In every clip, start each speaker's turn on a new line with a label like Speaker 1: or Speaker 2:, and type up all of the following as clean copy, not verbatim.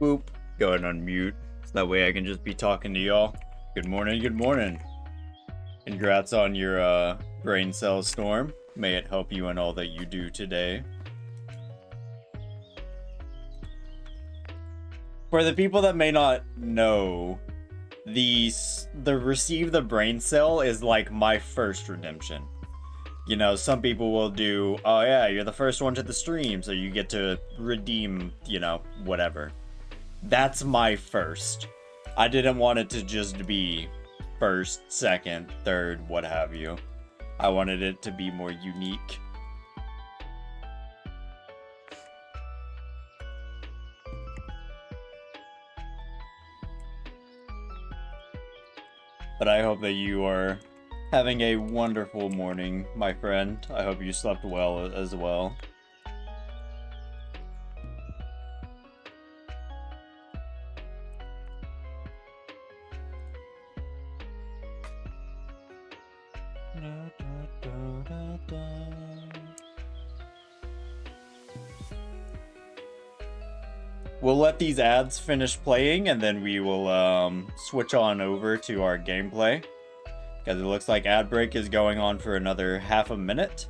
Speaker 1: Boop. Go ahead and unmute. So that way I can just be talking to y'all. Good morning, good morning. Congrats on your brain cell storm. May it help you in all that you do today. For the people that may not know, the receive the brain cell is like my first redemption. You know, some people will do, oh yeah, you're the first one to the stream, so you get to redeem, you know, whatever. That's my first. I didn't want it to just be first, second, third, what have you. I wanted it to be more unique. But I hope that you are having a wonderful morning, my friend. I hope you slept well as well. We'll let these ads finish playing, and then we will switch on over to our gameplay. Because it looks like ad break is going on for another half a minute.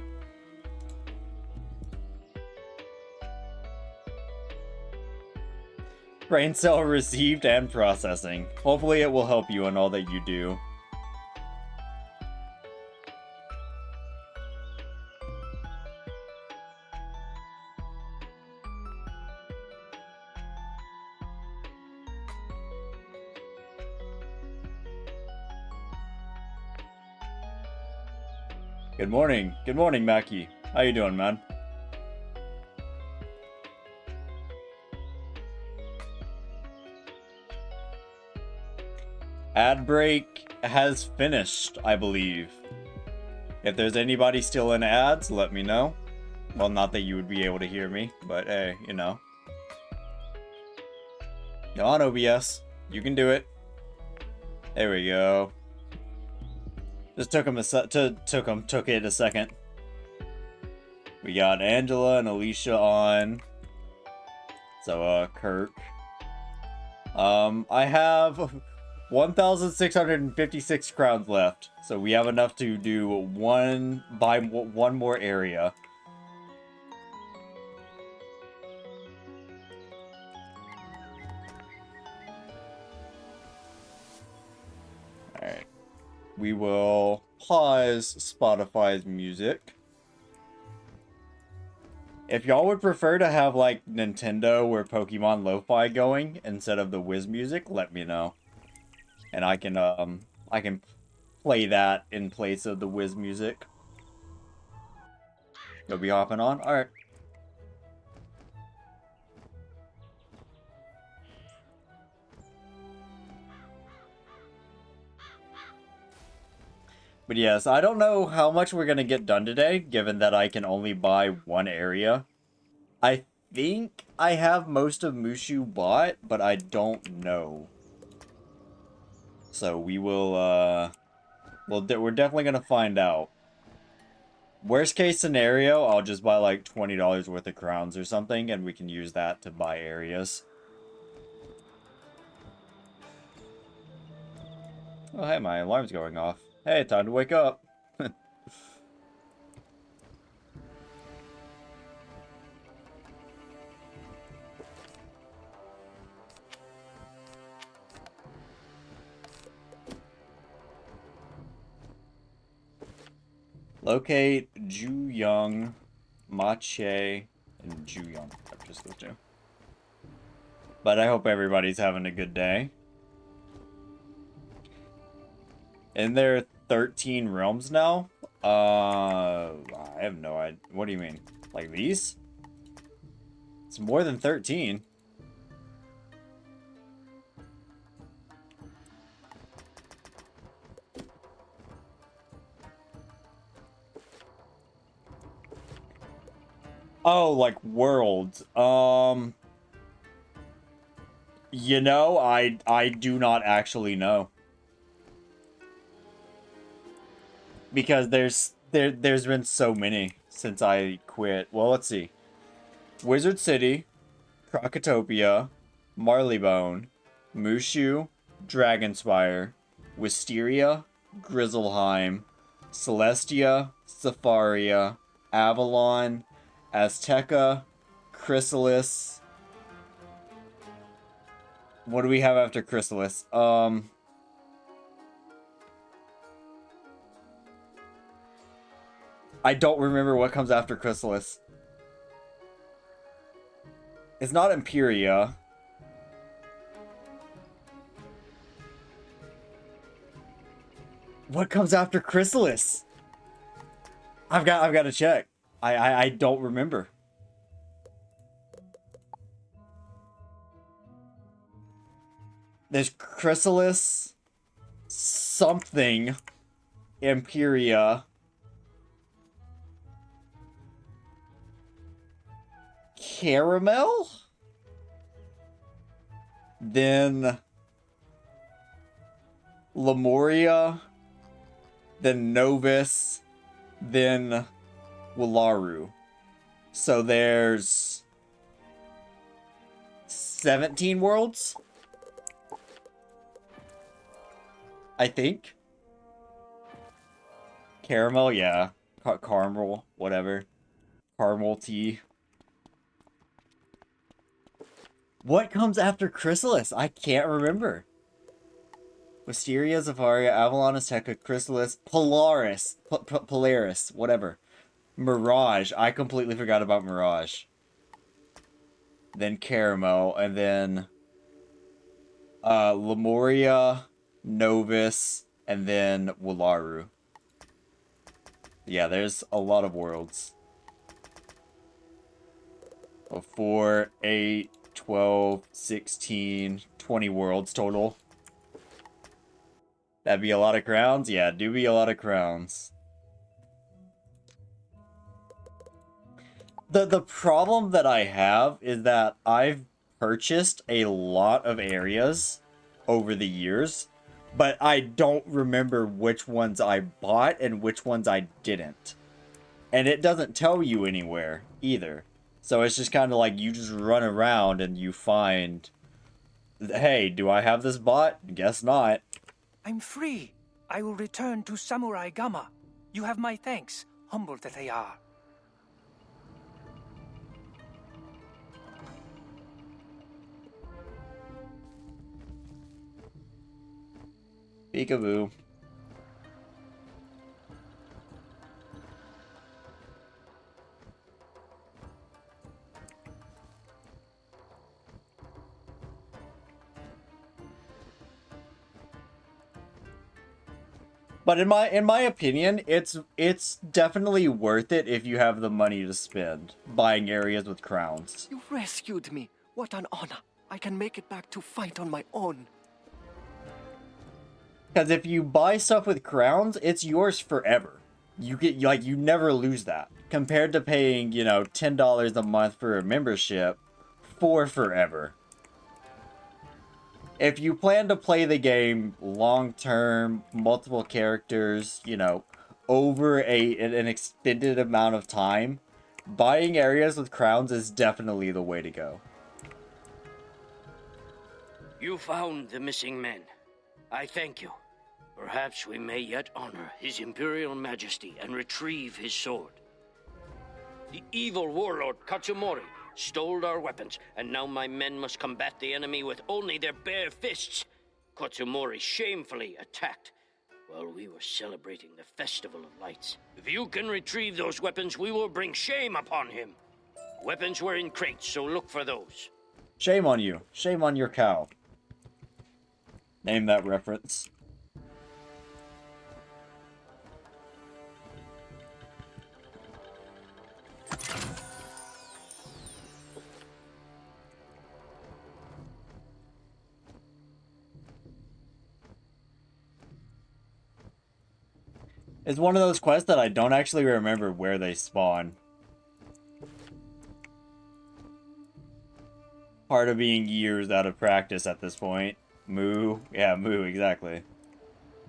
Speaker 1: Brain cell received and processing. Hopefully it will help you in all that you do. Good morning. Good morning, Mackie. How you doing, man? Ad break has finished, I believe. If there's anybody still in ads, let me know. Well, not that you would be able to hear me, but hey, you know. Go on, OBS. You can do it. There we go. Just took it a second. We got Angela and Alicia on. So, Kirk. I have 1,656 crowns left. So we have enough to do one more area. Alright. We will pause Spotify's music. If y'all would prefer to have like Nintendo or Pokemon Lo-Fi going instead of the Wiz music, let me know. And I can play that in place of the Wiz music. You'll be hopping on? Alright. But yes, I don't know how much we're gonna get done today, given that I can only buy one area. I think I have most of Mushu bought, but I don't know. So we will, we're definitely gonna find out. Worst case scenario, I'll just buy like $20 worth of crowns or something, and we can use that to buy areas. Oh, hey, my alarm's going off. Hey, time to wake up. Locate Juyong, Mache, and Juyong. Just those two. But I hope everybody's having a good day. And there are 13 realms now? I have no idea. What do you mean? Like these? It's more than 13. Oh, like worlds. You know, I do not actually know. Because there's been so many since I quit. Well, let's see. Wizard City, Crocotopia, Marleybone, Mushu, Dragonspire, Wisteria, Grizzleheim, Celestia, Safaria, Avalon, Azteca, Chrysalis. What do we have after Chrysalis? I don't remember what comes after Chrysalis. It's not Imperia. What comes after Chrysalis? I've got to check. I don't remember. There's Chrysalis, something, Imperia, Caramel, then Lemuria, then Novus, then Willaru. So there's 17 worlds, I think. Caramel, yeah. Caramel, whatever. Caramel tea. What comes after Chrysalis? I can't remember. Wisteria, Zafaria, Avalon, Azteca, Chrysalis, Polaris. Polaris, whatever. Mirage. I completely forgot about Mirage. Then Caramel, and then Lemuria, Novus, and then Willaru. Yeah, there's a lot of worlds. 4, 8, 12, 16, 20 worlds total. That'd be a lot of crowns? Yeah, do be a lot of crowns. The problem that I have is that I've purchased a lot of areas over the years, but I don't remember which ones I bought and which ones I didn't. And it doesn't tell you anywhere either. So it's just kind of like you just run around and you find, hey, do I have this bought? Guess not.
Speaker 2: I'm free. I will return to Samurai Gama. You have my thanks, humble that they are.
Speaker 1: Peekaboo. But in my opinion, it's definitely worth it if you have the money to spend buying areas with crowns.
Speaker 3: You rescued me. What an honor. I can make it back to fight on my own.
Speaker 1: Because if you buy stuff with crowns, it's yours forever. You get, like, you never lose that. Compared to paying, you know, $10 a month for a membership for forever. If you plan to play the game long-term, multiple characters, you know, over an extended amount of time, buying areas with crowns is definitely the way to go.
Speaker 4: You found the missing men. I thank you. Perhaps we may yet honor His Imperial Majesty and retrieve his sword. The evil warlord Katsumori stole our weapons, and now my men must combat the enemy with only their bare fists. Katsumori shamefully attacked while we were celebrating the Festival of Lights. If you can retrieve those weapons, we will bring shame upon him. Weapons were in crates, so look for those.
Speaker 1: Shame on you. Shame on your cow. Name that reference. It's one of those quests that I don't actually remember where they spawn. Part of being years out of practice at this point. Moo. Yeah, Moo, exactly.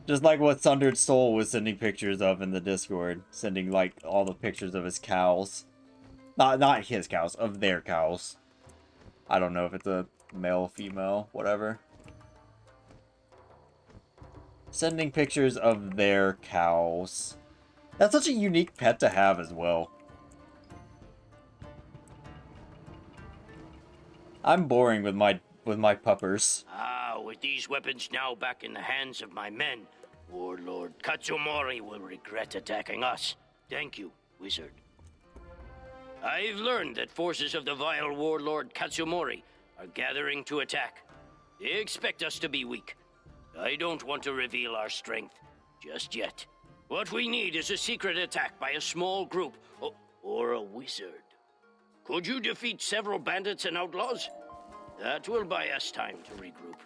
Speaker 1: Just like what Sundered Soul was sending pictures of in the Discord. Sending, like, all the pictures of his cows. Not his cows, of their cows. I don't know if it's a male, female, whatever. Sending pictures of their cows. That's such a unique pet to have as well. I'm boring with my puppers.
Speaker 4: Ah, with these weapons now back in the hands of my men, Warlord Katsumori will regret attacking us. Thank you, Wizard. I've learned that forces of the vile Warlord Katsumori are gathering to attack. They expect us to be weak. I don't want to reveal our strength just yet. What we need is a secret attack by a small group, or a wizard. Could you defeat several bandits and outlaws? That will buy us time to regroup.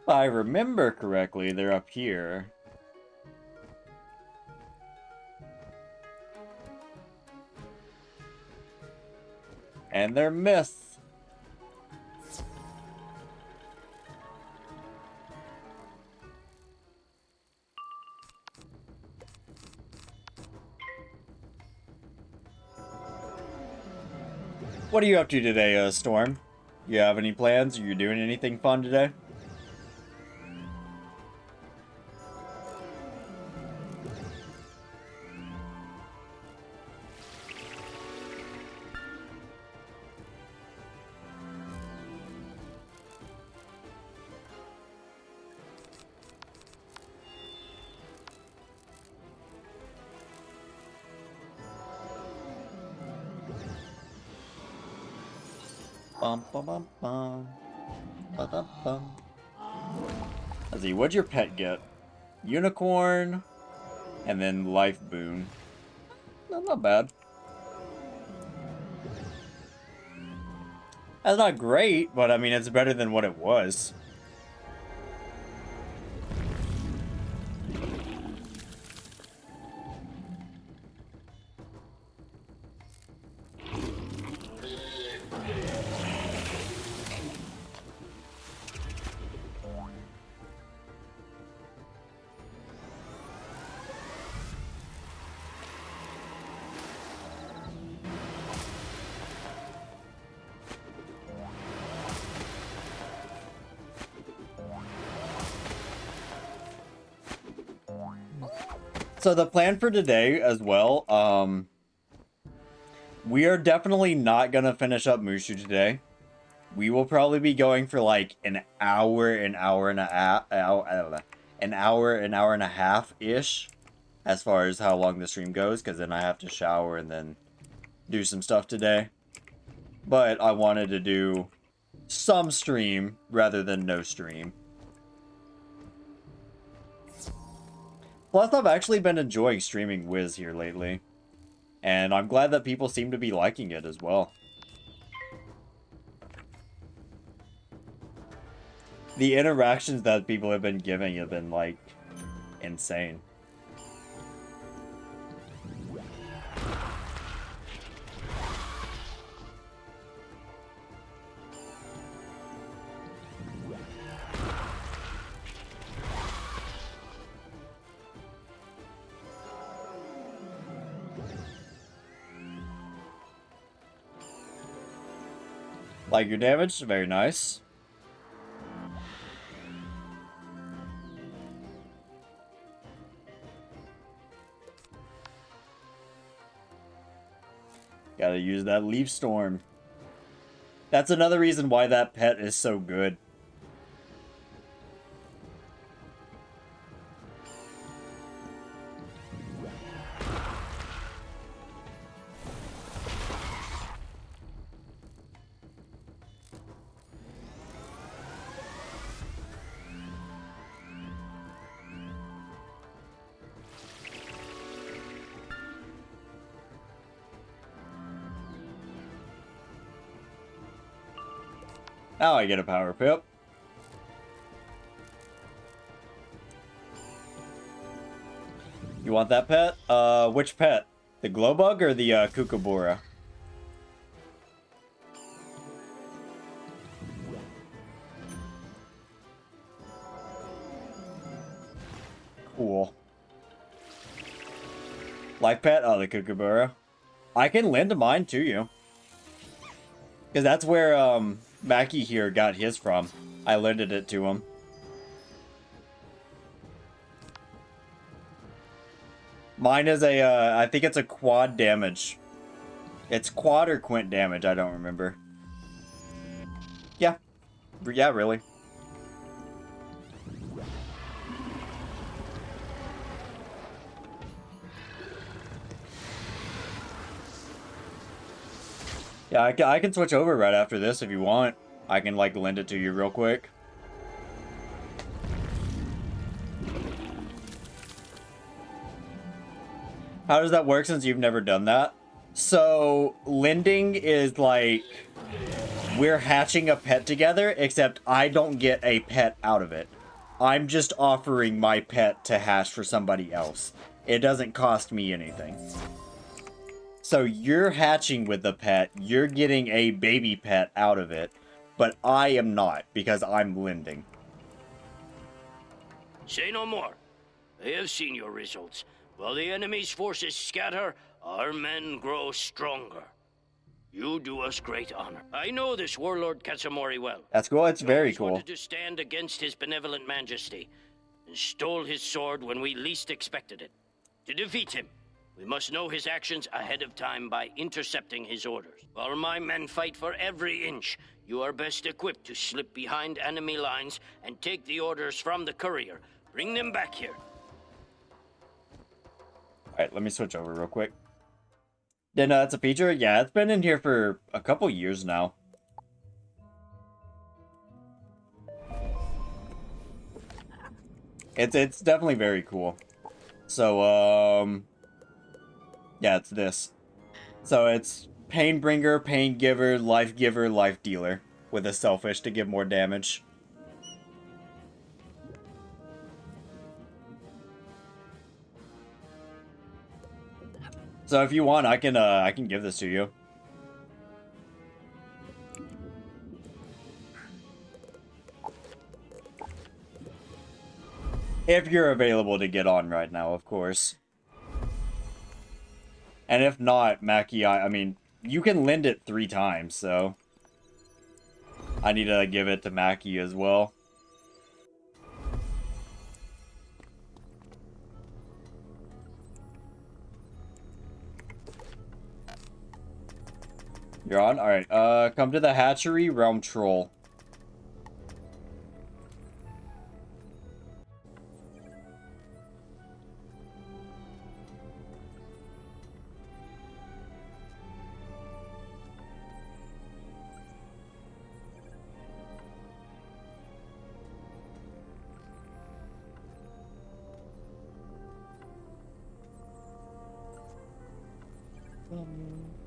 Speaker 1: If I remember correctly, they're up here. And they're myths. What are you up to today, Storm? You have any plans? Are you doing anything fun today? Bum bum bum bum. Ba-dum-bum. Let's see, what'd your pet get? Unicorn, and then life boon. No, not bad. That's not great, but I mean, it's better than what it was. So the plan for today as well, we are definitely not gonna finish up Mushu today. We will probably be going for like an hour and a half-ish, as far as how long the stream goes, because then I have to shower and then do some stuff today. But I wanted to do some stream rather than no stream. Plus, I've actually been enjoying streaming Wiz here lately. And I'm glad that people seem to be liking it as well. The interactions that people have been giving have been, like, insane. Like your damage? Very nice. Gotta use that Leaf Storm. That's another reason why that pet is so good. Now I get a power pip. You want that pet? Which pet? The Glowbug or the Kookaburra? Cool. Life pet? Oh, the Kookaburra. I can lend mine to you. Because that's where Mackie here got his from. I lended it to him. Mine is a, I think it's a quad damage. It's quad or quint damage, I don't remember. Yeah. Yeah, really. Yeah, I can switch over right after this if you want. I can, like, lend it to you real quick. How does that work since you've never done that? So, lending is like, we're hatching a pet together, except I don't get a pet out of it. I'm just offering my pet to hatch for somebody else. It doesn't cost me anything. So you're hatching with the pet, you're getting a baby pet out of it, but I am not, because I'm lending.
Speaker 4: Say no more. I have seen your results. While the enemy's forces scatter, our men grow stronger. You do us great honor. I know this warlord Katsamori well.
Speaker 1: That's cool, it's very
Speaker 4: cool. He
Speaker 1: cool.
Speaker 4: wanted to stand against his benevolent majesty, and stole his sword when we least expected it. To defeat him, we must know his actions ahead of time by intercepting his orders. While my men fight for every inch, you are best equipped to slip behind enemy lines and take the orders from the courier. Bring them back here.
Speaker 1: Alright, let me switch over real quick. Yeah, no, that's a feature? Yeah, it's been in here for a couple years now. It's definitely very cool. So, yeah, it's this. So it's Pain Bringer, Pain Giver, Life Giver, Life Dealer. With a Selfish to give more damage. So if you want, I can give this to you. If you're available to get on right now, of course. And if not, Mackie, I mean, you can lend it 3 times, so... I need to give it to Mackie as well. You're on? Alright, come to the hatchery, Realm Troll.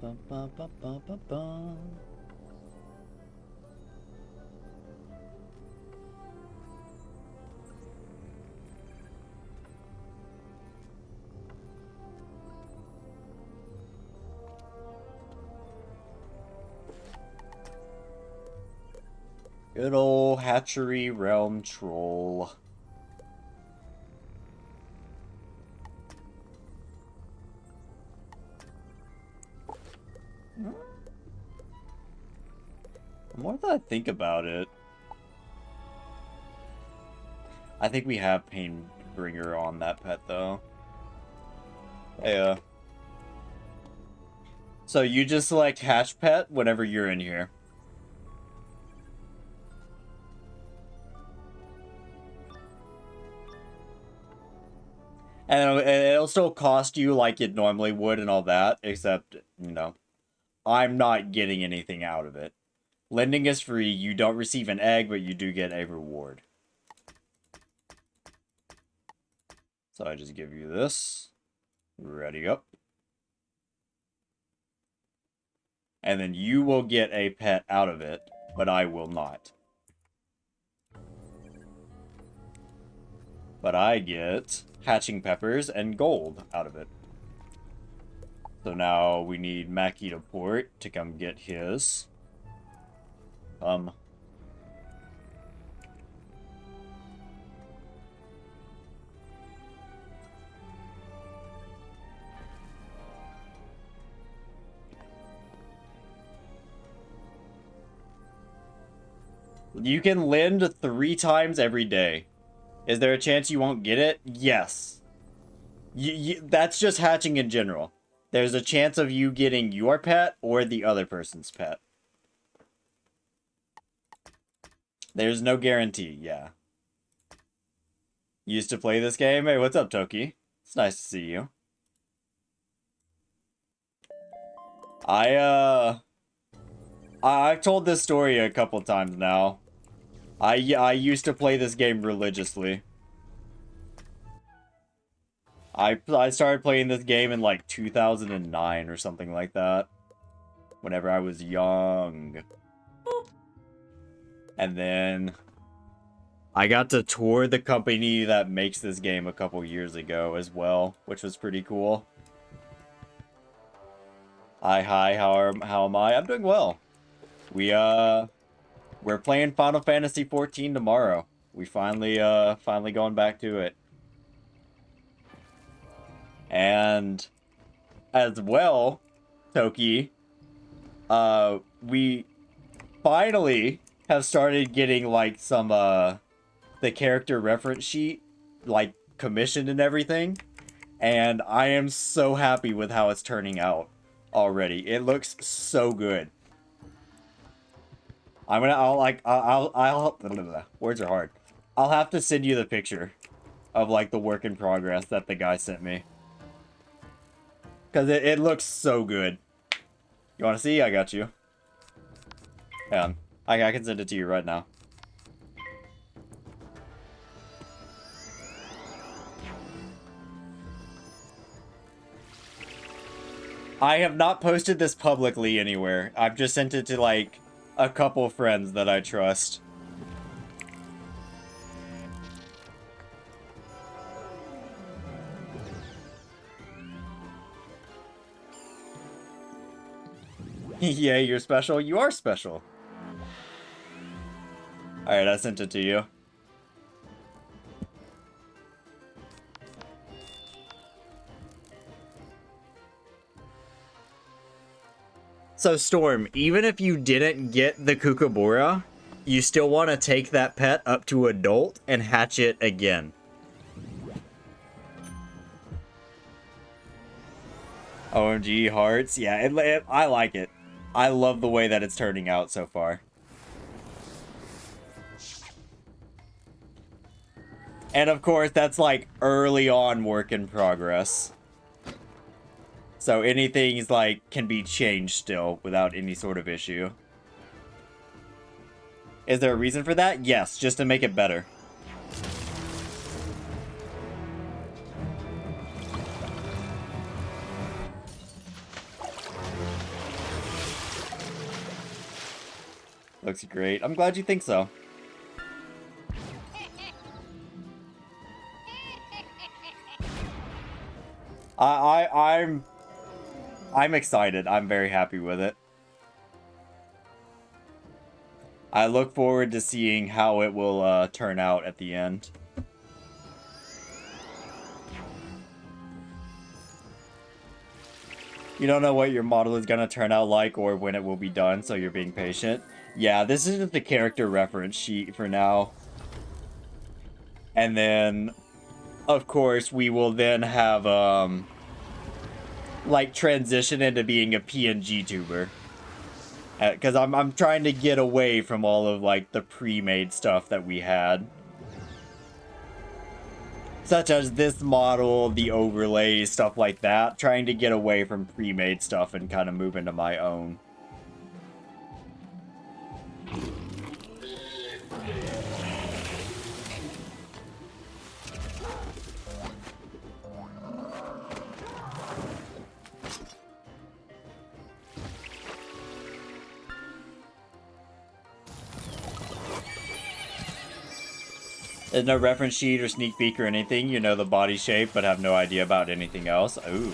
Speaker 1: Bum, bum, bum, bum, bum, bum. Good old hatchery realm troll. The more that I think about it, I think we have Painbringer on that pet though. Yeah. So you just select hatch pet whenever you're in here. And it'll still cost you like it normally would and all that, except, you know, I'm not getting anything out of it. Lending is free, you don't receive an egg, but you do get a reward. So I just give you this. Ready up. And then you will get a pet out of it, but I will not. But I get hatching peppers and gold out of it. So now we need Mackie to port to come get his. You can lend 3 times every day. Is there a chance you won't get it? Yes. That's just hatching in general. There's a chance of you getting your pet or the other person's pet. There's no guarantee, yeah. Used to play this game? Hey, what's up, Toki? It's nice to see you. I've told this story a couple times now. I used to play this game religiously. I started playing this game in like 2009 or something like that. Whenever I was young. And then I got to tour the company that makes this game a couple years ago as well, which was pretty cool. Hi, how am I? I'm doing well. We're playing Final Fantasy XIV tomorrow. We finally going back to it. And as well, Toki, we finally have started getting like some the character reference sheet like commissioned and everything, and I am so happy with how it's turning out already. It looks so good. Words are hard. I'll have to send you the picture of like the work in progress that the guy sent me. Because it looks so good. You want to see? I got you. Yeah, I can send it to you right now. I have not posted this publicly anywhere. I've just sent it to like a couple friends that I trust. Yeah, you're special. You are special. Alright, I sent it to you. So, Storm, even if you didn't get the Kookaburra, you still want to take that pet up to adult and hatch it again. OMG hearts. Yeah, I like it. I love the way that it's turning out so far. And of course, that's like early on work in progress. So anything's like can be changed still without any sort of issue. Is there a reason for that? Yes, just to make it better. Looks great. I'm glad you think so. I'm excited. I'm very happy with it. I look forward to seeing how it will turn out at the end. You don't know what your model is gonna turn out like or when it will be done, so you're being patient. Yeah, this is just the character reference sheet for now. And then, of course, we will then have, like, transition into being a PNG tuber. Because I'm trying to get away from all of, like, the pre-made stuff that we had. Such as this model, the overlays, stuff like that. Trying to get away from pre-made stuff and kind of move into my own. There's no reference sheet or sneak peek or anything. You know the body shape, but have no idea about anything else. Ooh.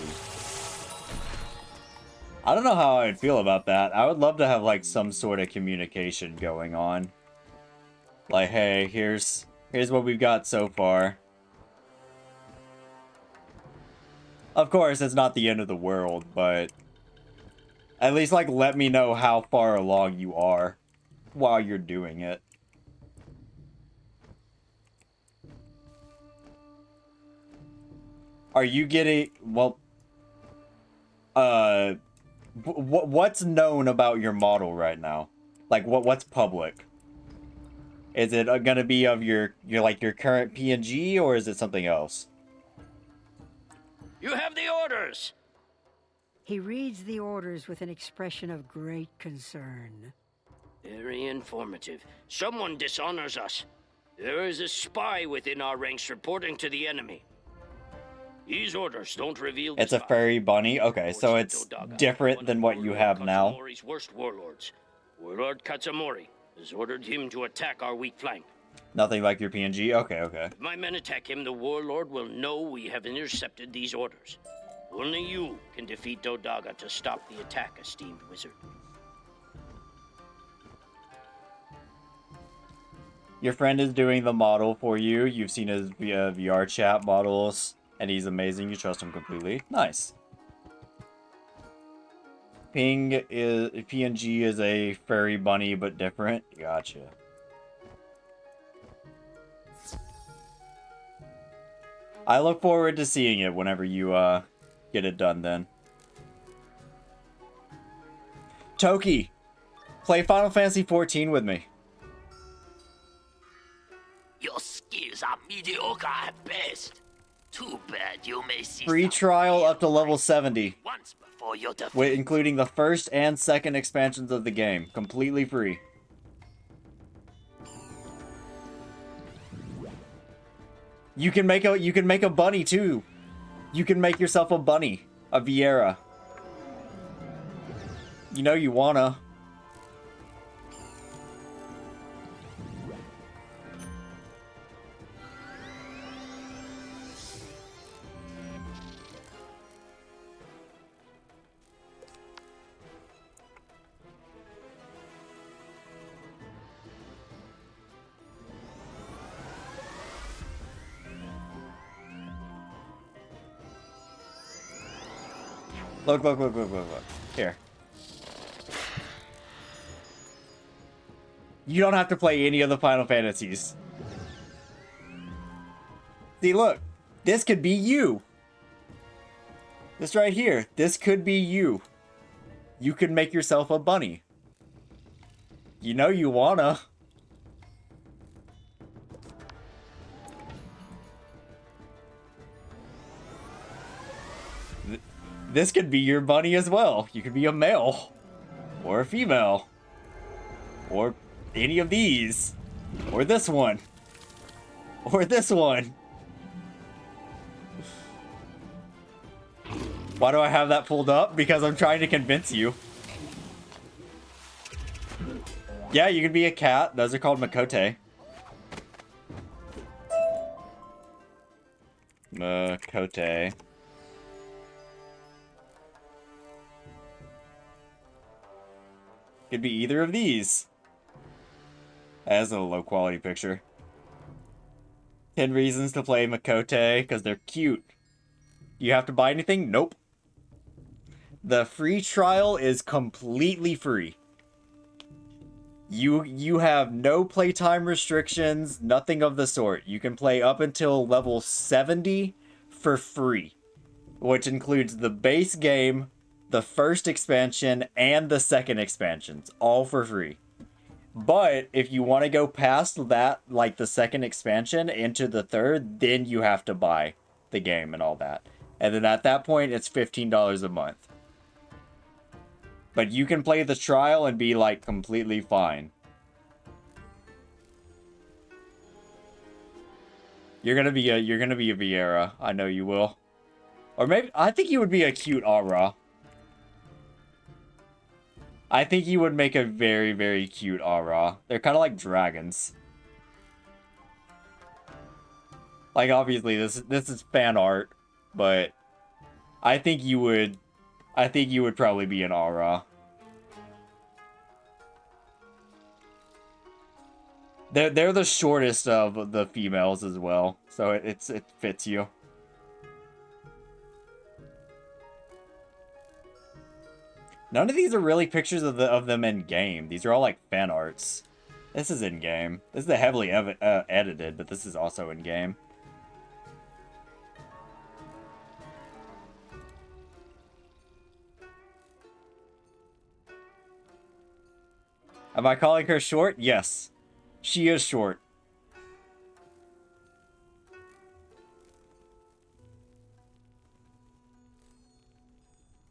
Speaker 1: I don't know how I would feel about that. I would love to have, like, some sort of communication going on. Like, hey, here's what we've got so far. Of course, it's not the end of the world, but at least, like, let me know how far along you are while you're doing it. Are you getting... Well... What's known about your model right now? Like, what's public? Is it gonna be of your current PNG, or is it something else?
Speaker 4: You have the orders!
Speaker 5: He reads the orders with an expression of great concern.
Speaker 4: Very informative. Someone dishonors us. There is a spy within our ranks reporting to the enemy. These orders don't reveal the
Speaker 1: It's a
Speaker 4: spy.
Speaker 1: fairy bunny? Okay, so it's different than what you have now.
Speaker 4: Katsumori's worst warlords. Warlord Katsumori has ordered him to attack our weak flank.
Speaker 1: Nothing like your PNG? Okay, okay.
Speaker 4: If my men attack him, the warlord will know we have intercepted these orders. Only you can defeat Dodaga to stop the attack, esteemed wizard.
Speaker 1: Your friend is doing the model for you. You've seen his VR chat models, and he's amazing. You trust him completely. Nice. PNG is a fairy bunny, but different. Gotcha. I look forward to seeing it whenever you get it done then. Toki, play Final Fantasy XIV with me.
Speaker 6: Your skills are mediocre at best. Too bad you may see
Speaker 1: Free
Speaker 6: some
Speaker 1: trial
Speaker 6: real
Speaker 1: up to level
Speaker 6: fight
Speaker 1: 70.
Speaker 6: once before your defeat.
Speaker 1: Including the first and second expansions of the game. Completely free. You can make a bunny too. You can make yourself a bunny. A Viera. You know you wanna. Look. Here. You don't have to play any of the Final Fantasies. See, look. This could be you. This right here. This could be you. You could make yourself a bunny. You know you wanna. This could be your bunny as well. You could be a male. Or a female. Or any of these. Or this one. Or this one. Why do I have that pulled up? Because I'm trying to convince you. Yeah, you can be a cat. Those are called Makote. Makote. Could be either of these. That's a low quality picture. 10 reasons to play Makote, because they're cute. You have to buy anything? Nope. The free trial is completely free. You have no playtime restrictions, nothing of the sort. You can play up until level 70 for free, which includes the base game, the first expansion, and the second expansions, all for free. But if you want to go past that, like the second expansion into the third, then you have to buy the game and all that. And then at that point, it's $15 a month. But you can play the trial and be like completely fine. You're gonna be a Viera. I know you will. Or maybe I think you would be a cute Aura. I think you would make a very, very cute Aura. They're kind of like dragons. Like, obviously, this is fan art, but I think you would probably be an Aura. They're the shortest of the females as well, so it fits you. None of these are really pictures of them in game. These are all like fan arts. This is in game. This is heavily edited, but this is also in game. Am I calling her short? Yes. She is short.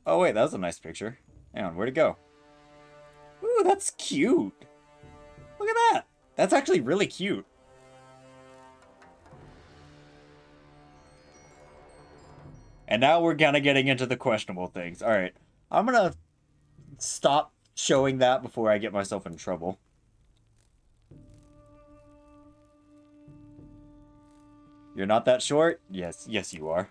Speaker 1: Oh wait, that was a nice picture. Hang on, where'd it go? Ooh, that's cute. Look at that. That's actually really cute. And now we're kind of getting into the questionable things. All right, I'm gonna stop showing that before I get myself in trouble. You're not that short? Yes, yes you are.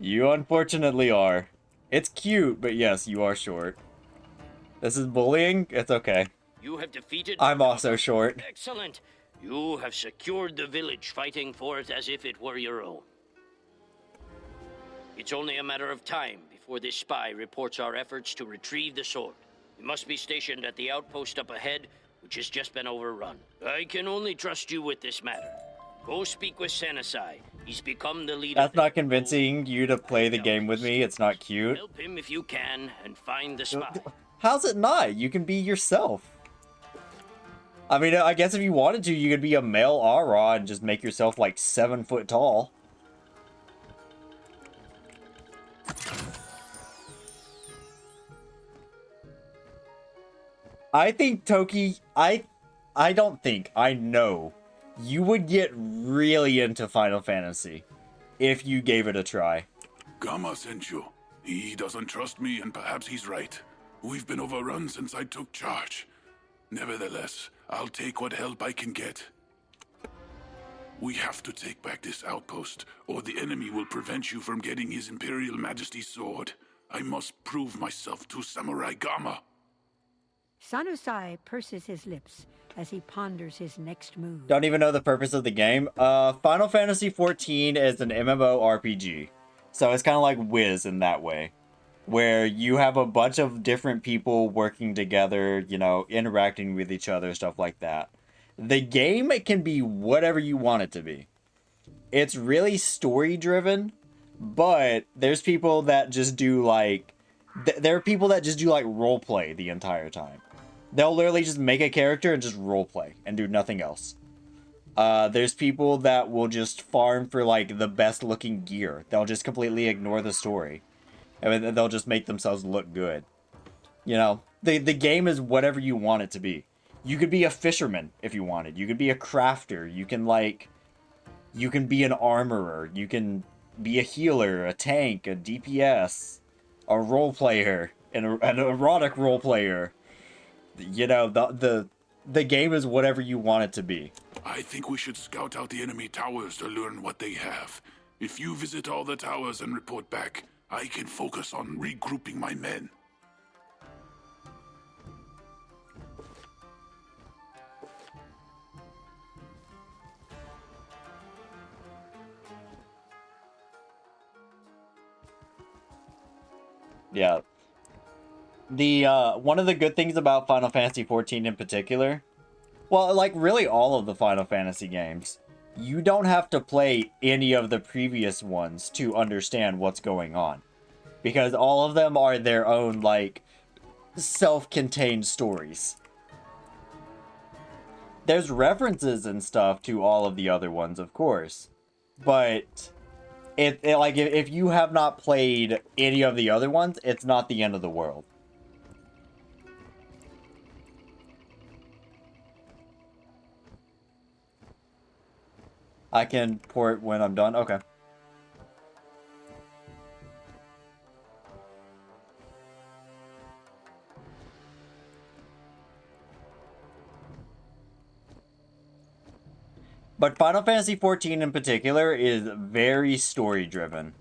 Speaker 1: You unfortunately are. It's cute, but yes, you are short. This is bullying? It's okay.
Speaker 4: You have defeated...
Speaker 1: I'm also short.
Speaker 4: Excellent. You have secured the village, fighting for it as if it were your own. It's only a matter of time before this spy reports our efforts to retrieve the sword. We must be stationed at the outpost up ahead, which has just been overrun. I can only trust you with this matter. Go speak with Senasai. He's become the leader.
Speaker 1: That's not convincing you to play the game with me. It's not cute.
Speaker 4: Help him if you can and find the spy.
Speaker 1: How's it not? You can be yourself. I mean, I guess if you wanted to, you could be a male Aura and just make yourself like 7 foot tall. I think Toki, I don't think, I know you would get really into Final Fantasy if you gave it a try.
Speaker 7: Gamma sent you. He doesn't trust me, and perhaps he's right. We've been overrun since I took charge. Nevertheless, I'll take what help I can get. We have to take back this outpost, or the enemy will prevent you from getting His Imperial Majesty's sword. I must prove myself to Samurai Gamma.
Speaker 5: Sanusai purses his lips as he ponders his next move.
Speaker 1: Don't even know the purpose of the game. Final Fantasy XIV is an MMORPG. So it's kind of like Wiz in that way. Where you have a bunch of different people working together, you know, interacting with each other, stuff like that. The game can be whatever you want it to be. It's really story-driven, but there's people that just do, like... there are people that just do, like, roleplay the entire time. They'll literally just make a character and just roleplay and do nothing else. There's people that will just farm for, like, the best-looking gear. They'll just completely ignore the story. And they'll just make themselves look good. You know, the game is whatever you want it to be. You could be a fisherman if you wanted. You could be a crafter. You can, like... You can be an armorer. You can be a healer, a tank, a DPS, a role player, an erotic role player. You know, the game is whatever you want it to be.
Speaker 7: I think we should scout out the enemy towers to learn what they have. If you visit all the towers and report back, I can focus on regrouping my men.
Speaker 1: Yeah. The, one of the good things about Final Fantasy XIV in particular, well, like, really all of the Final Fantasy games, you don't have to play any of the previous ones to understand what's going on. Because all of them are their own, like, self-contained stories. There's references and stuff to all of the other ones, of course. But... like, if you have not played any of the other ones, it's not the end of the world. I can port when I'm done? Okay. But Final Fantasy XIV in particular is very story-driven.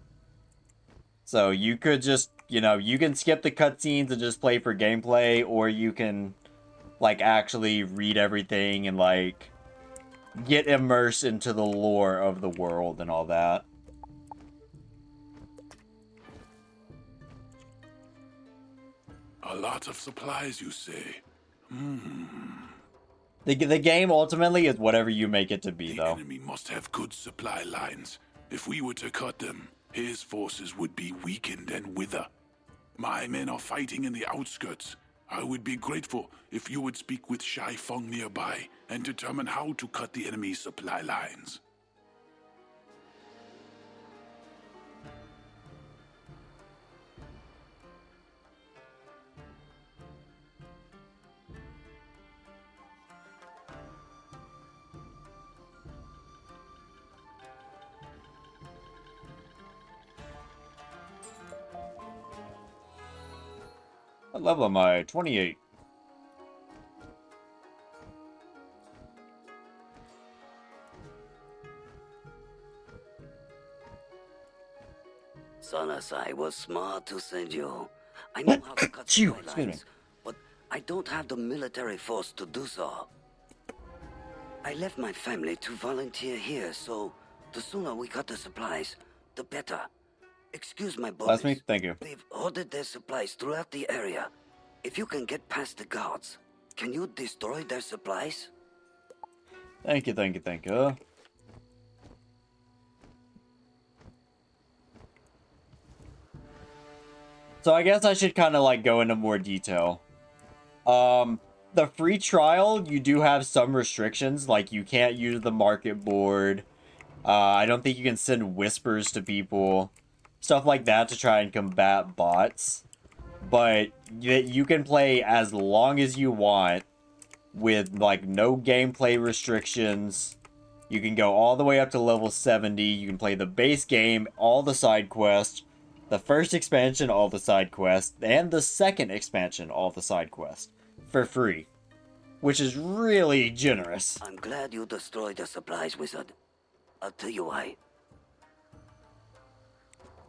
Speaker 1: So you could just, you know, you can skip the cutscenes and just play for gameplay, or you can, like, actually read everything and, like, get immersed into the lore of the world and all that.
Speaker 7: A lot of supplies, you say?
Speaker 1: The game ultimately is whatever you make it to be,
Speaker 7: The
Speaker 1: though.
Speaker 7: enemy must have good supply lines. If we were to cut them, his forces would be weakened and wither. My men are fighting in the outskirts. I would be grateful if you would speak with Shai Feng nearby and determine how to cut the enemy's supply lines.
Speaker 1: What level am I? 28.
Speaker 8: Sanasai was smart to send you. I know how to cut
Speaker 1: Phew,
Speaker 8: supply
Speaker 1: excuse me.
Speaker 8: lines, but I don't have the military force to do so. I left my family to volunteer here, so the sooner we cut the supplies, the better. Excuse my boys.
Speaker 1: That's me? Thank you.
Speaker 8: They've ordered their supplies throughout the area. If you can get past the guards, can you destroy their supplies?
Speaker 1: Thank you, thank you, thank you. So I guess I should kind of like go into more detail. The free trial, you do have some restrictions, like you can't use the market board. I don't think you can send whispers to people, stuff like that to try and combat bots. But you can play as long as you want with like no gameplay restrictions. You can go all the way up to level 70. You can play the base game, all the side quests, the first expansion, all the side quests, and the second expansion, all the side quests, for free, which is really generous.
Speaker 8: I'm glad you destroyed the supplies, Wizard. I'll tell you why.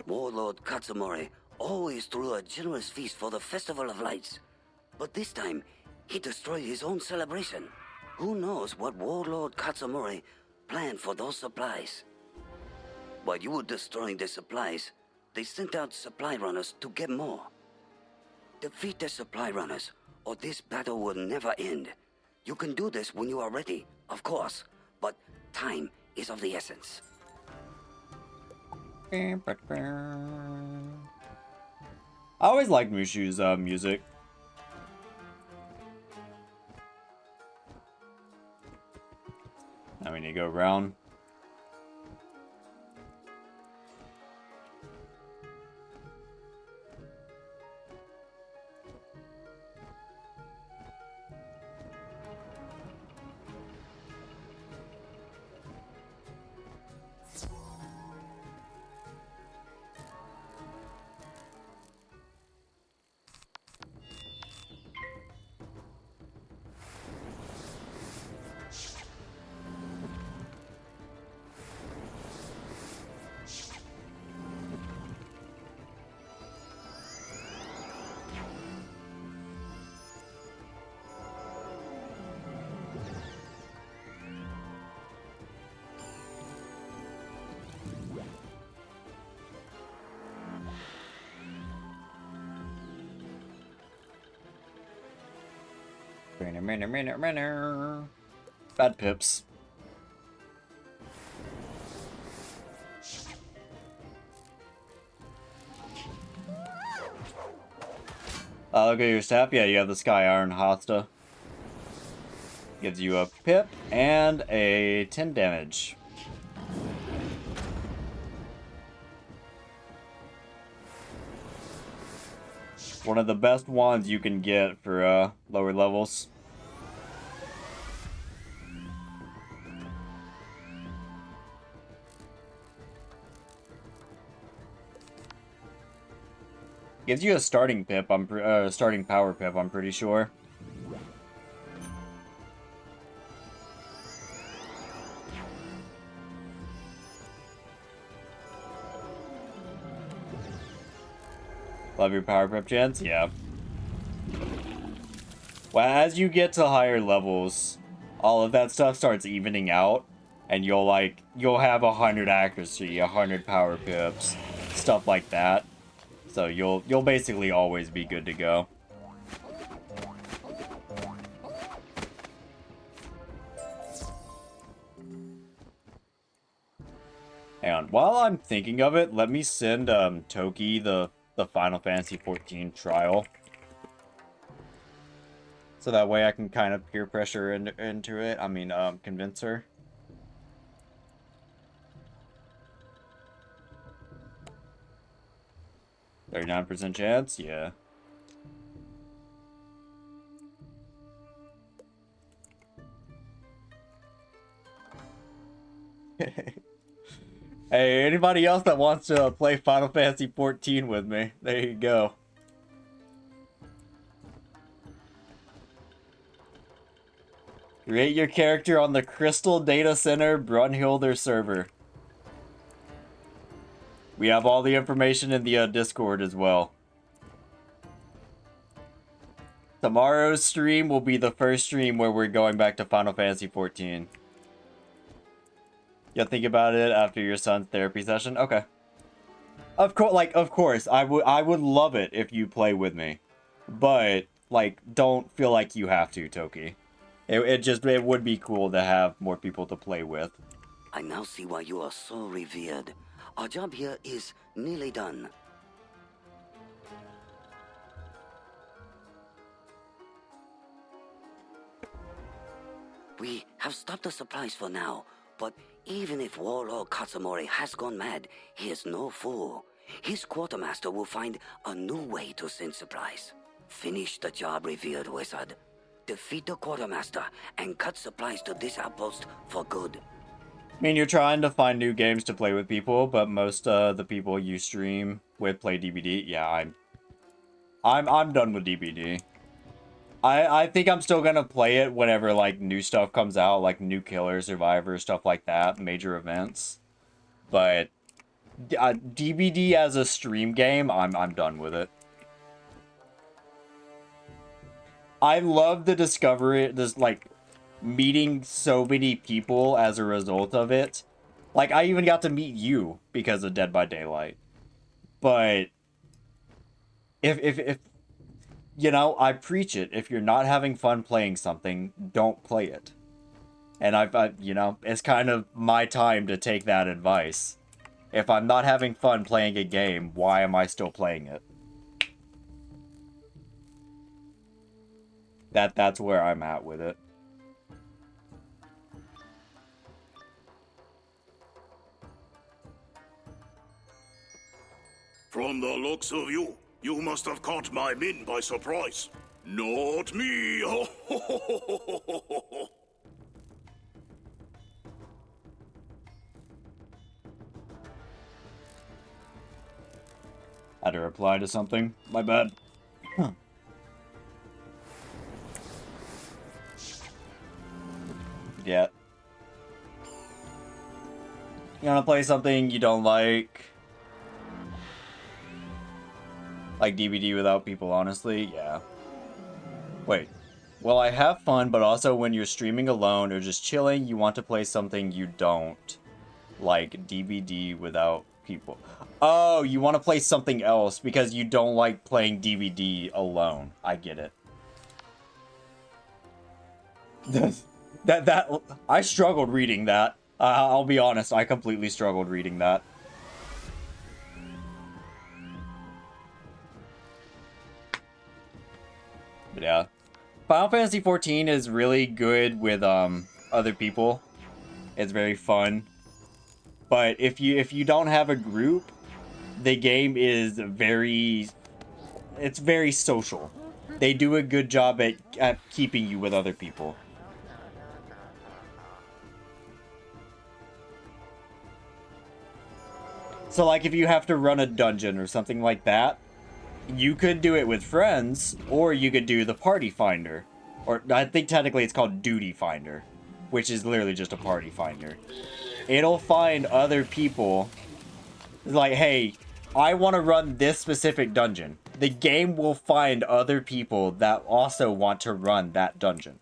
Speaker 8: Warlord Katsumori always threw a generous feast for the Festival of Lights. But this time, he destroyed his own celebration. Who knows what Warlord Katsumori planned for those supplies? While you were destroying the supplies, they sent out supply runners to get more. Defeat the supply runners, or this battle will never end. You can do this when you are ready, of course, but time is of the essence.
Speaker 1: I always liked Mushu's music. Now we need to go around. Bad pips. Look at your staff. Yeah, you have the Sky Iron Hasta. Gives you a pip and a 10 damage. One of the best wands you can get for lower levels. Gives you a starting pip. Starting power pip. I'm pretty sure. Love your power pip chance? Yeah. Well, as you get to higher levels, all of that stuff starts evening out, and you'll have 100 accuracy, 100 power pips, stuff like that. So you'll basically always be good to go. Hang on. While I'm thinking of it, let me send Toki the Final Fantasy 14 trial. So that way I can kind of peer pressure into it. I mean, convince her. %39 chance? Yeah. Hey, anybody else that wants to play Final Fantasy 14 with me? There you go. Create your character on the Crystal Data Center Brunhilder server. We have all the information in the Discord as well. Tomorrow's stream will be the first stream where we're going back to Final Fantasy 14. You'll think about it after your son's therapy session? Okay. Of course, I would love it if you play with me. But, like, don't feel like you have to, Toki. It would be cool to have more people to play with.
Speaker 8: I now see why you are so revered. Our job here is nearly done. We have stopped the supplies for now, but even if Warlord Katsumori has gone mad, he is no fool. His quartermaster will find a new way to send supplies. Finish the job, revered wizard. Defeat the quartermaster and cut supplies to this outpost for good.
Speaker 1: I mean, you're trying to find new games to play with people, but most the people you stream with play DBD. Yeah, I'm done with DBD. I think I'm still gonna play it whenever like new stuff comes out, like new Killer, Survivor, stuff like that, major events. But DBD as a stream game, I'm done with it. I love the discovery, like meeting so many people as a result of it. Like I even got to meet you because of Dead by Daylight. But if you know, I preach it. If you're not having fun playing something, don't play it. And I you know, it's kind of my time to take that advice. If I'm not having fun playing a game, why am I still playing it? That's where I'm at with it.
Speaker 9: From the looks of you, you must have caught my men by surprise. Not me!
Speaker 1: Had to reply to something. My bad. Yeah. You wanna play something you don't like? Like DBD without people, honestly? Yeah. Wait. Well, I have fun, but also when you're streaming alone or just chilling, you want to play something you don't. Like DBD without people. Oh, you want to play something else because you don't like playing DBD alone. I get it. That I struggled reading that. I'll be honest, I completely struggled reading that. But yeah. Final Fantasy 14 is really good with other people. It's very fun. But if you don't have a group, the game is very social. They do a good job at keeping you with other people. So like if you have to run a dungeon or something like that, you could do it with friends, or you could do the party finder. Or I think technically it's called duty finder, which is literally just a party finder. It'll find other people like, hey, I want to run this specific dungeon. The game will find other people that also want to run that dungeon.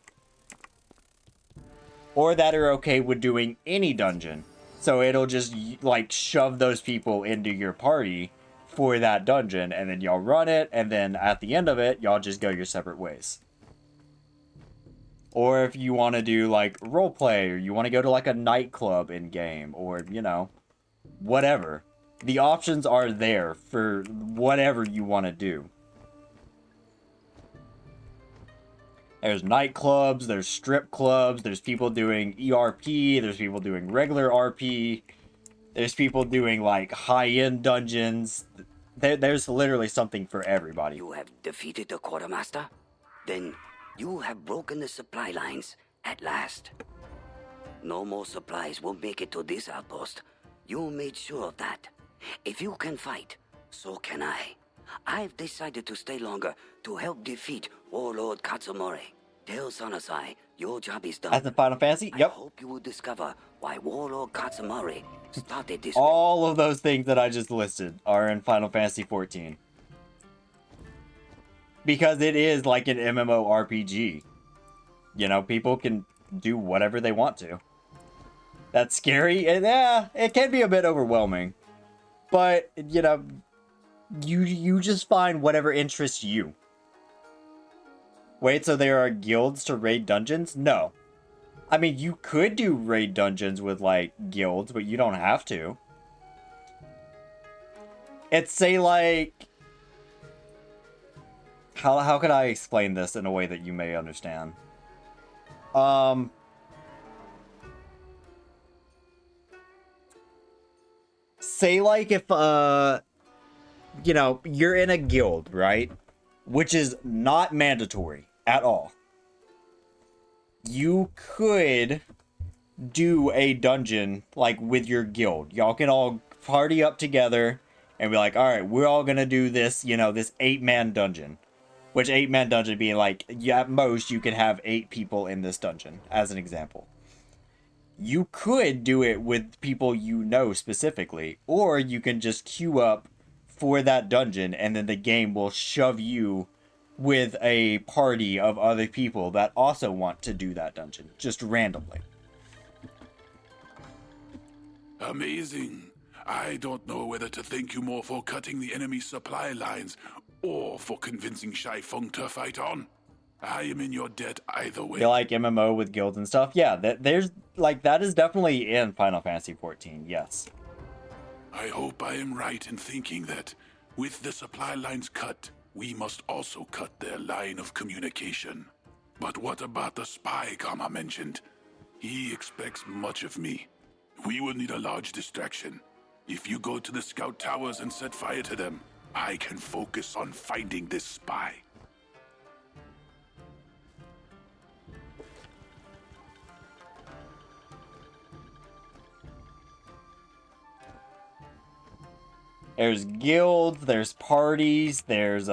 Speaker 1: Or that are okay with doing any dungeon. So it'll just, like, shove those people into your party for that dungeon, and then y'all run it, and then at the end of it, y'all just go your separate ways. Or if you want to do, like, roleplay, or you want to go to, like, a nightclub in-game, or, you know, whatever. The options are there for whatever you want to do. There's nightclubs, there's strip clubs, there's people doing ERP, there's people doing regular RP, there's people doing like high-end dungeons. There's literally something for everybody.
Speaker 8: You have defeated the quartermaster? Then you have broken the supply lines at last. No more supplies will make it to this outpost. You made sure of that. If you can fight, so can I. I've decided to stay longer to help defeat Warlord Katsumori. Tell Sanasai your job is done.
Speaker 1: That's in Final Fantasy? Yep.
Speaker 8: I hope you will discover why Warlord Katsumori started this.
Speaker 1: All of those things that I just listed are in Final Fantasy 14. Because it is like an MMORPG. You know, people can do whatever they want to. That's scary, and yeah, it can be a bit overwhelming. But, you know, you just find whatever interests you. Wait, so there are guilds to raid dungeons? No. I mean, you could do raid dungeons with, like, guilds, but you don't have to. It's, say, like... How could I explain this in a way that you may understand? Say, like, if, you know, you're in a guild, right? Which is not mandatory at all. You could do a dungeon, like, with your guild. Y'all can all party up together and be like, alright, we're all gonna do this, you know, this 8-man dungeon. Which 8-man dungeon being like, at most, you can have 8 people in this dungeon, as an example. You could do it with people you know specifically, or you can just queue up for that dungeon, and then the game will shove you with a party of other people that also want to do that dungeon, just randomly.
Speaker 7: Amazing. I don't know whether to thank you more for cutting the enemy supply lines or for convincing Shai Feng to fight on. I am in your debt either way.
Speaker 1: You like MMO with guilds and stuff? Yeah, there's like that is definitely in Final Fantasy 14. Yes.
Speaker 7: I hope I am right in thinking that with the supply lines cut, we must also cut their line of communication. But what about the spy Kama mentioned? He expects much of me. We will need a large distraction. If you go to the scout towers and set fire to them, I can focus on finding this spy.
Speaker 1: There's guilds, there's parties, there's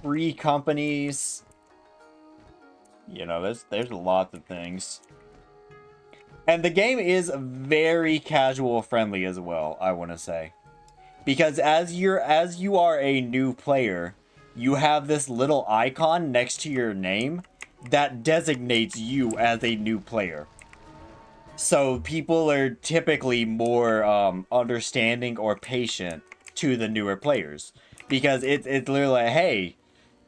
Speaker 1: free companies. You know, there's lots of things. And the game is very casual friendly as well, I want to say. Because as you are a new player, you have this little icon next to your name that designates you as a new player. So people are typically more understanding or patient to the newer players. Because it's literally like, hey,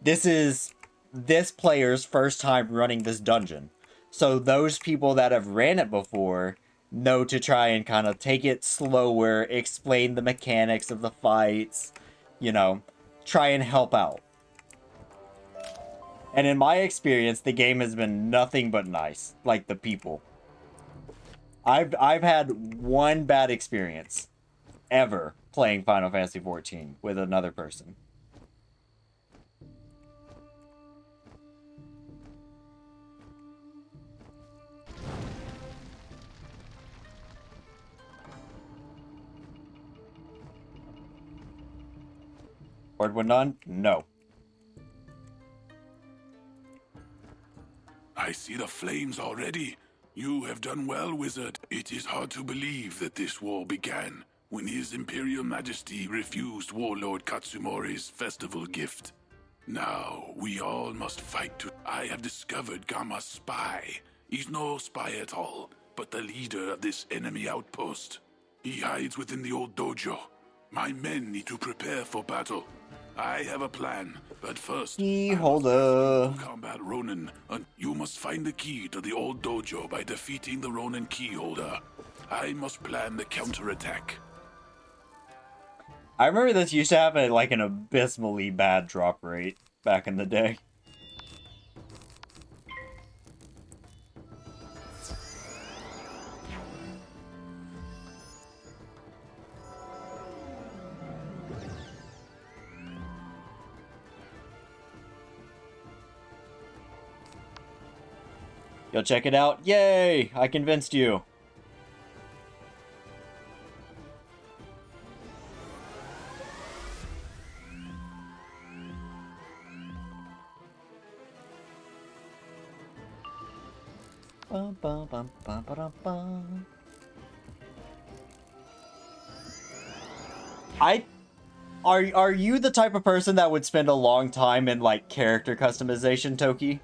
Speaker 1: this is this player's first time running this dungeon. So those people that have ran it before know to try and kind of take it slower, explain the mechanics of the fights, you know, try and help out. And in my experience, the game has been nothing but nice, like the people. I've had one bad experience ever playing Final Fantasy 14 with another person. Wizard101? No.
Speaker 7: I see the flames already. You have done well, Wizard. It is hard to believe that this war began when His Imperial Majesty refused Warlord Katsumori's festival gift. Now, we all must fight to... I have discovered Gamma's spy. He's no spy at all, but the leader of this enemy outpost. He hides within the old dojo. My men need to prepare for battle. I have a plan, but first,
Speaker 1: Key
Speaker 7: I must
Speaker 1: holder.
Speaker 7: ask you to combat Ronin. You must find the key to the old dojo by defeating the Ronin key holder. I must plan the counterattack.
Speaker 1: I remember this used to have like an abysmally bad drop rate back in the day. Go check it out. Yay! I convinced you. Bum, bum, bum, bum, ba-dum, bum. Are you the type of person that would spend a long time in like character customization, Toki?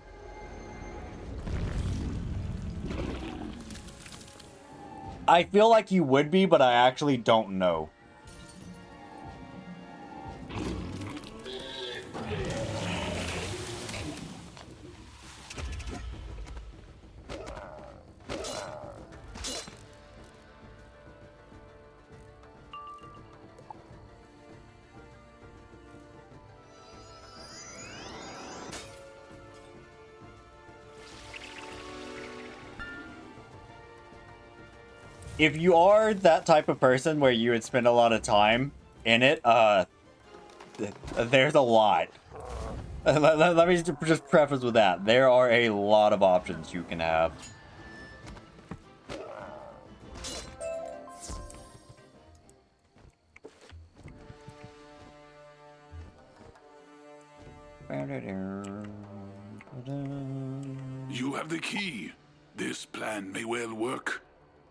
Speaker 1: I feel like you would be, but I actually don't know. If you are that type of person where you would spend a lot of time in it, there's a lot. Let me just preface with that. There are a lot of options you can have.
Speaker 7: You have the key. This plan may well work.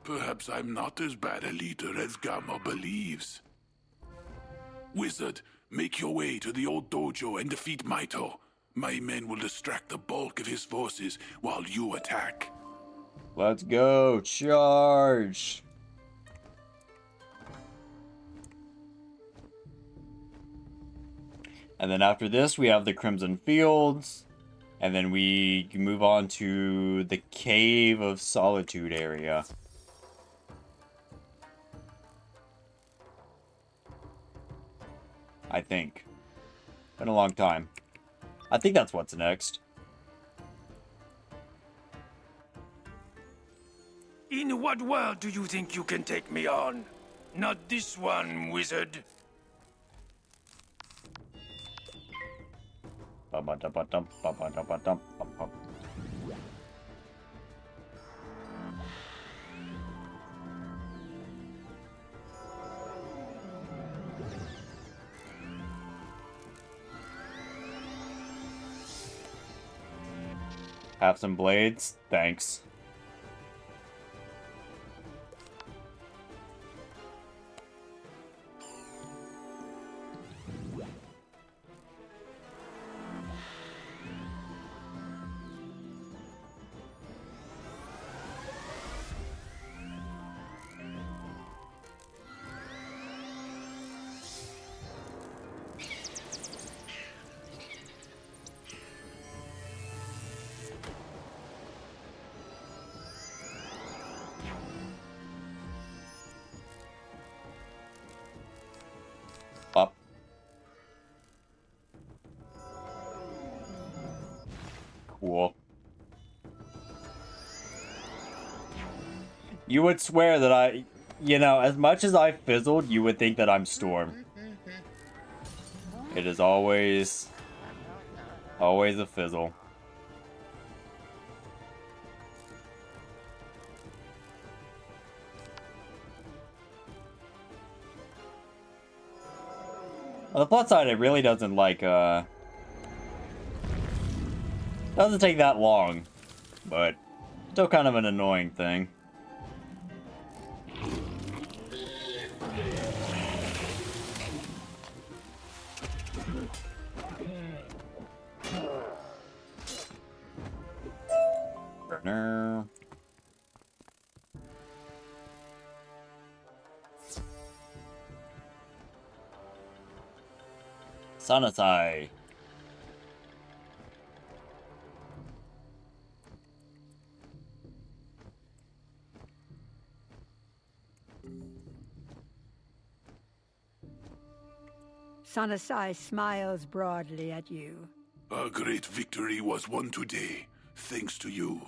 Speaker 7: Perhaps I'm not as bad a leader as Gamma believes. Wizard, make your way to the old dojo and defeat Maito. My men will distract the bulk of his forces while you attack.
Speaker 1: Let's go. Charge. And then after this, we have the Crimson Fields. And then we move on to the Cave of Solitude area. I think. Been a long time. I think that's what's next.
Speaker 2: In what world do you think you can take me on? Not this one, wizard.
Speaker 1: Ba-ba-da-ba-dum, ba-ba-da-ba-dum, ba-ba. Have some blades? Thanks. Up. Cool. You would swear that you know, as much as I fizzled, you would think that I'm Storm. It is always a fizzle. On the plus side, it really doesn't doesn't take that long, but still kind of an annoying thing. Burner. Sanasai.
Speaker 5: Sanasai smiles broadly at you.
Speaker 7: A great victory was won today, thanks to you.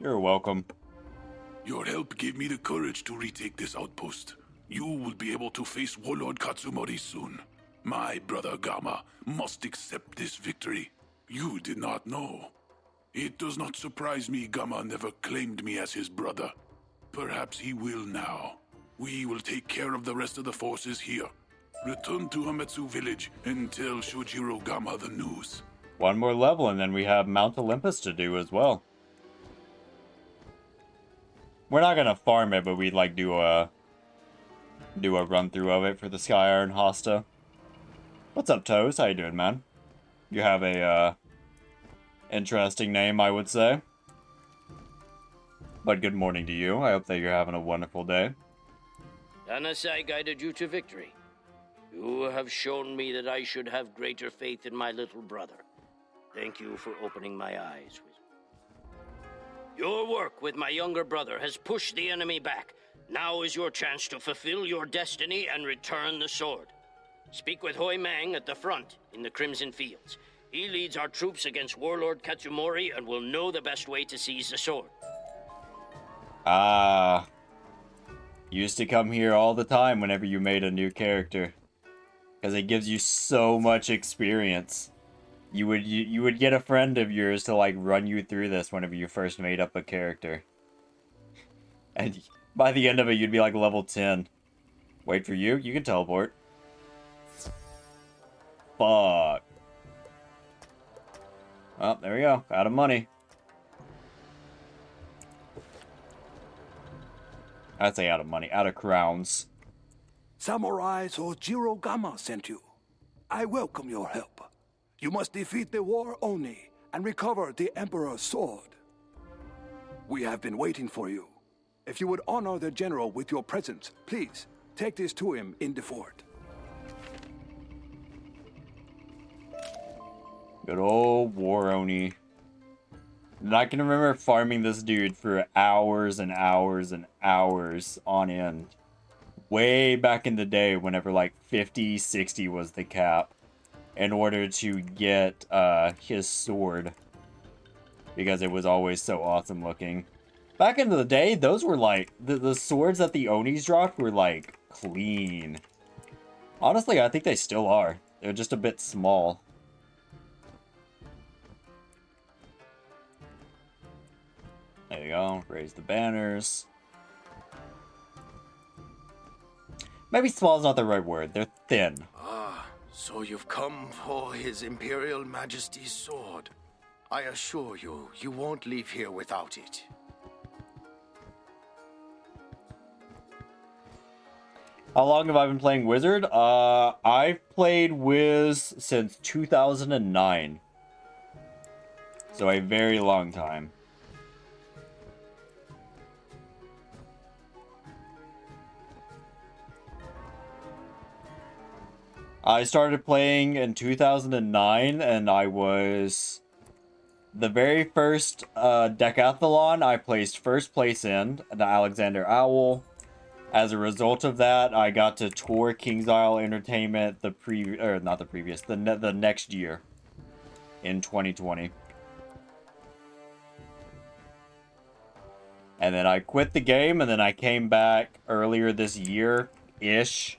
Speaker 1: You're welcome.
Speaker 7: Your help gave me the courage to retake this outpost. You will be able to face Warlord Katsumori soon. My brother Gama must accept this victory. You did not know. It does not surprise me Gama never claimed me as his brother. Perhaps he will now. We will take care of the rest of the forces here. Return to Hametsu village and tell Shojiro Gama the news.
Speaker 1: One more level and then we have Mount Olympus to do as well. We're not gonna farm it, but we'd like do a run through of it for the Sky Iron Hosta. What's up, Toes? How you doing, man? You have a interesting name, I would say. But good morning to you. I hope that you're having a wonderful day.
Speaker 4: Sanasai guided you to victory. You have shown me that I should have greater faith in my little brother. Thank you for opening my eyes, Wizard. Your work with my younger brother has pushed the enemy back. Now is your chance to fulfill your destiny and return the sword. Speak with Hoi Mang at the front in the Crimson Fields. He leads our troops against Warlord Katsumori and will know the best way to seize the sword.
Speaker 1: Used to come here all the time whenever you made a new character. Because it gives you so much experience. You would get a friend of yours to like run you through this whenever you first made up a character. And by the end of it, you'd be like level 10. Wait for you, you can teleport. Fuck. Oh, there we go. Out of money. I'd say out of money. Out of crowns.
Speaker 10: Samurai Shojiro Gama sent you. I welcome your help. You must defeat the War Oni and recover the Emperor's sword. We have been waiting for you. If you would honor the general with your presence, please take this to him in the fort.
Speaker 1: Good old War Oni. And I can remember farming this dude for hours and hours and hours on end. Way back in the day, whenever like 50, 60 was the cap. In order to get his sword. Because it was always so awesome looking. Back in the day, those were like... The swords that the Onis dropped were like clean. Honestly, I think they still are. They're just a bit small. There you go. Raise the banners. Maybe small is not the right word. They're thin.
Speaker 3: Ah, so you've come for His Imperial Majesty's sword. I assure you, you won't leave here without it.
Speaker 1: How long have I been playing Wizard? I've played Wiz since 2009. So a very long time. I started playing in 2009, and I was... The very first decathlon I placed first place in, the Alexander Owl. As a result of that, I got to tour Kings Isle Entertainment the next year. In 2020. And then I quit the game, and then I came back earlier this year-ish.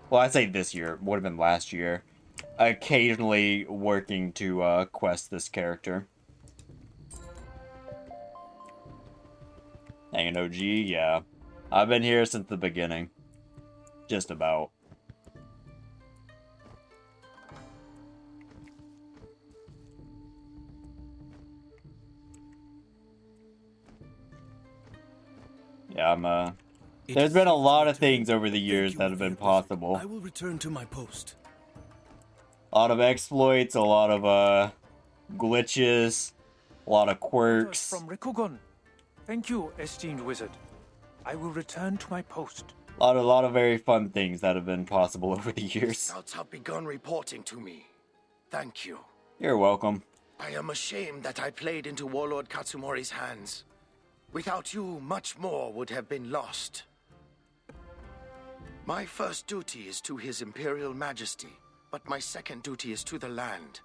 Speaker 1: Well, I'd say this year. Would have been last year. Occasionally working to quest this character. Hanging OG, yeah. I've been here since the beginning. Just about. Yeah, there's been a lot of things over the years that have been possible.
Speaker 11: I will return to my post.
Speaker 1: A lot of exploits, a lot of glitches, a lot of quirks.
Speaker 2: From Rikugun. Thank you, esteemed wizard. I will return to my post.
Speaker 1: A lot of very fun things that have been possible over the years.
Speaker 3: Scouts have begun reporting to me. Thank you.
Speaker 1: You're welcome.
Speaker 3: I am ashamed that I played into Warlord Katsumori's hands. Without you, much more would have been lost. My first duty is to His Imperial Majesty, but my second duty is to the land.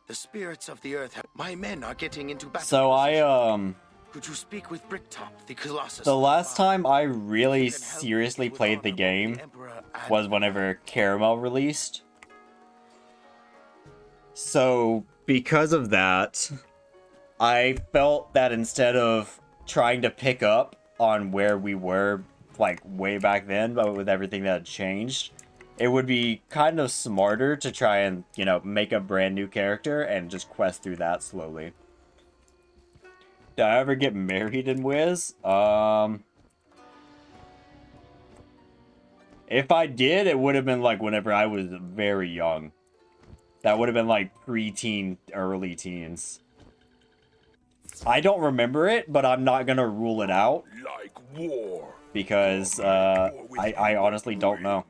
Speaker 3: The spirits of the earth have... My men are getting into battle.
Speaker 1: So
Speaker 3: Could you speak with Bricktop, the Colossus?
Speaker 1: the last time I really seriously played the game was whenever Caramel released. So, because of that, I felt that instead of trying to pick up on where we were, like, way back then, but with everything that had changed, it would be kind of smarter to try and, you know, make a brand new character and just quest through that slowly. Did I ever get married in Wiz? If I did, it would have been, like, whenever I was very young. That would have been, like, pre-teen, early teens. I don't remember it, but I'm not gonna rule it out.
Speaker 7: Like war.
Speaker 1: Because, I honestly don't know.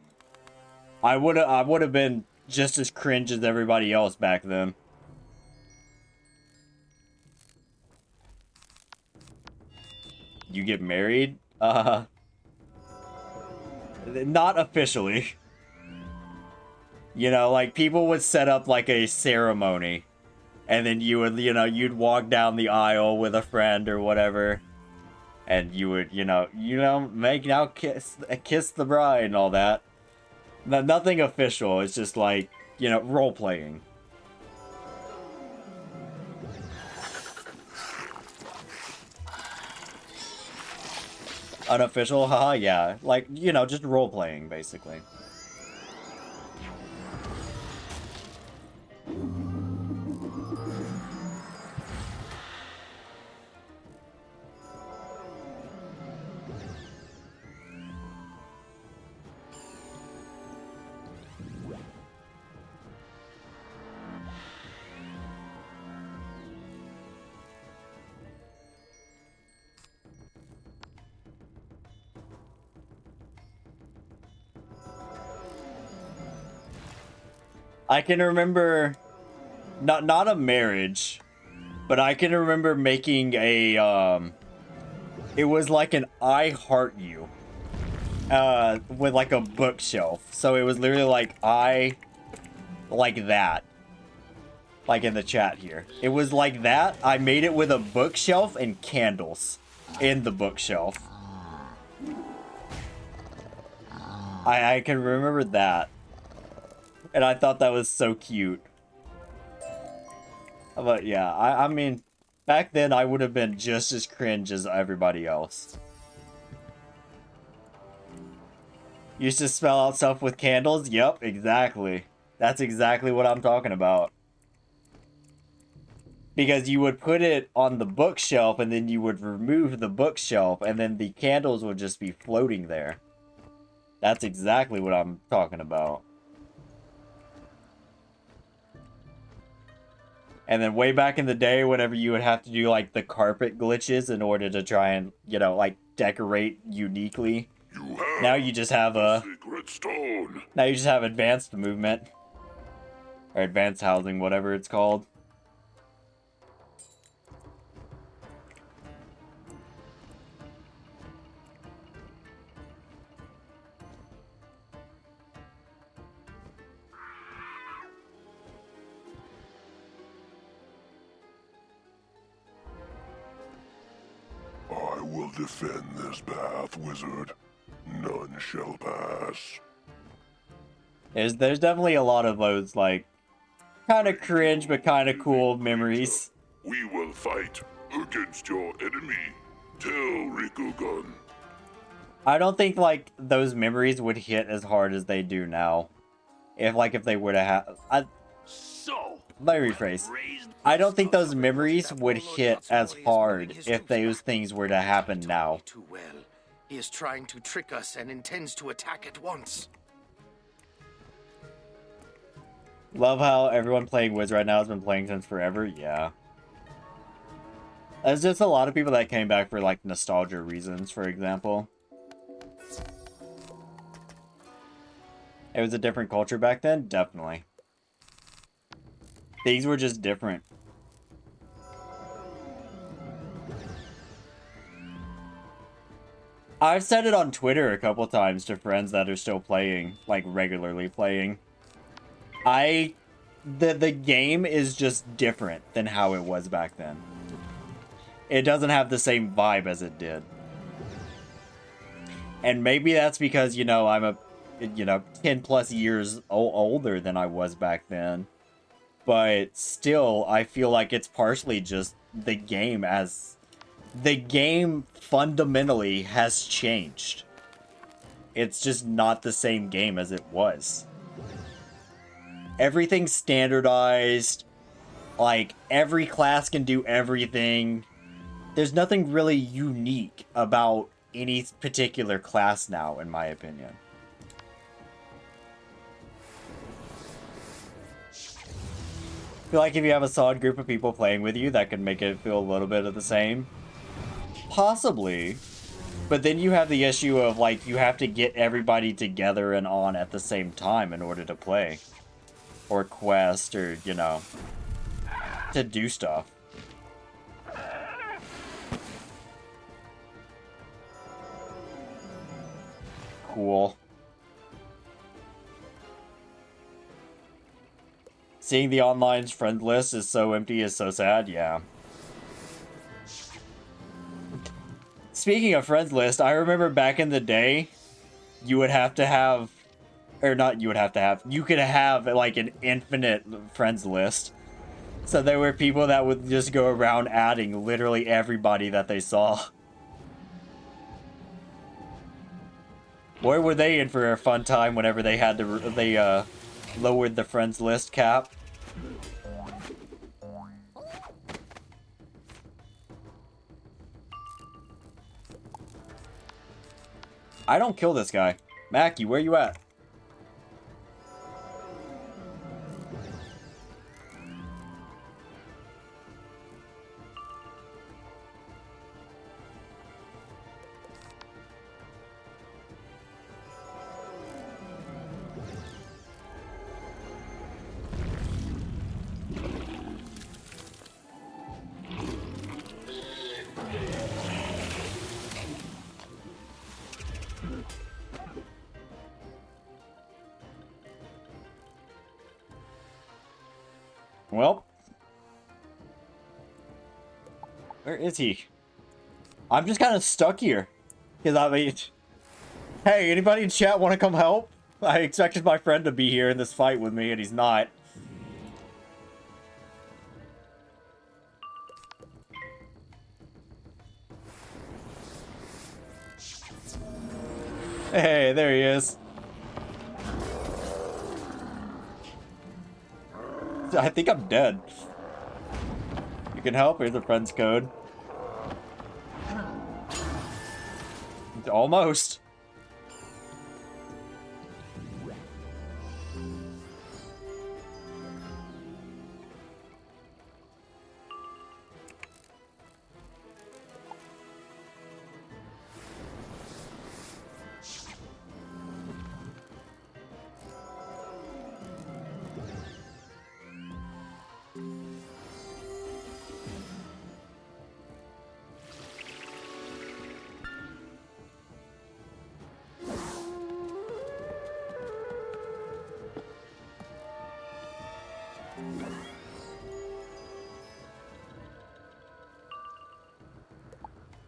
Speaker 1: I would have been just as cringe as everybody else back then. You get married? Not officially. You know, like, people would set up, like, a ceremony. And then you would, you know, you'd walk down the aisle with a friend or whatever. And you would, you know, make out kiss the bride and all that. Nothing official. It's just like, you know, role-playing. Unofficial? Haha, yeah. Like, you know, just role-playing, basically. I can remember, not a marriage, but I can remember making a, it was like an I Heart You, with like a bookshelf. So it was literally like like that. Like in the chat here. It was like that. I made it with a bookshelf and candles in the bookshelf. I can remember that. And I thought that was so cute. But yeah, I mean, back then I would have been just as cringe as everybody else. Used to spell out stuff with candles? Yep, exactly. That's exactly what I'm talking about. Because you would put it on the bookshelf and then you would remove the bookshelf and then the candles would just be floating there. That's exactly what I'm talking about. And then way back in the day, whenever you would have to do, like, the carpet glitches in order to try and, you know, like, decorate uniquely. Now you just have a...
Speaker 7: Secret stone.
Speaker 1: Now you just have advanced movement. Or advanced housing, whatever it's called.
Speaker 7: I will defend this path, wizard. None shall pass.
Speaker 1: There's definitely a lot of those, like, kind of cringe but kind of cool memories.
Speaker 7: We will fight against your enemy. Tell Rikugun.
Speaker 1: I don't think, like, those memories would hit as hard as they do now. If they were to have... Let me rephrase. I don't think those memories would hit as hard if those things were to happen now.
Speaker 3: Too well. He is trying to trick us and intends to attack at once.
Speaker 1: Love how everyone playing Wiz right now has been playing since forever. Yeah. There's just a lot of people that came back for, like, nostalgia reasons, for example. It was a different culture back then? Definitely. Things were just different. I've said it on Twitter a couple times to friends that are still playing, like regularly playing. The game is just different than how it was back then. It doesn't have the same vibe as it did. And maybe that's because, you know, I'm 10 plus years older than I was back then. But still, I feel like it's partially just the game as... The game fundamentally has changed. It's just not the same game as it was. Everything's standardized. Like, every class can do everything. There's nothing really unique about any particular class now, in my opinion. I feel like if you have a solid group of people playing with you, that could make it feel a little bit of the same. Possibly. But then you have the issue of, like, you have to get everybody together and on at the same time in order to play. Or quest, or, you know, to do stuff. Cool. Seeing the online friend list is so empty is so sad, yeah. Speaking of friends list, I remember back in the day, you would have to have, or not you would have to have, you could have like an infinite friends list. So there were people that would just go around adding literally everybody that they saw. Boy, were they in for a fun time whenever they had to, they lowered the friends list cap. I don't kill this guy. Mackie, where you at? Well, where is he? I'm just kind of stuck here. Because I mean, hey, anybody in chat want to come help? I expected my friend to be here in this fight with me, and he's not. Hey, there he is. I think I'm dead. You can help? Here's a friend's code. Almost.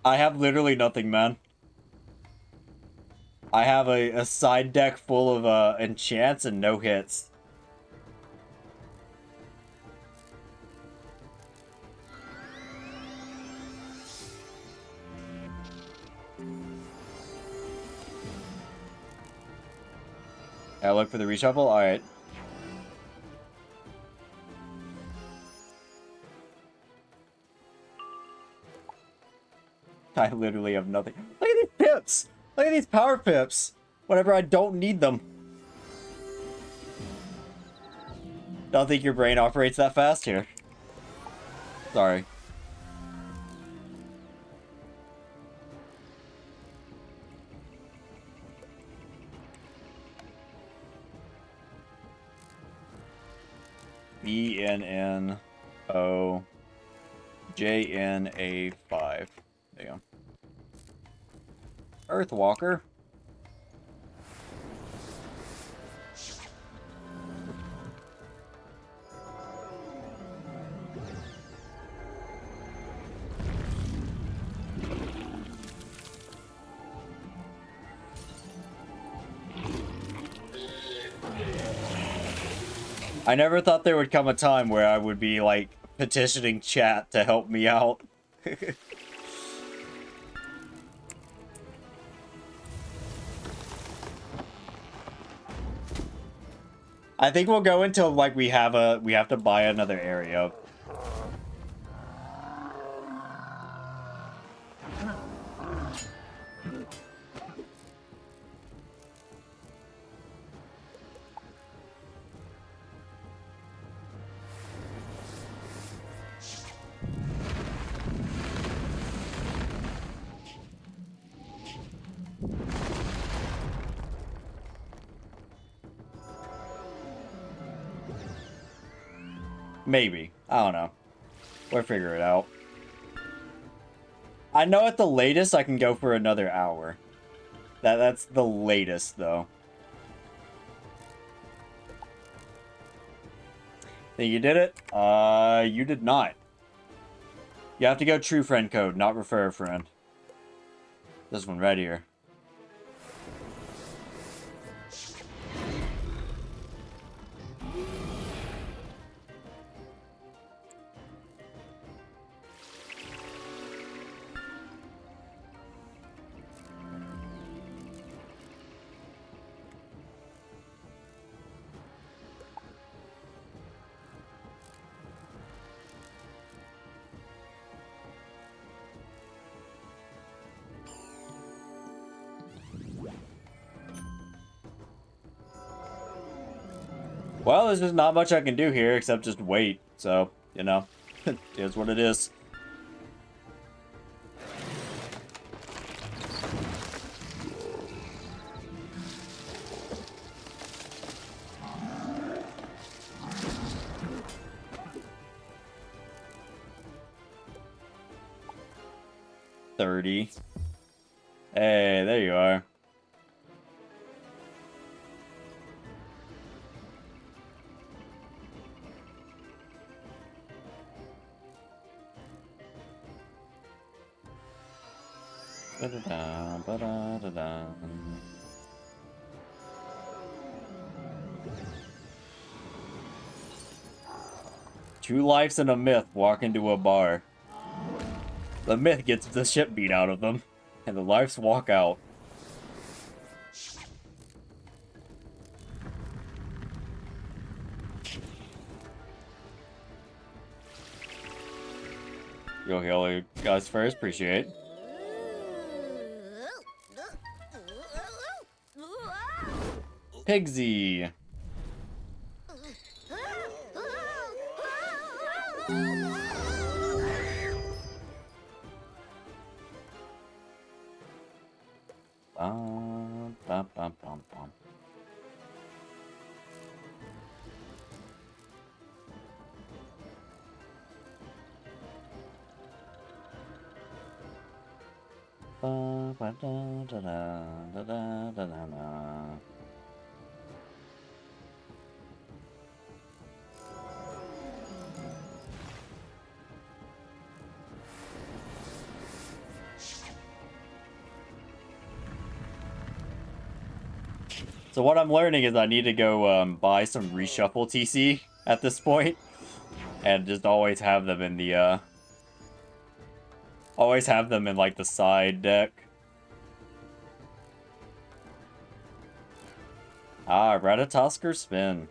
Speaker 1: I have literally nothing, man. I have a side deck full of enchants and no hits. I look for the reshuffle? Alright. I literally have nothing. Look at these pips! Look at these power pips! Whenever I don't need them. Don't think your brain operates that fast here. Sorry. ENNOJNA5. There you go. Earthwalker. I never thought there would come a time where I would be, like, petitioning chat to help me out. I think we'll go until, like, we have to buy another area. Maybe. I don't know. We'll figure it out. I know at the latest I can go for another hour. That's the latest, though. Think you did it? You did not. You have to go true friend code, not refer a friend. This one right here. Well, there's just not much I can do here except just wait. So, you know, it is what it is. Hey, there you are. Ba-da-da, ba-da-da-da. Two lives and a myth walk into a bar. The myth gets the shit beat out of them, and the lives walk out. You'll heal you guys first, appreciate. Pigsy. Bum, bum, bum, bum, bum. Ba, ba, da, da, da, da, da, da, da. So what I'm learning is I need to go buy some reshuffle TC at this point, and just always have them in the always have them in like the side deck. Ah, Ratatosker spin.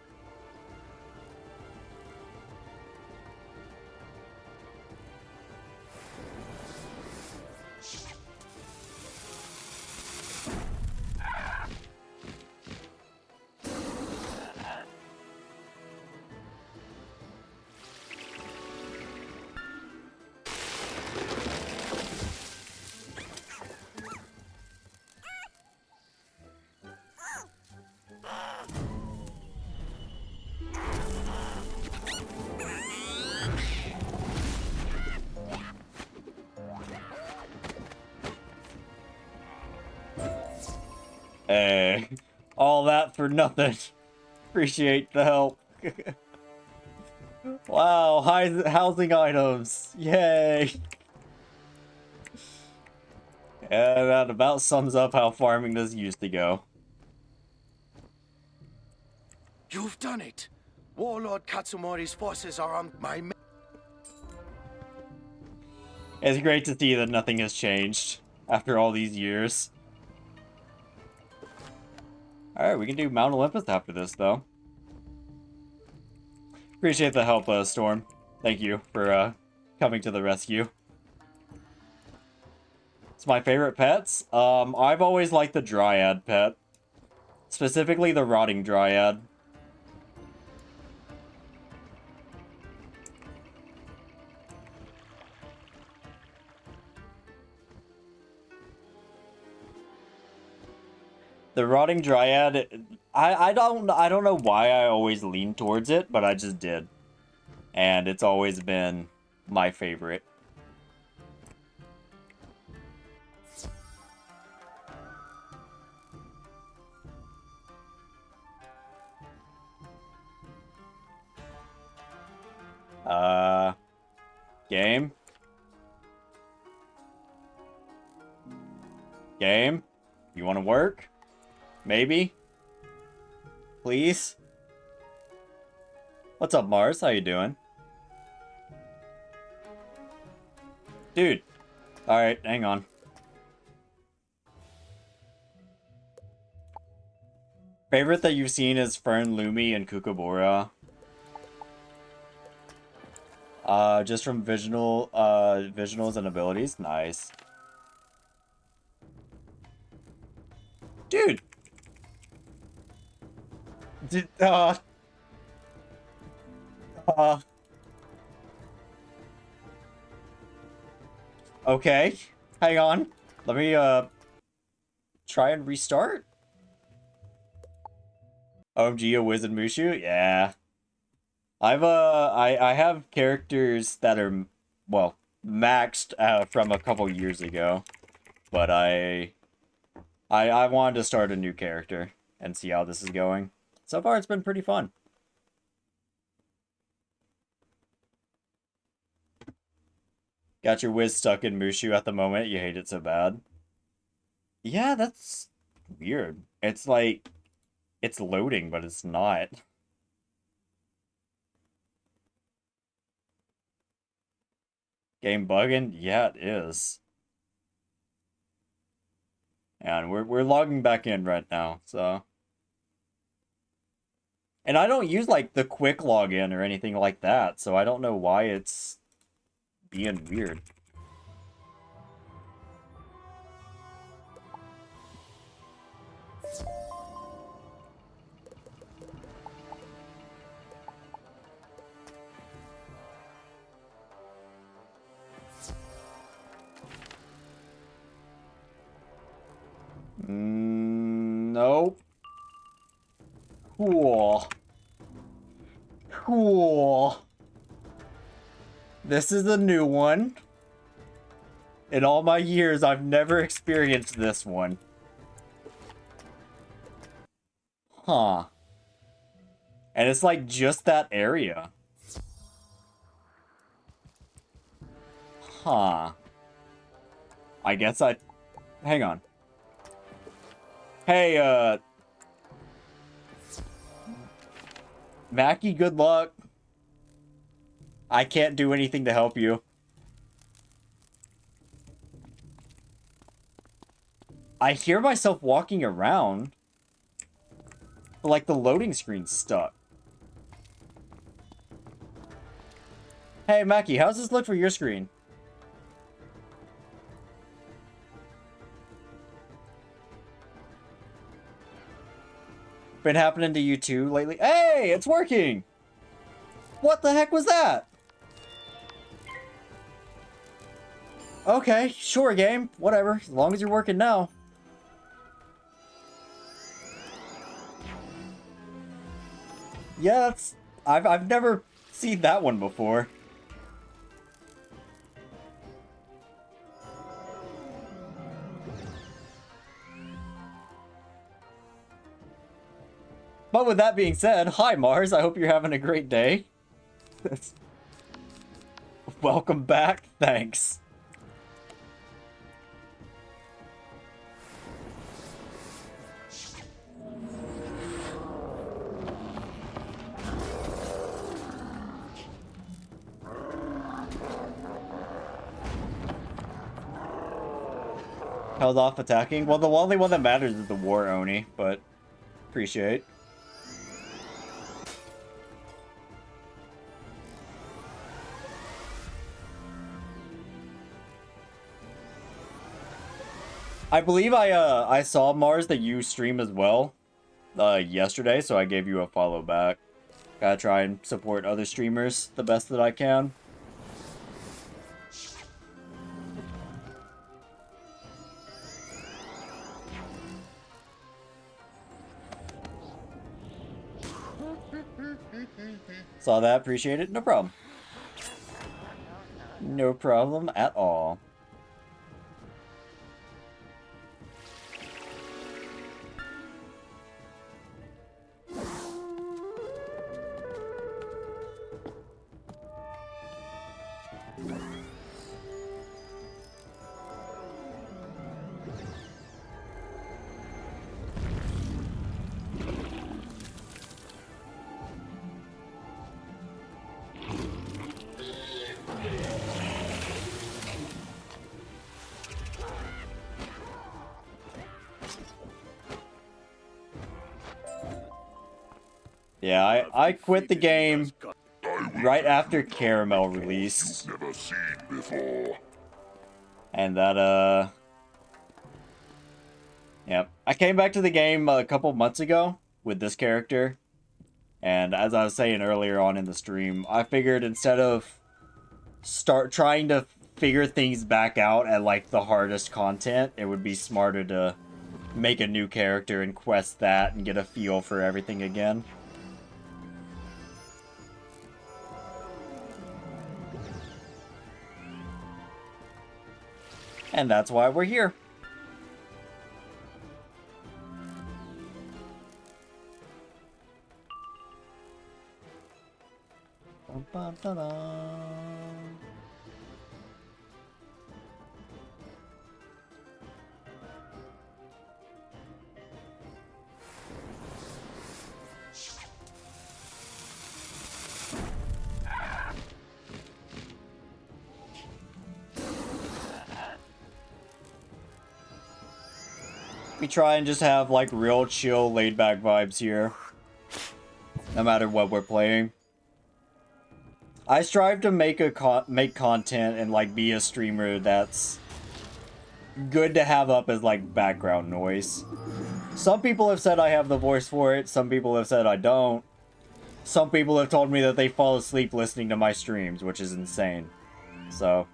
Speaker 1: Hey, all that for nothing. Appreciate the help. Wow, housing items. Yay. Yeah, that about sums up how farming this used to go.
Speaker 3: You've done it! Warlord Katsumori's forces are on my...
Speaker 1: It's great to see that nothing has changed after all these years. Alright, we can do Mount Olympus after this, though. Appreciate the help, Storm. Thank you for coming to the rescue. It's my favorite pets. I've always liked the Dryad pet. Specifically the Rotting Dryad. The Rotting Dryad, I don't know why I always lean towards it, but I just did. And it's always been my favorite. Game? Game? You want to work? Maybe? Please? What's up, Mars? How you doing? Dude. Alright, hang on. Favorite that you've seen is Fern, Lumi, and Kookaburra. Just from visuals and abilities. Nice. Dude! Okay. Hang on. Let me, try and restart. OMG, a Wizard Mushu? Yeah. I have characters that are, well, maxed from a couple years ago. But I wanted to start a new character and see how this is going. So far, it's been pretty fun. Got your Wiz stuck in Mushu at the moment. You hate it so bad. Yeah, that's weird. It's like, it's loading, but it's not. Game bugging? Yeah, it is. And we're logging back in right now, so. And I don't use, like, the quick login or anything like that, so I don't know why it's being weird. Nope. Cool. Cool. This is a new one. In all my years, I've never experienced this one. Huh. And it's like just that area. Huh. I guess I... Hang on. Hey, Mackie, good luck. I can't do anything to help you. I hear myself walking around. But, like, the loading screen's stuck. Hey, Mackie, how's this look for your screen? Been happening to you too lately? Hey, it's working! What the heck was that? Okay, sure, game. Whatever, as long as you're working now. Yeah, that's... I've never seen that one before. But with that being said, hi Mars, I hope you're having a great day. Welcome back, thanks. Held off attacking? Well, the only one that matters is the War Oni, but appreciate. I believe I saw Mars that you stream as well yesterday, so I gave you a follow back. Gotta try and support other streamers the best that I can. Saw that, appreciate it. No problem. No problem at all. Yeah, I quit the game right after Caramel released.
Speaker 7: Never seen before.
Speaker 1: And that, yep. I came back to the game a couple months ago with this character. And as I was saying earlier on in the stream, I figured instead of trying to figure things back out at, like, the hardest content, it would be smarter to make a new character and quest that and get a feel for everything again. And that's why we're here. Bum, bum, da, da. We try and just have, like, real chill, laid-back vibes here. No matter what we're playing. I strive to make content and, like, be a streamer that's good to have up as, like, background noise. Some people have said I have the voice for it. Some people have said I don't. Some people have told me that they fall asleep listening to my streams, which is insane. So,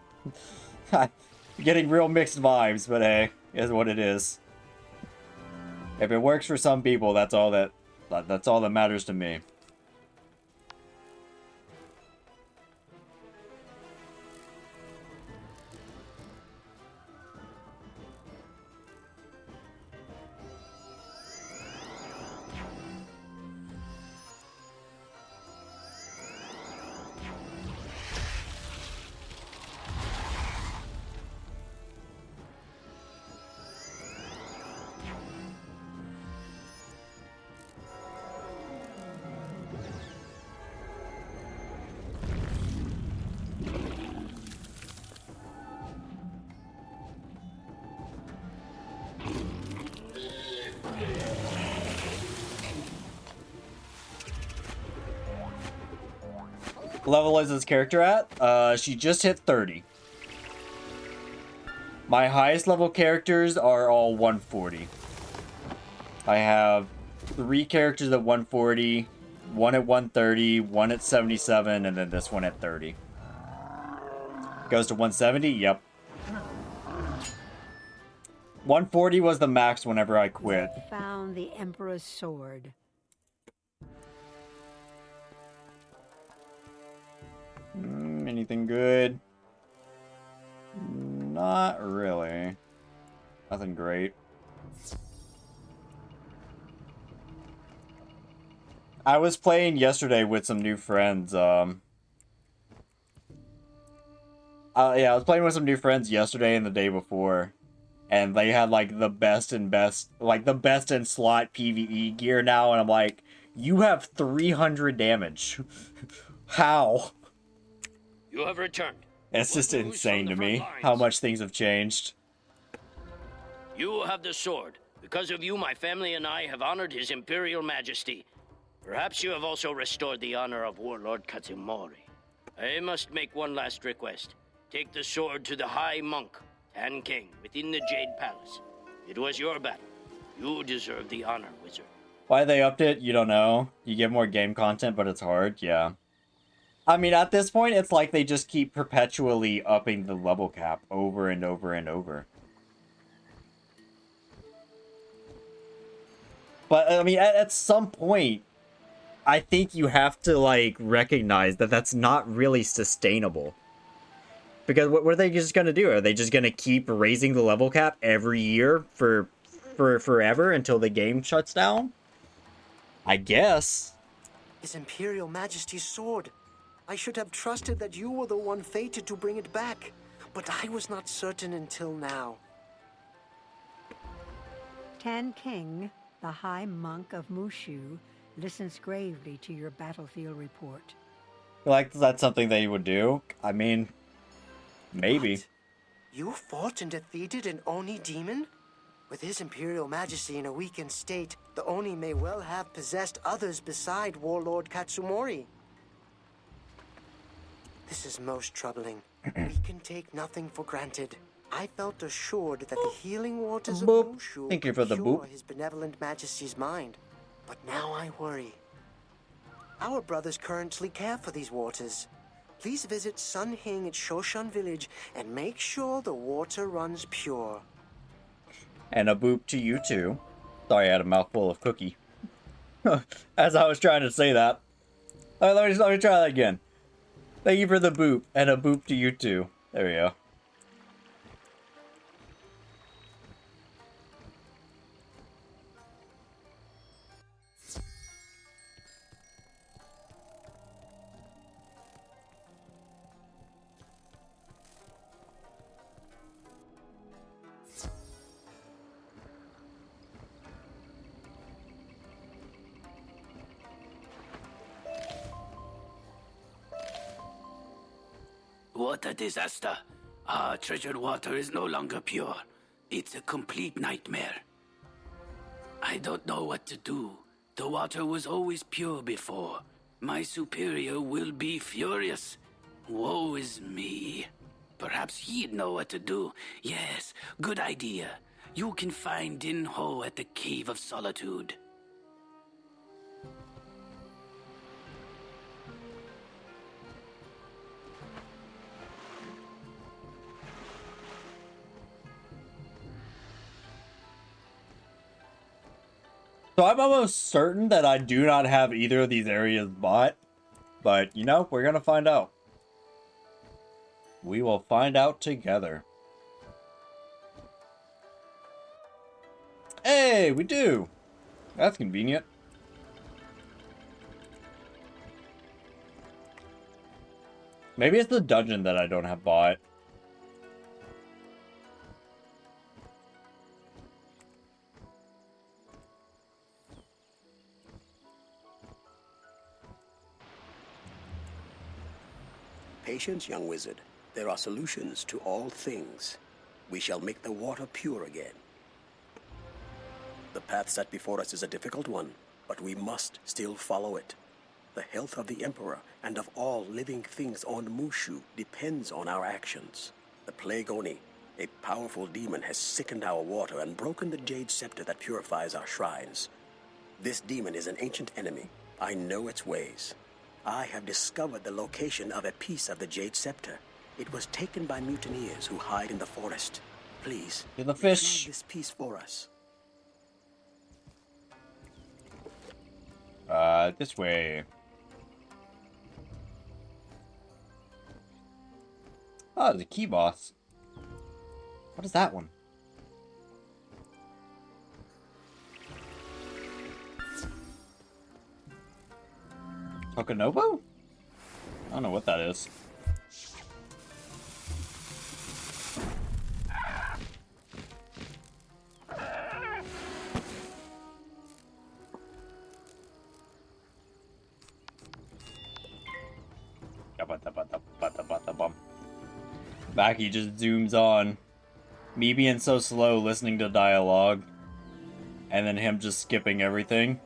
Speaker 1: getting real mixed vibes, but hey, is what it is. If it works for some people, that's all that matters to me. Level is this character at? She just hit 30. My highest level characters are all 140. I have 3 characters at 140, 1 at 130, 1 at 77, and then this one at 30. Goes to 170? Yep. 140 was the max whenever I quit.
Speaker 5: Found the Emperor's sword.
Speaker 1: Anything good? Not really. Nothing great. I was playing yesterday with some new friends. Yeah, I was playing with some new friends yesterday and the day before, and they had like the best in slot PvE gear now, and I'm like, you have 300 damage. How?
Speaker 4: You have returned.
Speaker 1: It's
Speaker 4: What
Speaker 1: just
Speaker 4: news
Speaker 1: insane
Speaker 4: from
Speaker 1: to
Speaker 4: the front
Speaker 1: me
Speaker 4: lines?
Speaker 1: how much things have changed.
Speaker 4: You have the sword. Because of you, my family and I have honored His Imperial Majesty. Perhaps you have also restored the honor of Warlord Katsumori. I must make one last request. Take the sword to the High Monk, Tan King, within the Jade Palace. It was your battle. You deserve the honor, Wizard.
Speaker 1: Why they upped it, you don't know. You get more game content, but it's hard, yeah. I mean, at this point, it's like they just keep perpetually upping the level cap over and over and over. But, I mean, at some point, I think you have to, like, recognize that that's not really sustainable. Because what are they just gonna do? Are they just gonna keep raising the level cap every year for forever until the game shuts down? I guess.
Speaker 12: His Imperial Majesty's sword. I should have trusted that you were the one fated to bring it back. But I was not certain until now.
Speaker 5: Tan King, the High Monk of Mushu, listens gravely to your battlefield report.
Speaker 1: Like, that's something they would do? I mean, maybe.
Speaker 12: What? You fought and defeated an Oni demon? With His Imperial Majesty in a weakened state, the Oni may well have possessed others beside Warlord Katsumori. This is most troubling. We can take nothing for granted. I felt assured that the healing waters of Mushu
Speaker 1: Thank you for the
Speaker 12: cure
Speaker 1: boop.
Speaker 12: His benevolent Majesty's mind. But now I worry. Our brothers currently care for these waters. Please visit Sun Hing at Shoshan Village and make sure the water runs pure.
Speaker 1: And a boop to you too. Sorry, I had a mouthful of cookie. As I was trying to say that. Let me try that again. Thank you for the boop, and a boop to you too. There we go.
Speaker 6: What a disaster. Our treasured water is no longer pure. It's a complete nightmare. I don't know what to do. The water was always pure before. My superior will be furious. Woe is me. Perhaps he'd know what to do. Yes, good idea. You can find Din Ho at the Cave of Solitude.
Speaker 1: So I'm almost certain that I do not have either of these areas bought. But, you know, we're gonna find out. We will find out together. Hey, we do! That's convenient. Maybe it's the dungeon that I don't have bought.
Speaker 13: Patience, young wizard. There are solutions to all things. We shall make the water pure again. The path set before us is a difficult one, but we must still follow it. The health of the Emperor and of all living things on Mushu depends on our actions. The Plague Oni, a powerful demon, has sickened our water and broken the jade scepter that purifies our shrines. This demon is an ancient enemy. I know its ways. I have discovered the location of a piece of the jade scepter. It was taken by mutineers who hide in the forest. Please,
Speaker 1: get the fish.
Speaker 13: Retrieve this piece for us.
Speaker 1: This way. Oh, there's a key boss. What is that one? Tokonobo? I don't know what that is. Mackie just zooms on. Me being so slow listening to dialogue. And then him just skipping everything.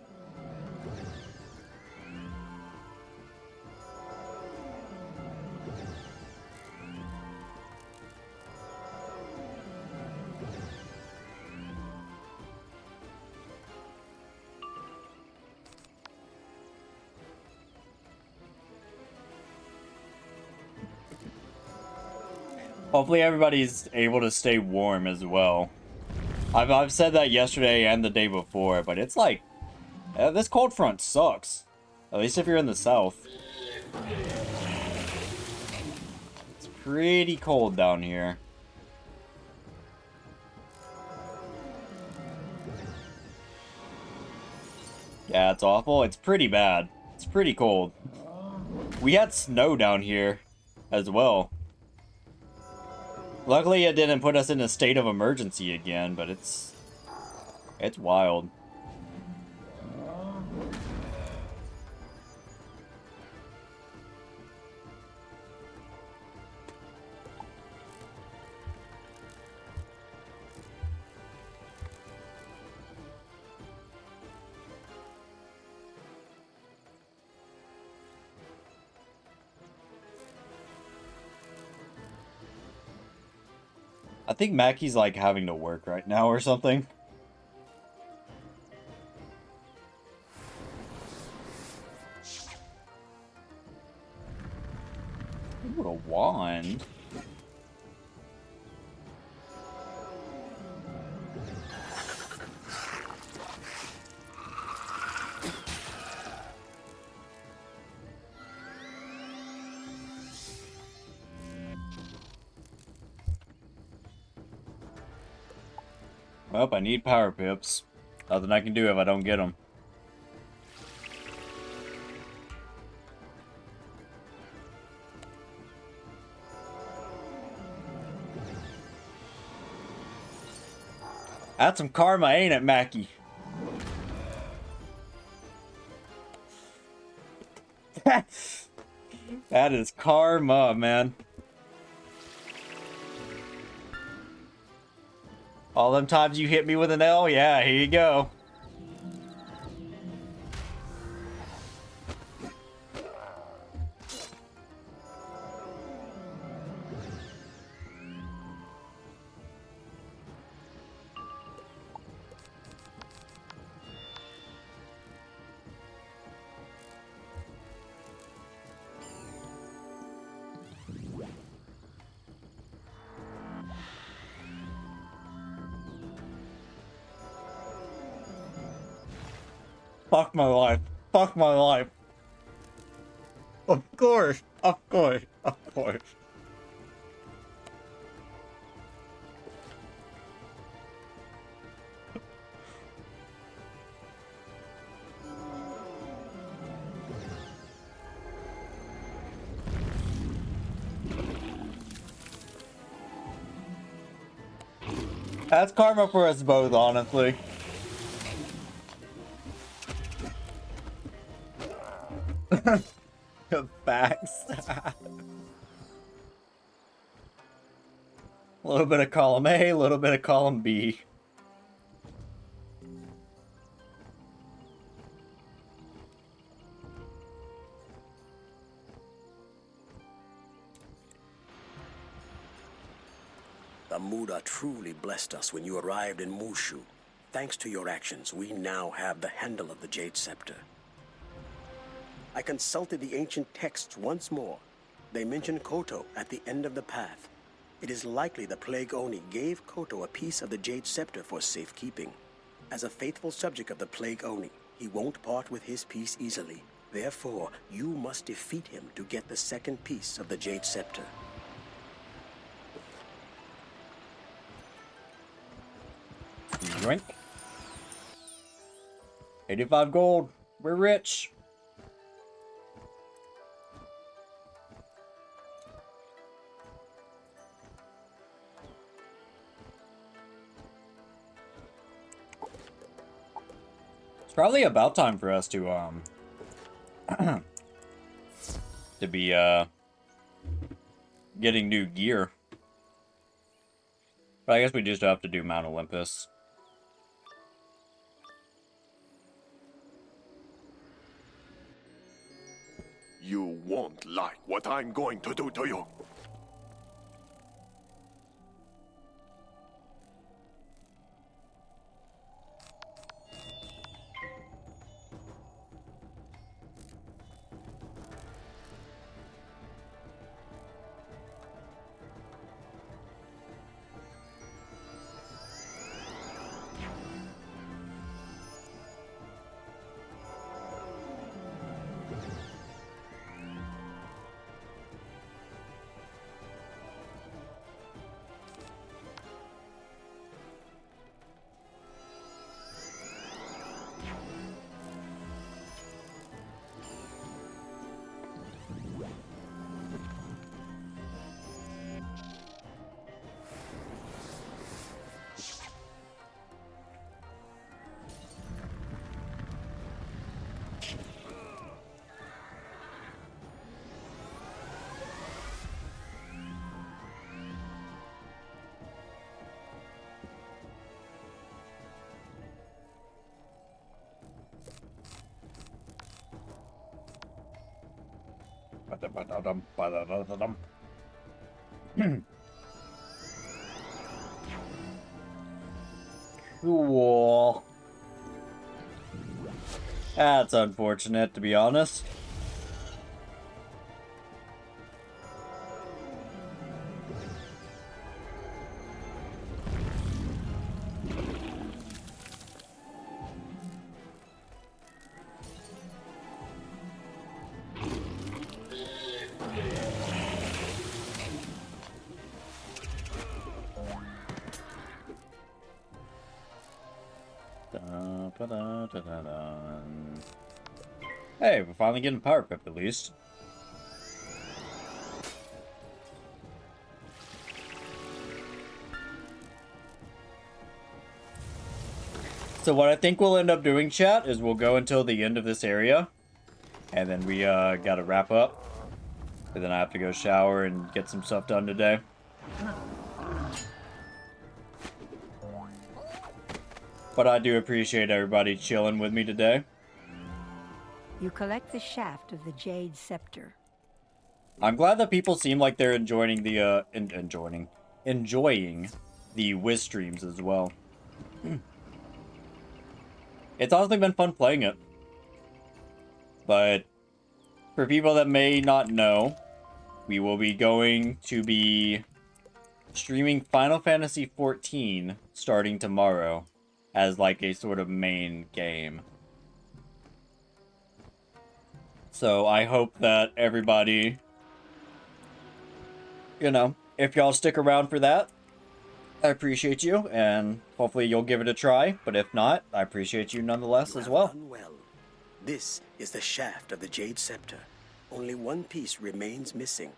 Speaker 1: Hopefully everybody's able to stay warm as well. I've said that yesterday and the day before, but it's like, this cold front sucks. At least if you're in the south. It's pretty cold down here. Yeah, it's awful. It's pretty bad. It's pretty cold. We had snow down here as well. Luckily, it didn't put us in a state of emergency again, but it's wild. I think Mackie's like having to work right now or something. Ooh, a wand. Well, I need power pips. Nothing I can do if I don't get them. That's some karma, ain't it, Mackie? That is karma, man. All them times you hit me with an L, yeah, here you go. Fuck my life. Fuck my life. Of course. Of course. Of course. That's karma for us both, honestly. Facts. A little bit of column A, a little bit of column B.
Speaker 13: The Muda truly blessed us when you arrived in Mushu. Thanks to your actions, we now have the handle of the Jade Scepter. I consulted the ancient texts once more. They mention Koto at the end of the path. It is likely the Plague Oni gave Koto a piece of the Jade Scepter for safekeeping. As a faithful subject of the Plague Oni, he won't part with his piece easily. Therefore, you must defeat him to get the second piece of the Jade Scepter.
Speaker 1: Drink. 85 gold. We're rich. It's probably about time for us to to be getting new gear. But I guess we just have to do Mount Olympus.
Speaker 14: You won't like what I'm going to do to you.
Speaker 1: Cool. That's unfortunate, to be honest. Hey, we're finally getting power pip at least. So what I think we'll end up doing, chat, is we'll go until the end of this area. And then we gotta wrap up. And then I have to go shower and get some stuff done today. But I do appreciate everybody chilling with me today.
Speaker 5: You collect the shaft of the Jade Scepter.
Speaker 1: I'm glad that people seem like they're enjoying the enjoying the Wiz streams as well. It's honestly been fun playing it. But for people that may not know, we will be going to be streaming Final Fantasy XIV starting tomorrow as like a sort of main game. So I hope that everybody, you know, if y'all stick around for that, I appreciate you, and hopefully you'll give it a try. But if not, I appreciate you nonetheless as well.
Speaker 13: Well, this is the shaft of the Jade Scepter. Only one piece remains missing.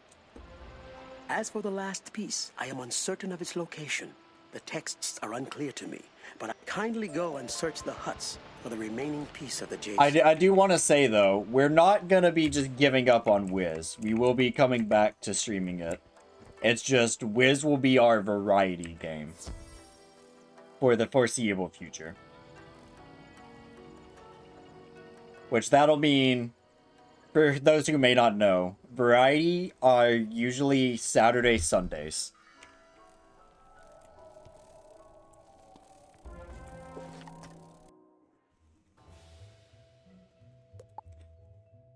Speaker 13: As for the last piece, I am uncertain of its location. The texts are unclear to me, but I kindly go and search the huts for the remaining piece of the Jade Scepter.
Speaker 1: I do want to say, though, we're not going to be just giving up on Wiz. We will be coming back to streaming it. It's just Wiz will be our variety game for the foreseeable future. Which that'll mean, for those who may not know, variety are usually Saturday, Sundays.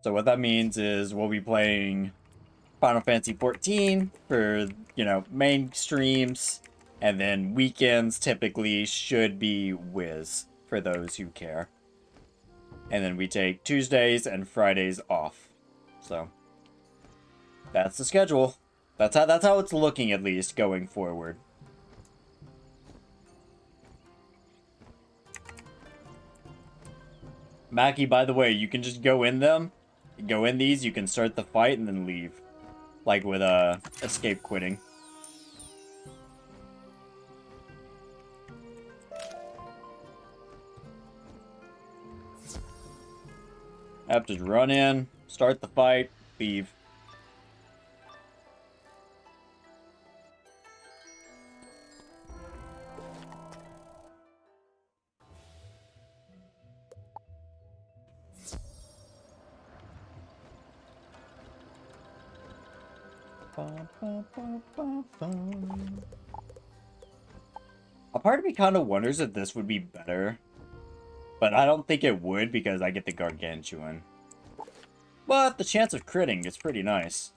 Speaker 1: So what that means is we'll be playing Final Fantasy XIV for, you know, main streams, and then weekends typically should be Wiz for those who care. And then we take Tuesdays and Fridays off. So that's the schedule. That's how it's looking, at least going forward. Mackie, by the way, you can just go in them. Go in these, you can start the fight and then leave. Like with escape quitting. I have to run in, start the fight, leave. A part of me kind of wonders if this would be better. But I don't think it would because I get the Gargantuan. But the chance of critting is pretty nice.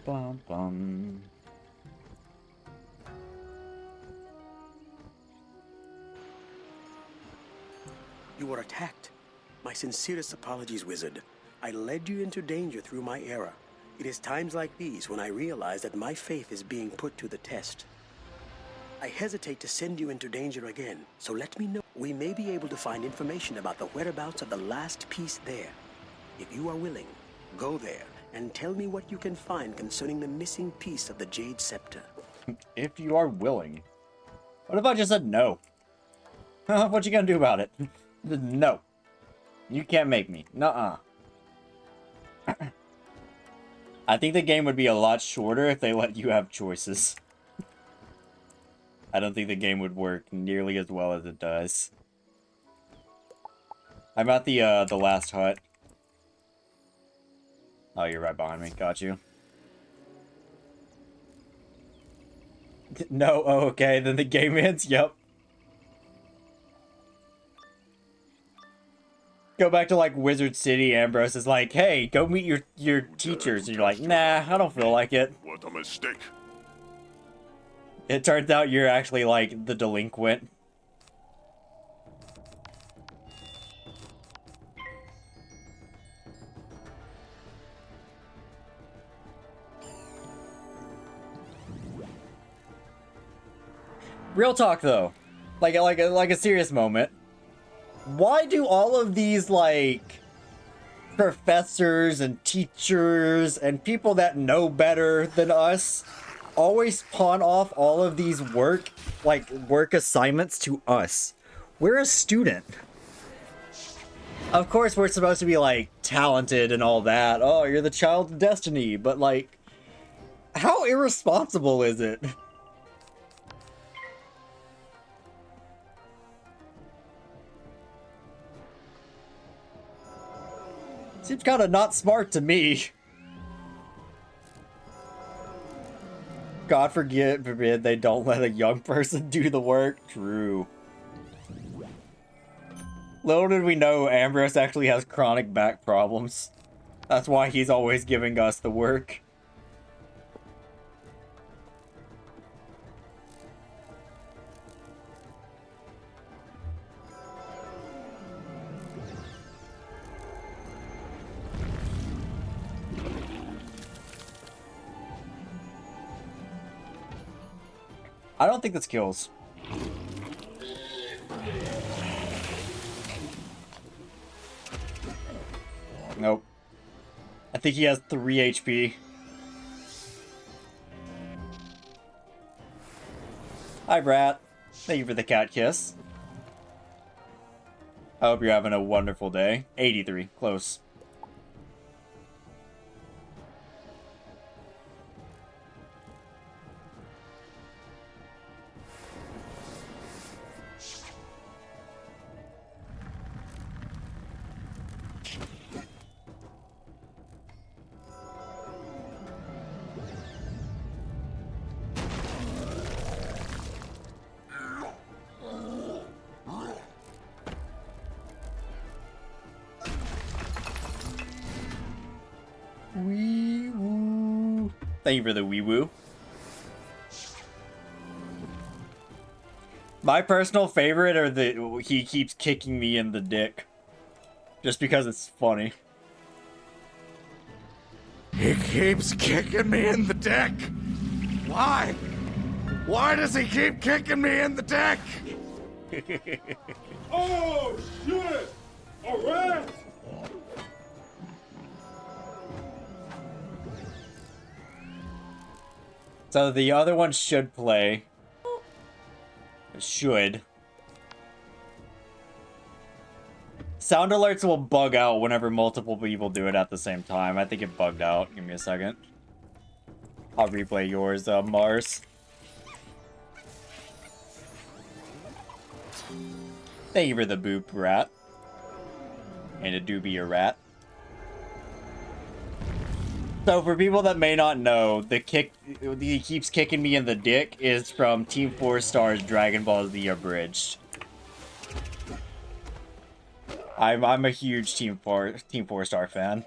Speaker 1: Bum, bum.
Speaker 13: You were attacked. My sincerest apologies, Wizard. I led you into danger through my error. It is times like these when I realize that my faith is being put to the test. I hesitate to send you into danger again, so let me know. We may be able to find information about the whereabouts of the last piece there. If you are willing, go there and tell me what you can find concerning the missing piece of the Jade Scepter.
Speaker 1: If you are willing. What if I just said no? What you gonna do about it? No. You can't make me. Nuh-uh. I think the game would be a lot shorter if they let you have choices. I don't think the game would work nearly as well as it does. I'm at the last hut. Oh, you're right behind me. Got you. No, oh, okay. Then the game ends. Yep. Go back to like Wizard City. Ambrose is like, "Hey, go meet your teachers," and you're like, "Nah, I don't feel like it."
Speaker 14: What a mistake.
Speaker 1: It turns out you're actually like the delinquent. Real talk though, like a serious moment. Why do all of these like professors and teachers and people that know better than us always pawn off all of these work assignments to us? We're a student. Of course we're supposed to be like talented and all that. Oh, you're the child of destiny, but like how irresponsible is it? Seems kind of not smart to me. God forbid they don't let a young person do the work. True. Little did we know Ambrose actually has chronic back problems. That's why he's always giving us the work. I don't think this kills. Nope. I think he has 3 HP. Hi, Brat. Thank you for the cat kiss. I hope you're having a wonderful day. 83. Close. Wee woo. Thank you for the wee woo. My personal favorite are the he keeps kicking me in the dick. Just because it's funny.
Speaker 14: He keeps kicking me in the dick. Why? Why does he keep kicking me in the dick?
Speaker 15: Oh, shit! A rat!
Speaker 1: So the other one should play. Should. Sound alerts will bug out whenever multiple people do it at the same time. I think it bugged out. Give me a second. I'll replay yours, Mars. Thank you for the boop, rat. And it do be a rat. So for people that may not know, the kick he keeps kicking me in the dick is from Team 4 Star's Dragon Ball Z Abridged. I'm a huge Team 4 Star fan.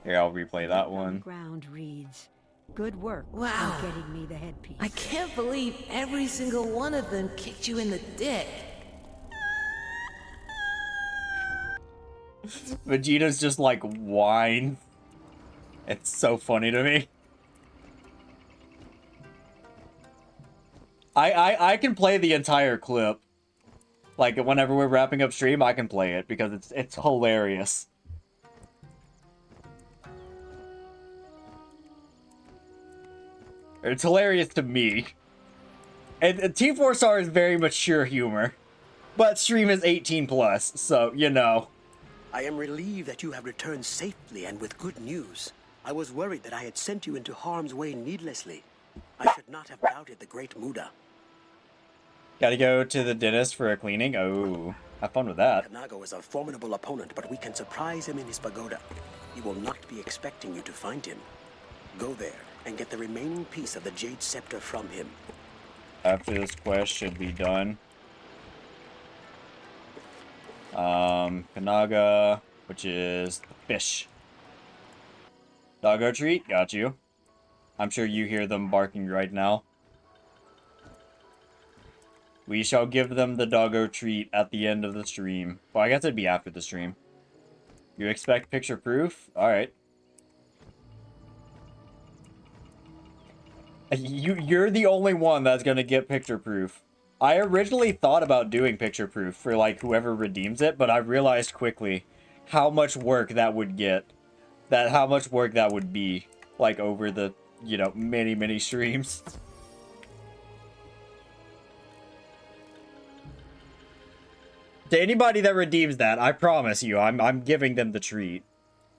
Speaker 1: Here, I'll replay that one.
Speaker 5: Ground reads, "Good work.
Speaker 16: Wow.
Speaker 5: On getting me the headpiece."
Speaker 16: I can't believe every single one of them kicked you in the dick.
Speaker 1: Vegeta's just like whine. It's so funny to me. I can play the entire clip. Like whenever we're wrapping up stream, I can play it because it's hilarious. It's hilarious to me. And Team 4 Star is very mature humor. But stream is 18 plus, so you know.
Speaker 13: I am relieved that you have returned safely and with good news. I was worried that I had sent you into harm's way needlessly. I should not have doubted the great Muda.
Speaker 1: Gotta go to the dentist for a cleaning? Oh, have fun with that.
Speaker 13: Kanago is a formidable opponent, but we can surprise him in his pagoda. He will not be expecting you to find him. Go there and get the remaining piece of the Jade Scepter from him.
Speaker 1: After this quest should be done. Kanaga, which is the fish. Doggo treat, got you. I'm sure you hear them barking right now. We shall give them the doggo treat at the end of the stream. Well, I guess it'd be after the stream. You expect picture proof? Alright. You're the only one that's gonna get picture proof. I originally thought about doing picture proof for like whoever redeems it, but I realized quickly how much work that would get. How much work that would be, like, over the, you know, many streams. To anybody that redeems that, I promise you, I'm giving them the treat.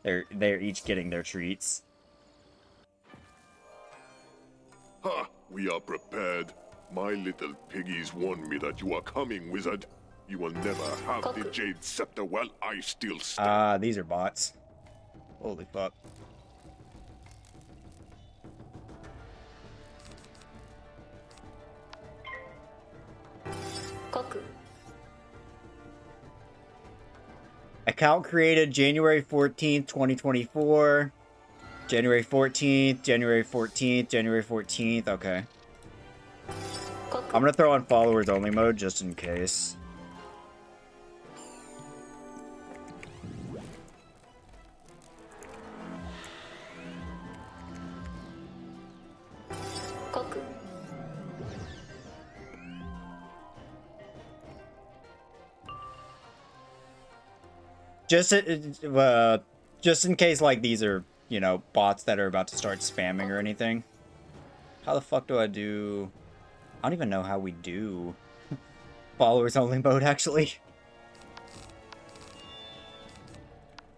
Speaker 1: They're each getting their treats.
Speaker 9: Ha! We are prepared. My little piggies warned me that you are coming, wizard. You will never have the Jade Scepter while I still stand.
Speaker 1: These are bots. Holy fuck. Account created January 14th, 2024. January 14th, January 14th, January 14th. Okay. I'm gonna throw on followers only mode just in case. Just in case, like, these are, you know, bots that are about to start spamming or anything. How the fuck do I do... I don't even know how we do followers only mode, actually.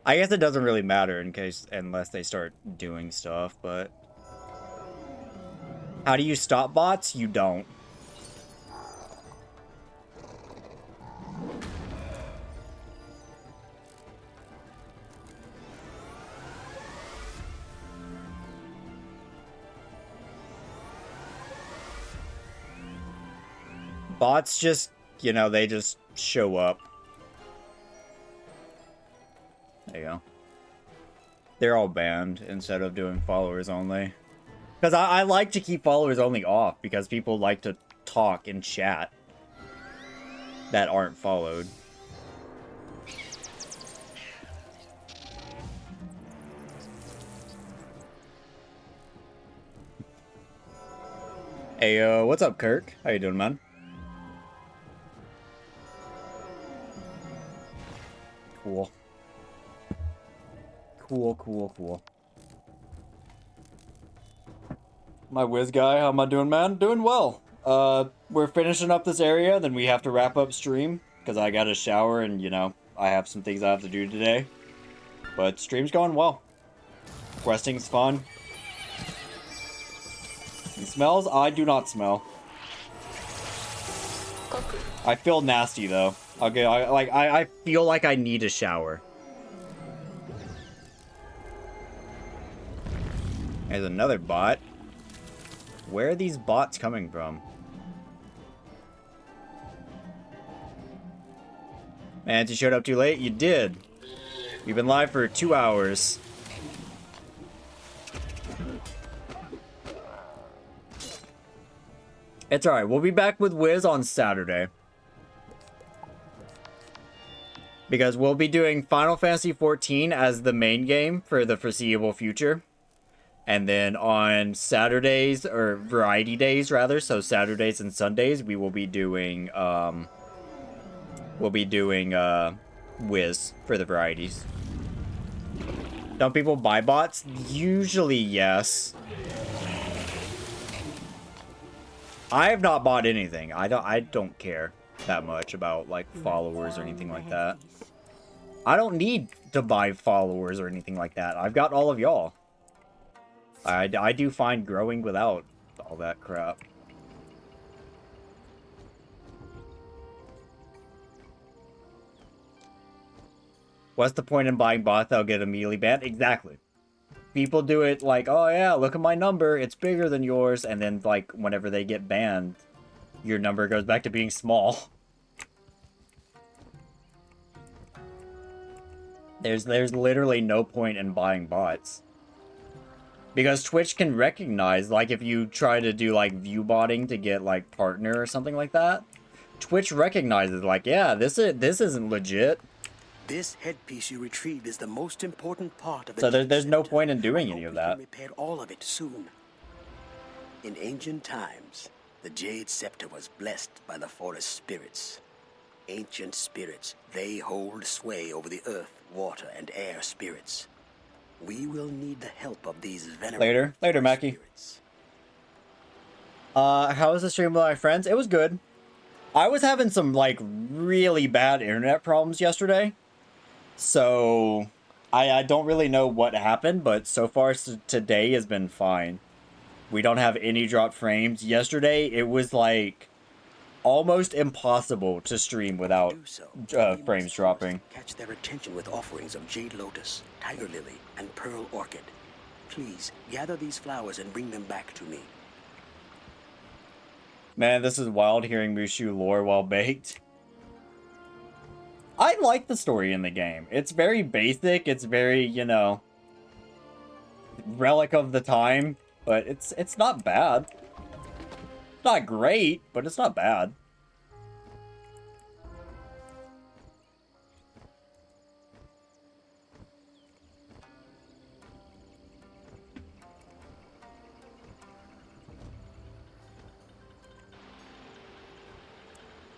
Speaker 1: I guess it doesn't really matter unless they start doing stuff, but... How do you stop bots? You don't. Bots just, you know, they just show up. There you go. They're all banned instead of doing followers only. Because I like to keep followers only off because people like to talk and chat that aren't followed. Hey, what's up, Kirk? How you doing, man? Cool. Cool. My whiz guy, how am I doing, man? Doing well. We're finishing up this area, then we have to wrap up stream, because I got a shower and, you know, I have some things I have to do today. But stream's going well. Questing's fun. He smells? I do not smell. I feel nasty, though. Okay, I feel like I need a shower. There's another bot. Where are these bots coming from? Man, you showed up too late? You did. We've been live for 2 hours. It's alright, we'll be back with Wiz on Saturday. Because we'll be doing Final Fantasy XIV as the main game for the foreseeable future. And then on Saturdays, or variety days rather, so Saturdays and Sundays, we will be doing, Wiz for the varieties. Don't people buy bots? Usually, yes. I have not bought anything. I don't care that much about, like, followers or anything like that. I don't need to buy followers or anything like that. I've got all of y'all. I do find growing without all that crap. What's the point in buying bots that'll get immediately banned? Exactly. People do it like, oh yeah, look at my number, it's bigger than yours, and then like whenever they get banned, your number goes back to being small. There's literally no point in buying bots. Because Twitch can recognize, like, if you try to do, like, view botting to get, like, partner or something like that, Twitch recognizes, like, yeah, this isn't legit.
Speaker 13: This headpiece you retrieved is the most important part of the
Speaker 1: So there's no point in doing any of that.
Speaker 13: Repair all of it soon. In ancient times, the Jade Scepter was blessed by the forest spirits. Ancient spirits, they hold sway over the earth, water, and air spirits. We will need the help of these venerable
Speaker 1: Later, Mackie. How was the stream with my friends? It was good. I was having some, like, really bad internet problems yesterday. So, I don't really know what happened, but so far today has been fine. We don't have any dropped frames. Yesterday, it was, like, almost impossible to stream without frames dropping.
Speaker 13: Catch their attention with offerings of Jade Lotus, Tiger Lily, and Pearl Orchid. Please, gather these flowers and bring them back to me.
Speaker 1: Man, this is wild hearing Mushu lore while baked. I like the story in the game. It's very basic, it's very, you know, relic of the time, but it's not bad. Not great, but it's not bad.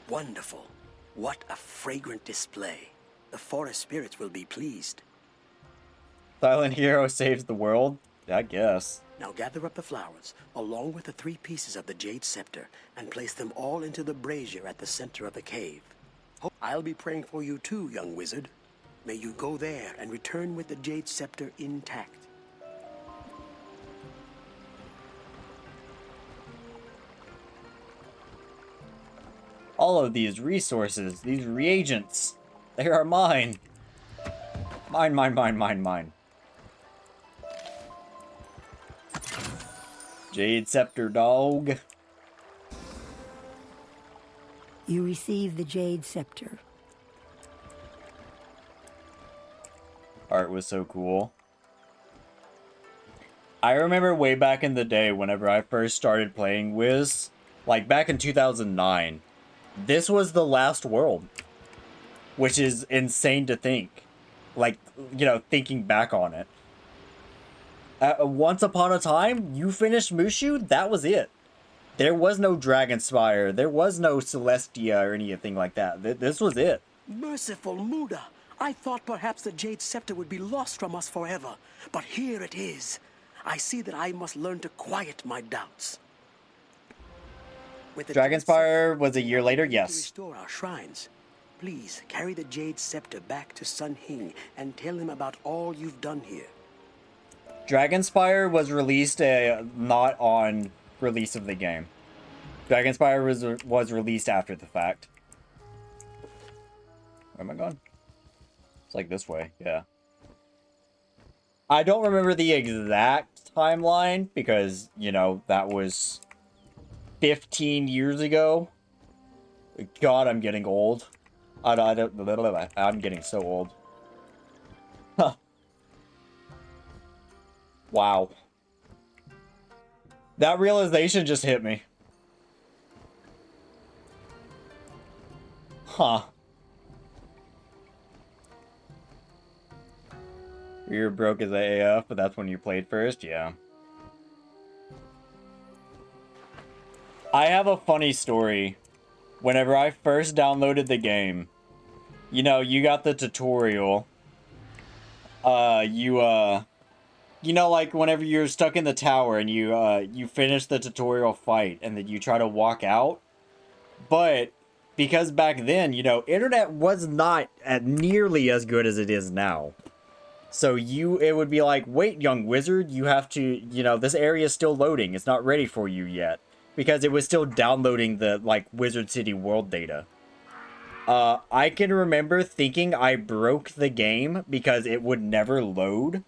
Speaker 13: Wonderful. What a fragrant display. The forest spirits will be pleased.
Speaker 1: Silent hero saves the world? I guess.
Speaker 13: Now gather up the flowers, along with the 3 pieces of the Jade Scepter, and place them all into the brazier at the center of the cave. I'll be praying for you too, young wizard. May you go there and return with the Jade Scepter intact.
Speaker 1: All of these resources, these reagents, they are mine. Mine, mine, mine, mine, mine. Jade Scepter, dog.
Speaker 5: You receive the Jade Scepter.
Speaker 1: Art was so cool. I remember way back in the day whenever I first started playing Wiz, like back in 2009, this was the last world, which is insane to think. Like, you know, thinking back on it. Once upon a time, you finished Mushu, that was it. There was no Dragonspire, there was no Celestia or anything like that. This was it.
Speaker 13: Merciful Muda! I thought perhaps the Jade Scepter would be lost from us forever, but here it is. I see that I must learn to quiet my doubts. With the
Speaker 1: Dragonspire was a year later,
Speaker 13: to
Speaker 1: yes.
Speaker 13: restore our shrines. Please carry the Jade Scepter back to Sun Hing and tell him about all you've done here.
Speaker 1: Dragonspire was released not on release of the game. Dragonspire was released after the fact. Where am I going? It's like this way, yeah. I don't remember the exact timeline because, you know, that was 15 years ago. God, I'm getting old. I'm getting so old. Huh. Wow. That realization just hit me. Huh. You're broke as AF, but that's when you played first? Yeah. I have a funny story. Whenever I first downloaded the game, you know, you got the tutorial. You know, like whenever you're stuck in the tower and you finish the tutorial fight and then you try to walk out. But because back then, you know, internet was not nearly as good as it is now. So it would be like, wait, young wizard, you have to, you know, this area is still loading. It's not ready for you yet. Because it was still downloading the, like, Wizard City world data. I can remember thinking I broke the game because it would never load.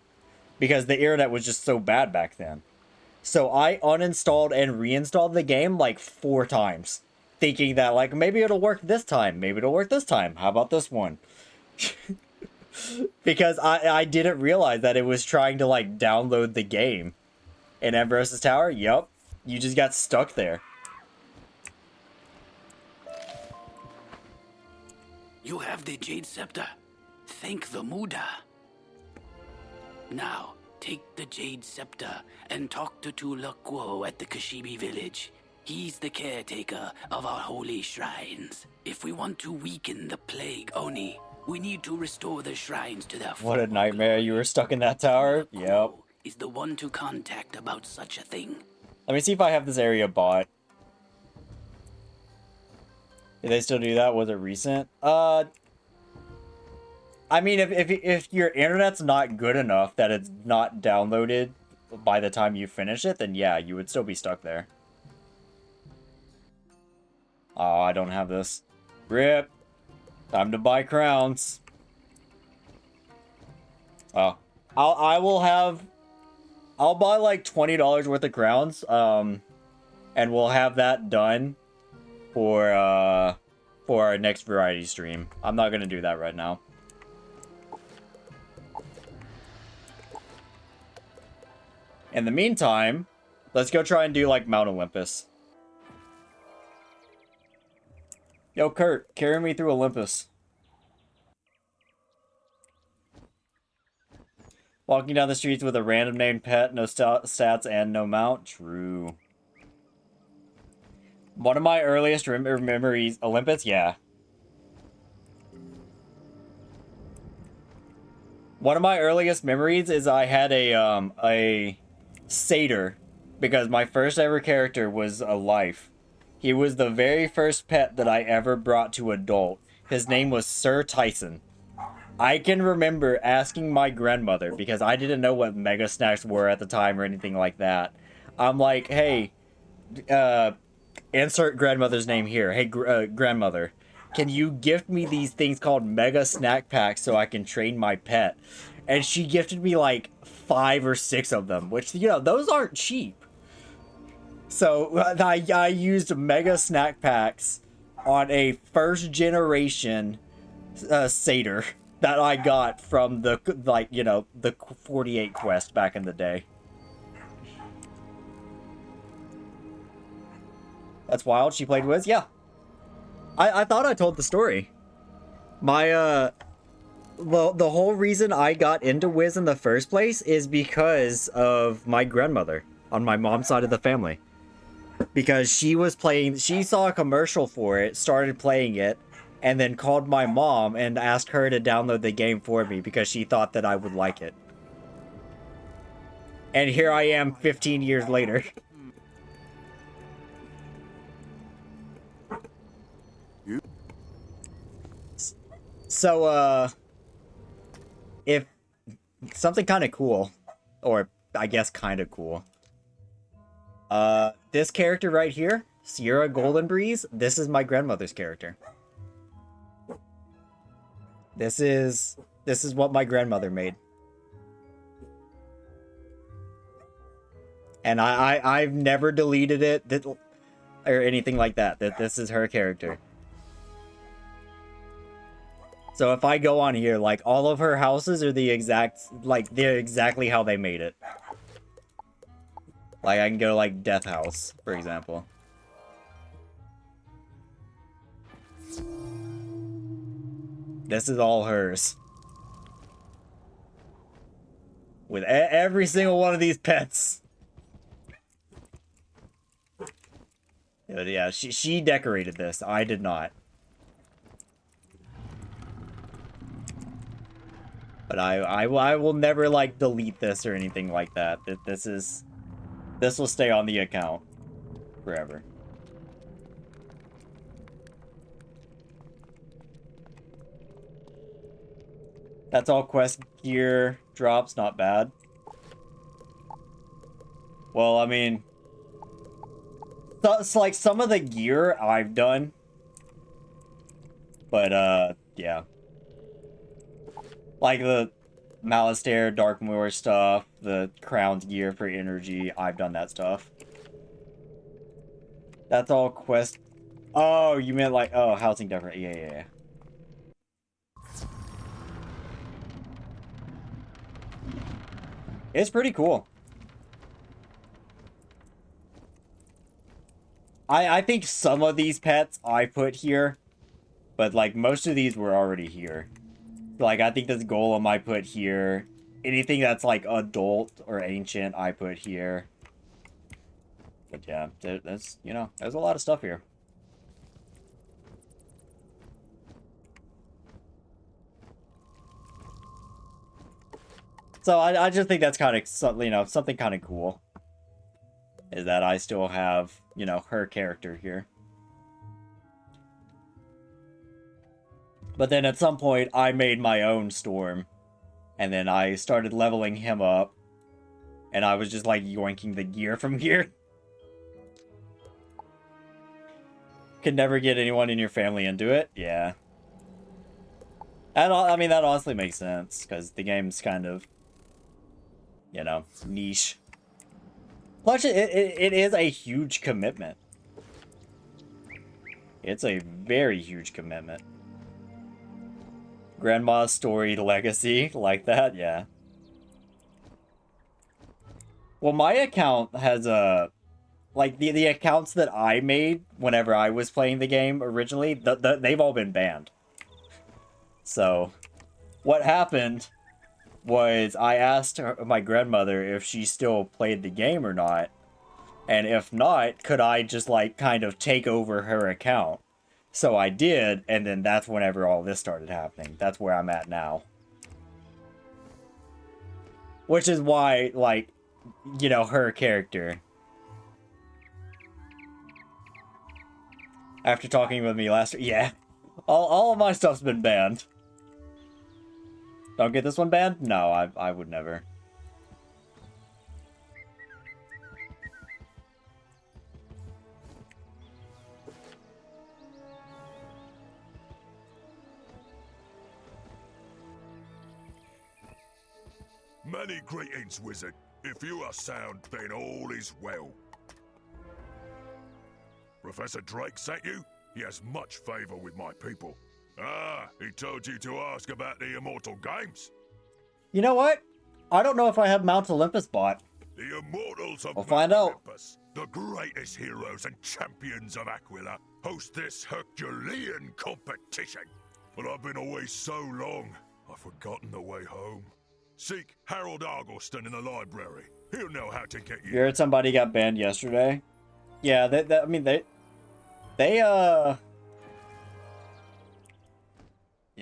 Speaker 1: Because the internet was just so bad back then. So I uninstalled and reinstalled the game like 4 times. Thinking that, like, maybe it'll work this time. Maybe it'll work this time. How about this one? Because I didn't realize that it was trying to, like, download the game. In Ambrosius Tower? Yup. You just got stuck there.
Speaker 6: You have the Jade Scepter. Thank the Muda. Now, take the Jade Scepter and talk to Tula Quo at the Kashibi village. He's the caretaker of our holy shrines. If we want to weaken the Plague Oni, we need to restore the shrines to their
Speaker 1: What a nightmare. You were stuck in that tower? Yep.
Speaker 6: Is the one to contact about such a thing.
Speaker 1: Let me see if I have this area bought. Did they still do that? Was it recent? I mean, if your internet's not good enough that it's not downloaded by the time you finish it, then yeah, you would still be stuck there. Oh, I don't have this. RIP. Time to buy crowns. Oh. I'll buy like $20 worth of crowns, and we'll have that done for our next variety stream. I'm not gonna do that right now. In the meantime, let's go try and do like Mount Olympus. Yo, Kurt, carry me through Olympus. Walking down the streets with a random named pet, no stats, and no mount. True. One of my earliest memories... Olympus? Yeah. One of my earliest memories is I had a satyr. Because my first ever character was a life. He was the very first pet that I ever brought to adult. His name was Sir Tyson. I can remember asking my grandmother, because I didn't know what Mega Snacks were at the time or anything like that. I'm like, hey, insert grandmother's name here. Hey, grandmother, can you gift me these things called Mega Snack Packs so I can train my pet? And she gifted me like 5 or 6 of them, which, you know, those aren't cheap. So I used Mega Snack Packs on a first generation satyr that I got from the, like, you know, the 48 quest back in the day. That's wild. She played Wiz? Yeah. I thought I told the story. My, well, the whole reason I got into Wiz in the first place is because of my grandmother on my mom's side of the family. Because she was playing, she saw a commercial for it, started playing it, and then called my mom and asked her to download the game for me because she thought that I would like it. And here I am 15 years later. So, if something kind of cool, or I guess kind of cool, this character right here, Sierra Goldenbreeze, this is my grandmother's character. This is what my grandmother made. And I've never deleted it or anything like that. This is her character. So if I go on here, like, all of her houses are the exact, like, they're exactly how they made it. Like, I can go, like, Death House, for example. This is all hers. With every single one of these pets. But yeah, she decorated this. I did not. But I will never, like, delete this or anything like that. This will stay on the account forever. That's all quest gear drops, not bad. Well, I mean, it's like some of the gear I've done. But, yeah. Like the Malistaire, Darkmoor stuff, the Crown's gear for energy, I've done that stuff. That's all quest. Oh, you meant like, oh, housing different. Yeah. It's pretty cool. I think some of these pets I put here, but like most of these were already here. Like, I think this golem I put here. Anything that's, like, adult or ancient, I put here. But yeah, there's, you know, there's a lot of stuff here. So I just think that's kind of, you know, something kind of cool. Is that I still have, you know, her character here. But then at some point, I made my own Storm. And then I started leveling him up. And I was just, like, yoinking the gear from here. Could never get anyone in your family into it? Yeah. And, I mean, that honestly makes sense. Because the game's kind of, you know, niche. Plus, it is a huge commitment. It's a very huge commitment. Grandma's storied legacy, like that, yeah. Well, my account has like the accounts that I made whenever I was playing the game originally, they've all been banned. So, what happened was I asked my grandmother if she still played the game or not, and if not, could I just like kind of take over her account? So I did, and then that's whenever all this started happening. That's where I'm at now. Which is why, like, you know, her character. After talking with me last week, yeah. All of my stuff's been banned. Don't get this one banned? No, I would never.
Speaker 7: Many greetings, Wizard. If you are sound, then all is well. Professor Drake sent you? He has much favor with my people. Ah, he told you to ask about the Immortal Games?
Speaker 1: You know what? I don't know if I have Mount Olympus bought.
Speaker 7: The Immortals of
Speaker 1: We'll find out.
Speaker 7: Olympus, the greatest heroes and champions of Aquila, host this Herculean competition. But I've been away so long, I've forgotten the way home. Seek Harold Argylston in the library. He'll know how to get you.
Speaker 1: You heard somebody got banned yesterday? Yeah, I mean, they, you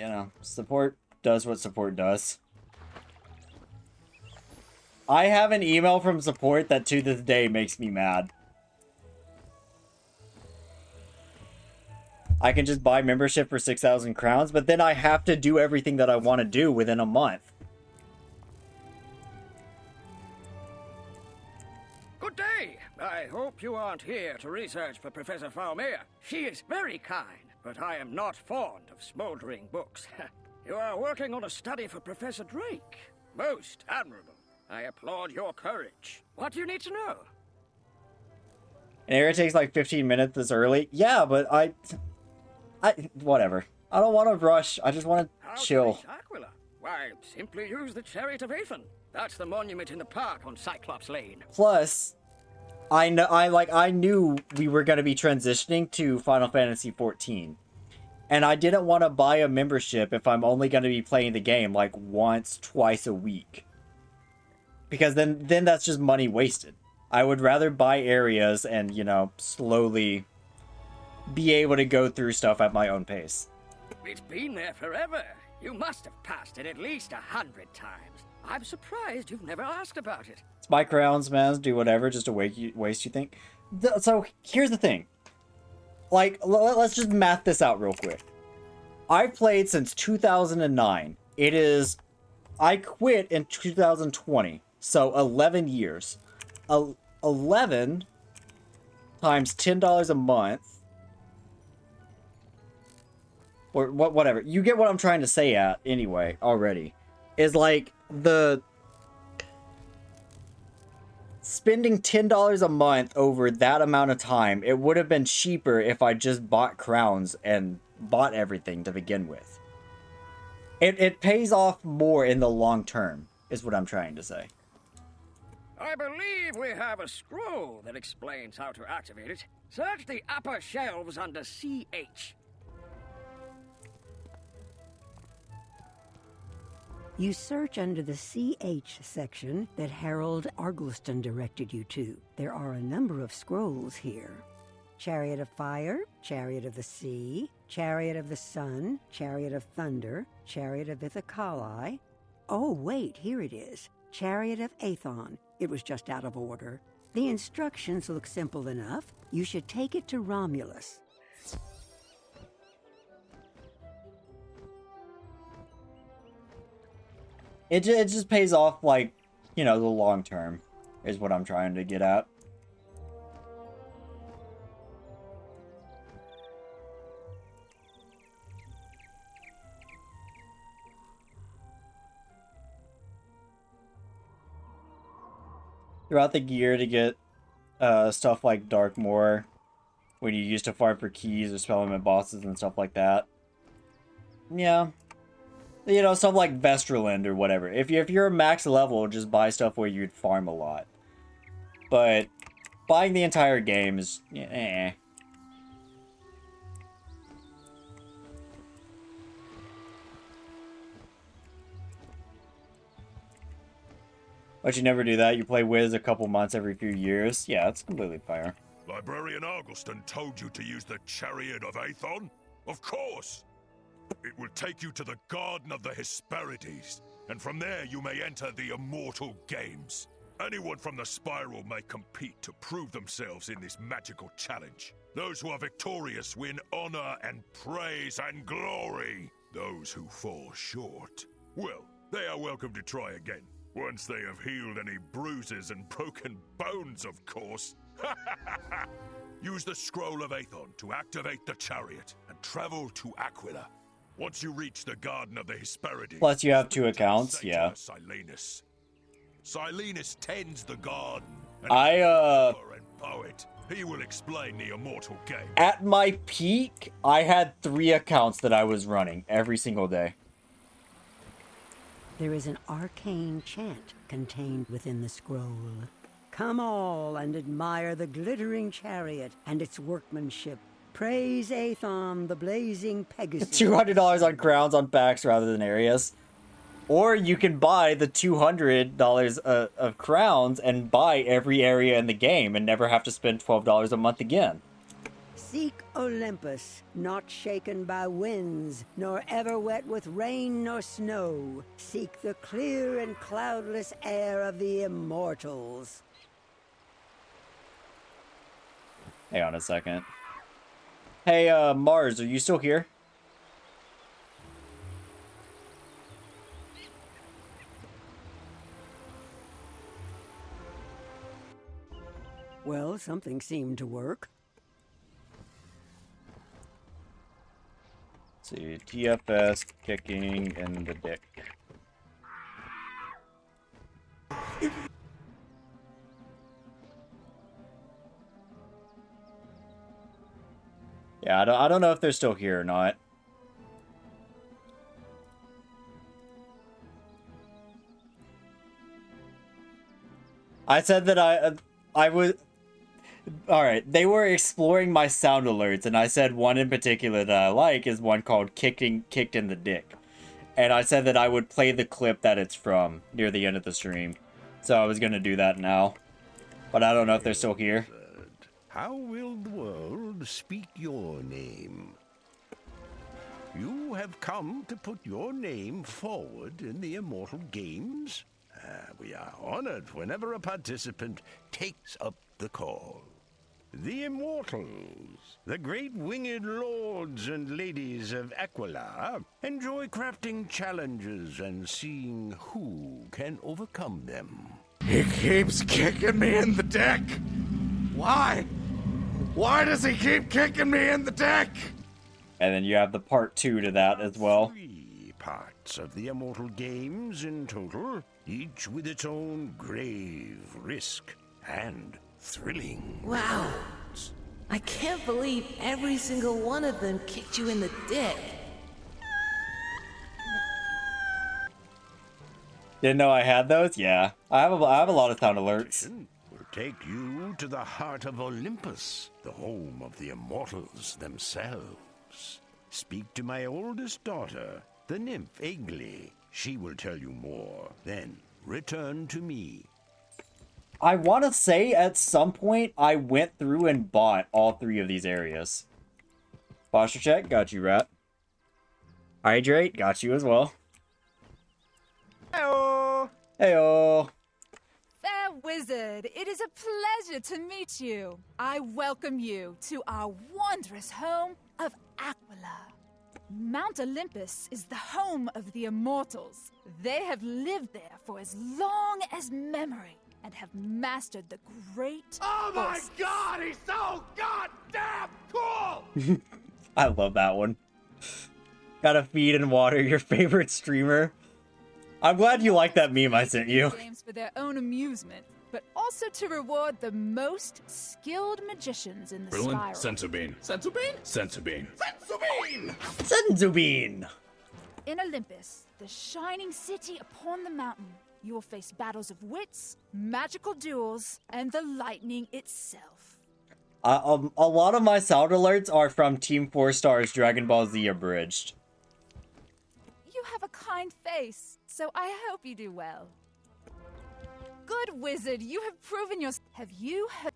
Speaker 1: know, support does what support does. I have an email from support that to this day makes me mad. I can just buy membership for 6,000 crowns, but then I have to do everything that I want to do within a month.
Speaker 17: Good day. I hope you aren't here to research for Professor Faumea. She is very kind, but I am not fond of smoldering books. You are working on a study for Professor Drake. Most admirable. I applaud your courage. What do you need to know?
Speaker 1: And area takes like 15 minutes this early. Yeah, but I whatever. I don't want to rush. I just want to chill.
Speaker 17: Aquila? Why, simply use the Chariot of Aethon. That's the monument in the park on Cyclops Lane.
Speaker 1: Plus, I knew we were going to be transitioning to Final Fantasy XIV. And I didn't want to buy a membership if I'm only going to be playing the game like once, twice a week. Because then that's just money wasted. I would rather buy areas and, you know, slowly be able to go through stuff at my own pace.
Speaker 17: It's been there forever. You must have passed it at least 100 times. I'm surprised you've never asked about it.
Speaker 1: It's buy crowns, man. Do whatever just to waste, you think? So here's the thing. Like, let's just math this out real quick. I've played since 2009. I quit in 2020. So 11 years. 11 times $10 a month. Or whatever. You get what I'm trying to say at anyway already. Is like the spending $10 a month over that amount of time, it would have been cheaper if I just bought crowns and bought everything to begin with. It pays off more in the long term, is what I'm trying to say.
Speaker 17: I believe we have a scroll that explains how to activate it. Search the upper shelves under CH.
Speaker 5: You search under the CH section that Harold Argleston directed you to. There are a number of scrolls here. Chariot of Fire, Chariot of the Sea, Chariot of the Sun, Chariot of Thunder, Chariot of Ithacali. Oh, wait, here it is. Chariot of Aethon. It was just out of order. The instructions look simple enough. You should take it to Romulus.
Speaker 1: It just pays off, like, you know, the long term, is what I'm trying to get at. Throughout the gear to get stuff like Darkmoor, when you used to farm for keys or spellman bosses and stuff like that. Yeah. You know, stuff like Vesterland or whatever. If you're a max level, just buy stuff where you'd farm a lot. But buying the entire game is eh. But you never do that. You play Wiz a couple months every few years. Yeah, that's completely fair.
Speaker 18: Librarian Argleston told you to use the Chariot of Aethon? Of course! It will take you to the Garden of the Hesperides, and from there you may enter the Immortal Games. Anyone from the Spiral may compete to prove themselves in this magical challenge. Those who are victorious win honor and praise and glory. Those who fall short, well, they are welcome to try again. Once they have healed any bruises and broken bones, of course. Use the Scroll of Aethon to activate the chariot and travel to Aquila. Once you reach the Garden of the Hesperides...
Speaker 1: Plus you have 2 accounts, yeah.
Speaker 18: Silenus tends the garden.
Speaker 1: And
Speaker 18: poet. He will explain the Immortal Game.
Speaker 1: At my peak, I had 3 accounts that I was running every single day.
Speaker 5: There is an arcane chant contained within the scroll. Come all and admire the glittering chariot and its workmanship. Praise Aethon, the blazing Pegasus.
Speaker 1: $200 on crowns on packs rather than areas. Or you can buy the $200 of crowns and buy every area in the game and never have to spend $12 a month again.
Speaker 5: Seek Olympus, not shaken by winds, nor ever wet with rain nor snow. Seek the clear and cloudless air of the immortals.
Speaker 1: Hang on a second. Hey, Mars, are you still here?
Speaker 5: Well, something seemed to work.
Speaker 1: Let's see, TFS kicking in the dick. Yeah, I don't know if they're still here or not. I said that I was... Alright, they were exploring my sound alerts, and I said one in particular that I like is one called Kicked in the Dick. And I said that I would play the clip that it's from near the end of the stream. So I was gonna do that now. But I don't know if they're still here.
Speaker 19: How will the world speak your name? You have come to put your name forward in the Immortal Games? We are honored whenever a participant takes up the call. The Immortals, the great winged lords and ladies of Aquila, enjoy crafting challenges and seeing who can overcome them.
Speaker 14: He keeps kicking me in the dick. Why? Why does he keep kicking me in the dick?
Speaker 1: And then you have the part 2 to that as well.
Speaker 19: 3 parts of the Immortal Games in total, each with its own grave risk and thrilling.
Speaker 16: Wow. I can't believe every single one of them kicked you in the dick.
Speaker 1: Didn't know I had those? Yeah. I have a lot of sound alerts.
Speaker 19: Will take you to the heart of Olympus, the home of the Immortals themselves. Speak to my oldest daughter, the nymph Egli. She will tell you more. Then return to me.
Speaker 1: I want to say at some point I went through and bought all 3 of these areas. Posture check, got you, Rat. Hydrate, got you as well.
Speaker 20: Heyo!
Speaker 1: Heyo!
Speaker 20: Fair Wizard, it is a pleasure to meet you. I welcome you to our wondrous home of Aquila. Mount Olympus is the home of the Immortals. They have lived there for as long as memory and have mastered the great
Speaker 14: Oh my
Speaker 20: forces.
Speaker 14: god, he's so goddamn cool!
Speaker 1: I love that one. Gotta feed and water your favorite streamer. I'm glad you like that meme I sent you.
Speaker 20: Games for their own amusement, but also to reward the most skilled magicians in the spiral.
Speaker 21: Sensubine. Sensubine? Sensubine.
Speaker 14: Sensubine!
Speaker 1: Sensubine!
Speaker 20: In Olympus, the shining city upon the mountain, you will face battles of wits, magical duels, and the lightning itself.
Speaker 1: A lot of my sound alerts are from Team 4 Star's Dragon Ball Z Abridged.
Speaker 20: You have a kind face, so I hope you do well. Good Wizard, you have proven your... Have you heard...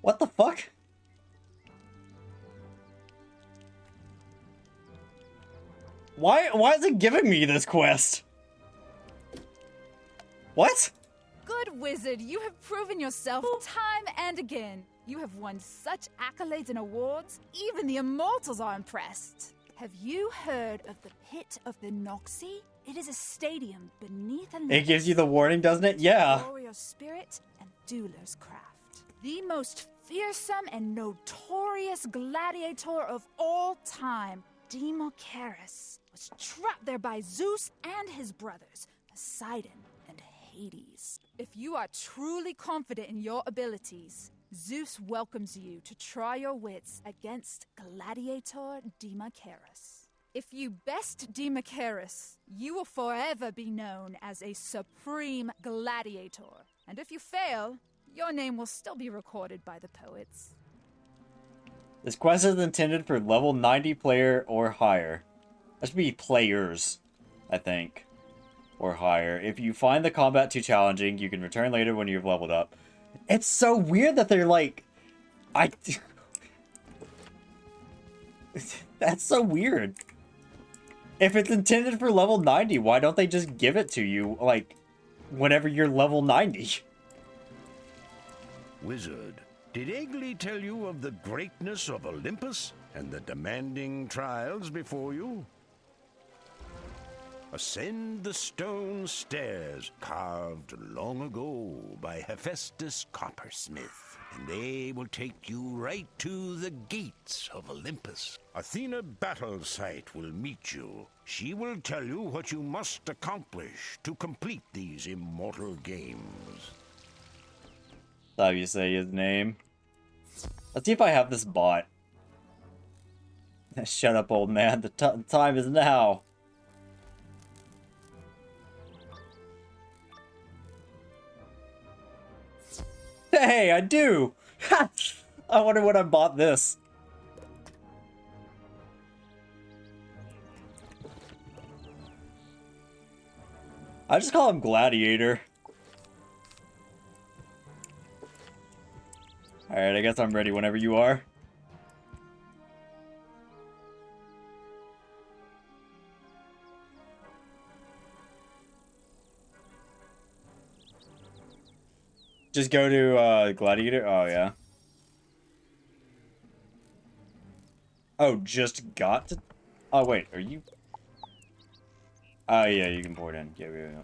Speaker 1: What the fuck? Why is it giving me this quest? What?
Speaker 20: Good Wizard, you have proven yourself time and again. You have won such accolades and awards, even the Immortals are impressed. Have you heard of the Pit of the Noxie? It is a stadium beneath Olympus.
Speaker 1: It gives you the warning, doesn't it? Yeah.
Speaker 20: Warrior spirit and dueler's craft. The most fearsome and notorious gladiator of all time, Democharis, was trapped there by Zeus and his brothers, Poseidon and Hades. If you are truly confident in your abilities, Zeus welcomes you to try your wits against Gladiator Democharis. If you best Democharis, you will forever be known as a supreme gladiator. And if you fail, your name will still be recorded by the poets.
Speaker 1: This quest is intended for level 90 player or higher. That should be players, I think. Or higher. If you find the combat too challenging, you can return later when you've leveled up. It's so weird that they're like... That's so weird. If it's intended for level 90, why don't they just give it to you, like, whenever you're level 90?
Speaker 19: Wizard, did Egli tell you of the greatness of Olympus and the demanding trials before you? Ascend the stone stairs carved long ago by Hephaestus Coppersmith, and they will take you right to the gates of Olympus. Athena Battlesight will meet you. She will tell you what you must accomplish to complete these immortal games.
Speaker 1: How you say his name? Let's see if I have this bot. Shut up, old man. The time is now. Hey, I do! I wonder when I bought this. I just call him Gladiator. Alright, I guess I'm ready whenever you are. Just go to, Gladiator? Oh, yeah. Oh, just got to... Oh, wait, are you... Oh, yeah, you can pour it in. Yeah.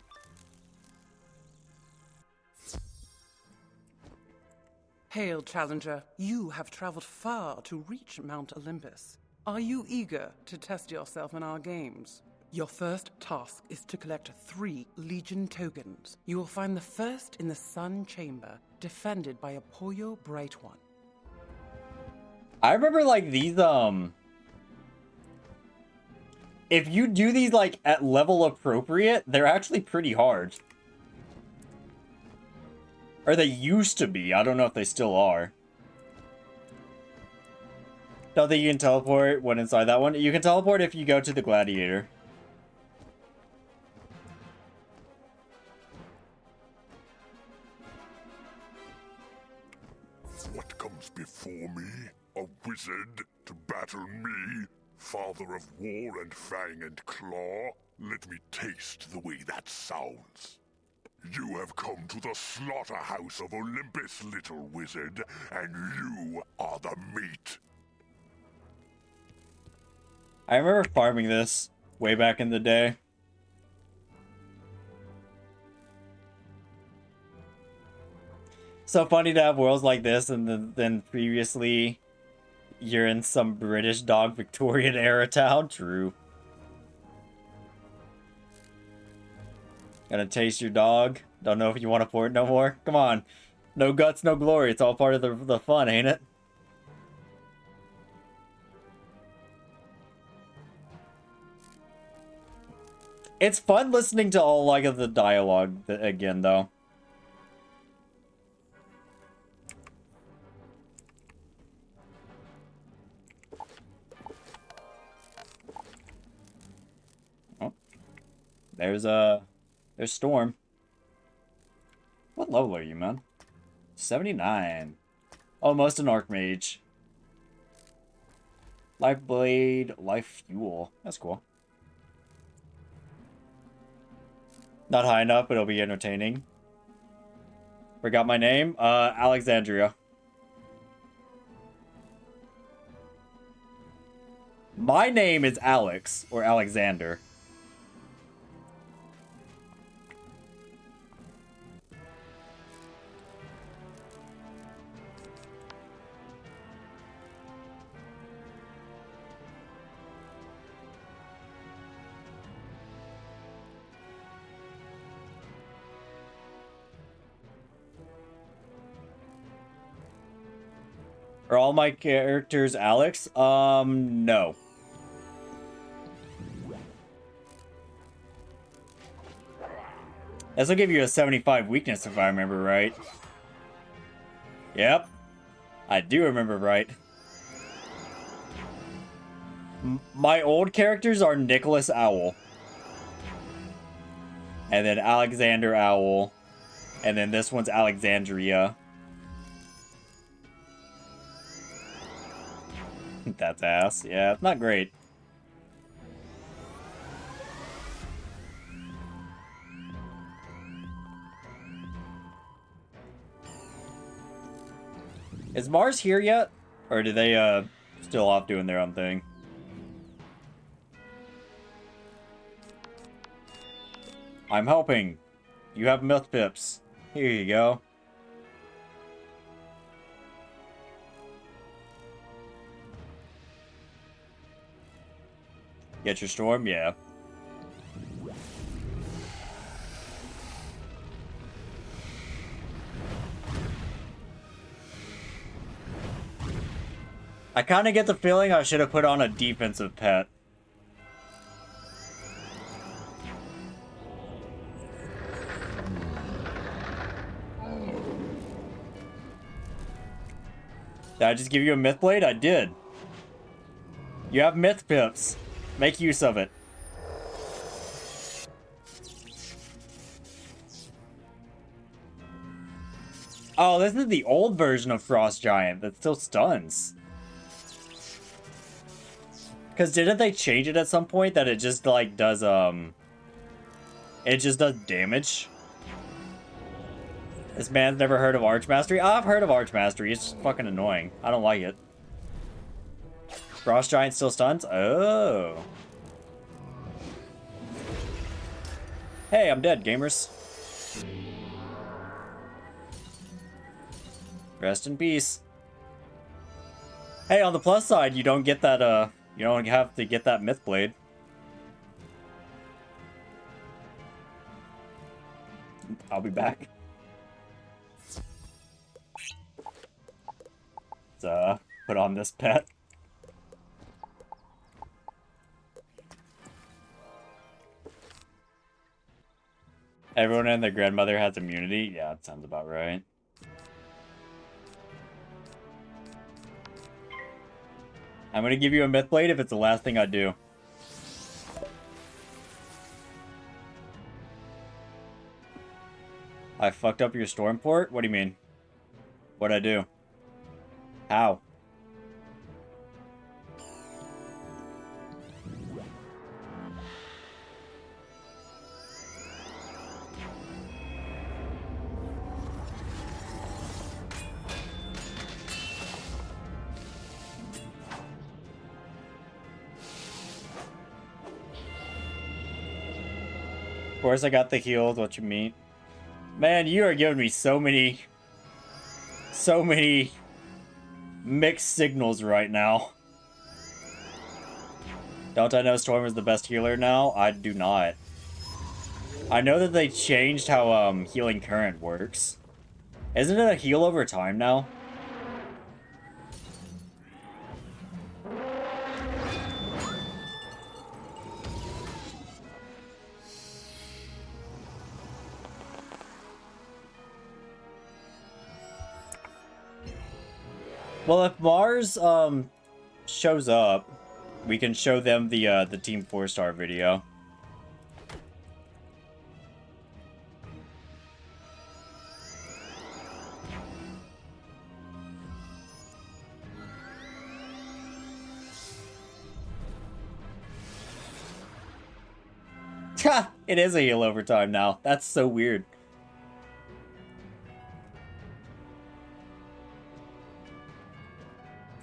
Speaker 8: Hail, Challenger. You have traveled far to reach Mount Olympus. Are you eager to test yourself in our games? Your first task is to collect 3 Legion tokens. You will find the first in the Sun Chamber, defended by a Pollo Bright One.
Speaker 1: I remember, like, these, if you do these, like, at level appropriate, they're actually pretty hard. Or they used to be. I don't know if they still are. Don't think you can teleport when inside that one. You can teleport if you go to the Gladiator.
Speaker 18: What comes before me? A wizard to battle me? Father of war and fang and claw? Let me taste the way that sounds. You have come to the slaughterhouse of Olympus, little wizard, and you are the meat.
Speaker 1: I remember farming this way back in the day. So funny to have worlds like this, and then previously you're in some British dog Victorian era town. True. Gonna taste your dog. Don't know if you want to pour it no more. Come on. No guts, no glory. It's all part of the fun, ain't it? It's fun listening to all, like, of the dialogue again, though. Oh. There's Storm. What level are you, man? 79. Almost an Archmage. Life Blade, Life Fuel. That's cool. Not high enough, but it'll be entertaining. Forgot my name? Alexandria. My name is Alex, or Alexander. Are all my characters Alex? No. This will give you a 75 weakness if I remember right. Yep. I do remember right. My old characters are Nicholas Owl. And then Alexander Owl. And then this one's Alexandria. That's ass. Yeah, it's not great. Is Mars here yet? Or do they, still off doing their own thing? I'm helping. You have myth pips. Here you go. Get your storm? Yeah. I kind of get the feeling I should have put on a defensive pet. Did I just give you a myth blade? I did. You have myth pips. Make use of it. Oh, this is the old version of Frost Giant that still stuns. Because didn't they change it at some point that it just, like, does, it just does damage? This man's never heard of Arch Mastery? Oh, I've heard of Arch Mastery. It's just fucking annoying. I don't like it. Frost Giant still stuns? Oh. Hey, I'm dead, gamers. Rest in peace. Hey, on the plus side, you don't get that, you don't have to get that myth blade. I'll be back. Let's, put on this pet. Everyone and their grandmother has immunity? Yeah, that sounds about right. I'm gonna give you a myth blade if it's the last thing I do. I fucked up your storm port? What do you mean? What'd I do? How? Of course I got the heals, what you mean? Man, you are giving me so many mixed signals right now. Don't I know Storm is the best healer now? I do not. I know that they changed how healing current works. Isn't it a heal over time now? Well, if Mars shows up, we can show them the Team 4-star video. Ha! It is a heal over time now. That's so weird.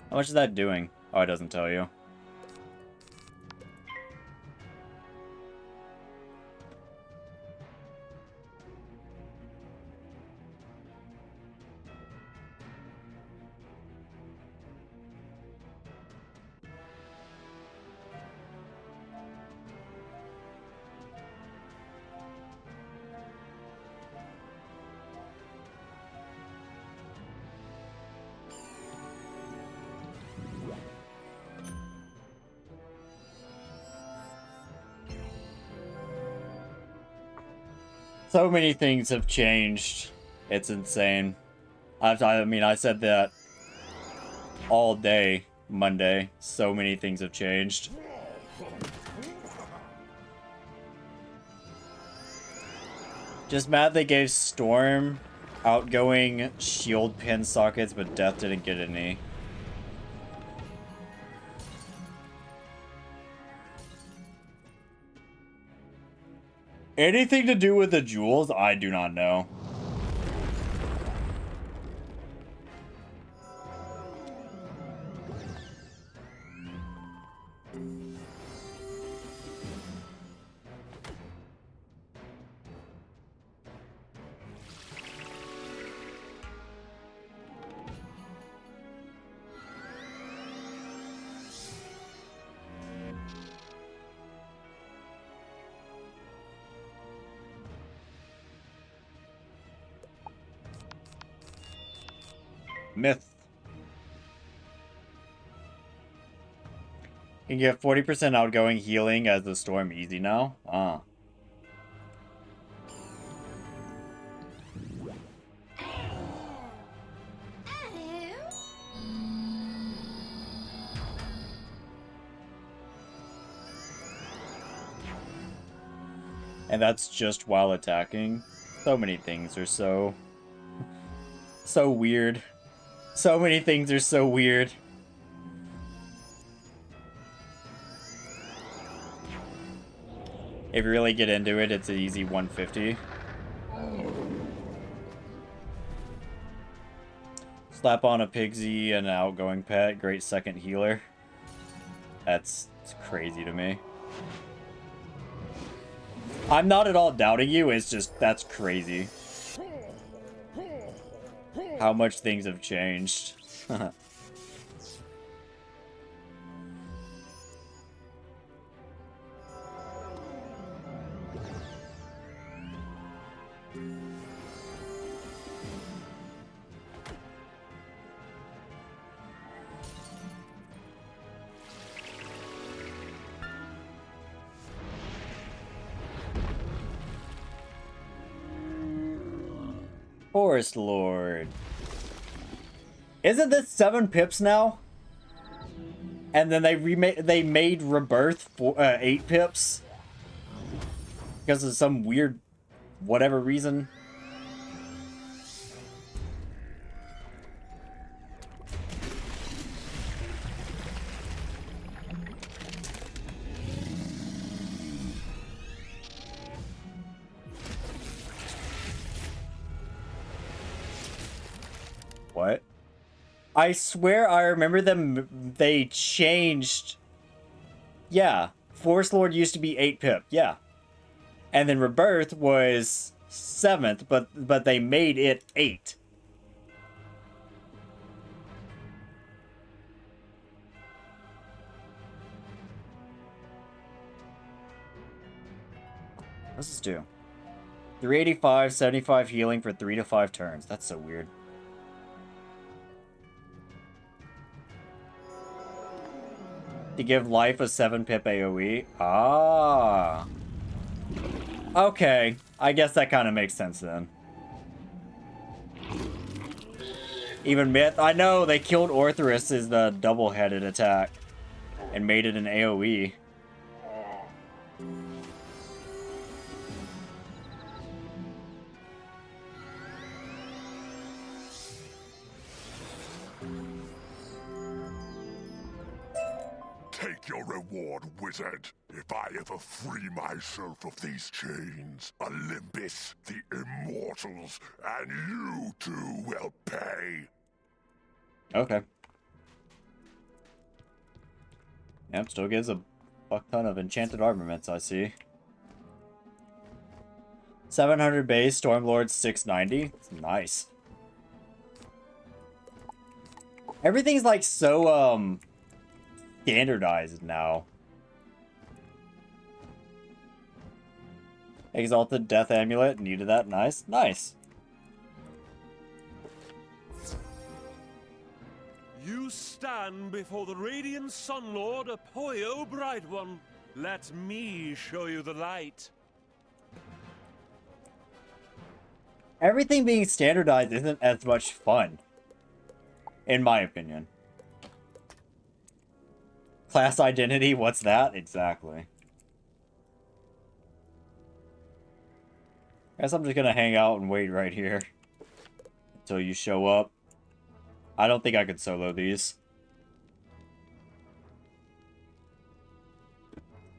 Speaker 1: How much is that doing? Oh, it doesn't tell you. So many things have changed. It's insane. I mean, I said that all day Monday. So many things have changed. Just mad they gave Storm outgoing shield pin sockets, but Death didn't get any. Anything to do with the jewels, I do not know. Myth. You can get 40% outgoing healing as the storm easy now. Ah. And that's just while attacking. So many things are so weird. So many things are so weird. If you really get into it, it's an easy 150. Slap on a Pigsy and an outgoing pet. Great second healer. It's crazy to me. I'm not at all doubting you, it's just, that's crazy. How much things have changed. Forest Lord. Isn't this 7 pips now? And then they made Rebirth for 8 pips because of some weird whatever reason. What? I swear I remember them, they changed. Yeah, Forest Lord used to be 8 pip, yeah. And then Rebirth was 7th, but they made it 8. What's this do? 385, 75 healing for 3 to 5 turns. That's so weird. To give life a 7 pip AoE. Ah. Okay. I guess that kind of makes sense then. Even Myth. I know, they killed Orthrus as the double-headed attack. And made it an AoE.
Speaker 18: Take your reward, wizard. If I ever free myself of these chains, Olympus, the Immortals, and you two will pay.
Speaker 1: Okay. Yep, still gives a fuck ton of enchanted armaments, I see. 700 base, Stormlord 690. It's nice. Everything's like so, standardized now. Exalted Death Amulet, needed that. Nice. Nice.
Speaker 10: You stand before the radiant Sun Lord, Apoyo Bright One. Let me show you the light.
Speaker 1: Everything being standardized isn't as much fun, in my opinion. Class identity, what's that? Exactly. Guess I'm just gonna hang out and wait right here until you show up. I don't think I could solo these.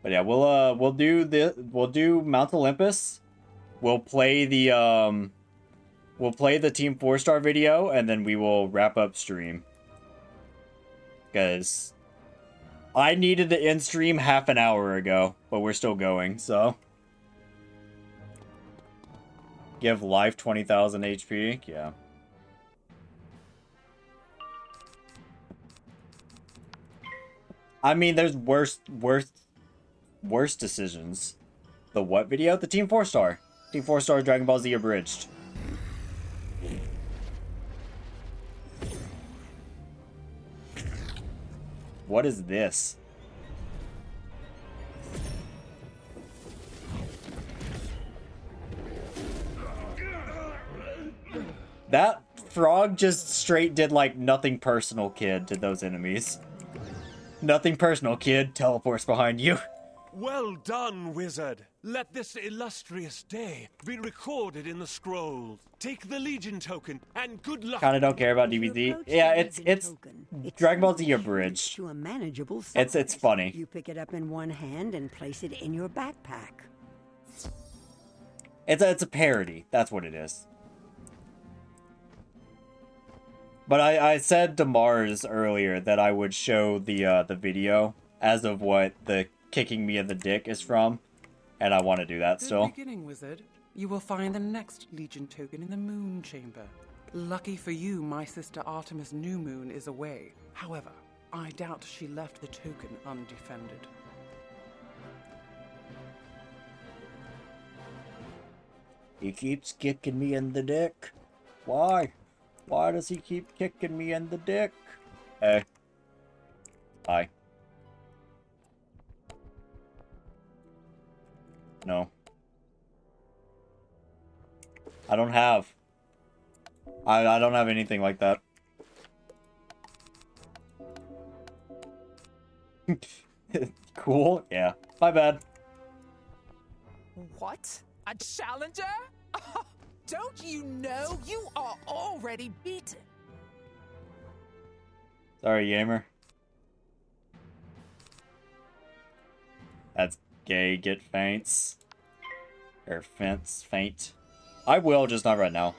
Speaker 1: But yeah, we'll do Mount Olympus. We'll play the Team 4-star video, and then we will wrap up stream. Because I needed to end stream half an hour ago, but we're still going, so. Give life 20,000 HP, yeah. I mean, there's worse decisions. The what video? The Team 4-star. Team 4-star Dragon Ball Z Abridged. What is this? That frog just straight did like nothing personal, kid, to those enemies. Nothing personal, kid. Teleports behind you.
Speaker 10: Well done, wizard. Let this illustrious day be recorded in the scrolls. Take the Legion token, and good luck.
Speaker 1: Kinda don't care about DBZ. Yeah, it's Dragon Ball Z Abridged.
Speaker 5: To a manageable size.
Speaker 1: It's funny.
Speaker 5: You pick it up in one hand and place it in your backpack.
Speaker 1: It's a parody. That's what it is. But I said to Mars earlier that I would show the video as of what the kicking me in the dick is from, and I want to do that still.
Speaker 8: Good beginning, wizard. You will find the next Legion token in the Moon Chamber. Lucky for you, my sister Artemis New Moon is away. However, I doubt she left the token undefended.
Speaker 1: He keeps kicking me in the dick. Why? Why does he keep kicking me in the dick? Hey. Hi. No. I don't have. I don't have anything like that. Cool? Yeah. My bad.
Speaker 11: What? A challenger? Don't you know you are already beaten?
Speaker 1: Sorry, gamer. That's gay. Get feints. Or faint. I will, just not right now.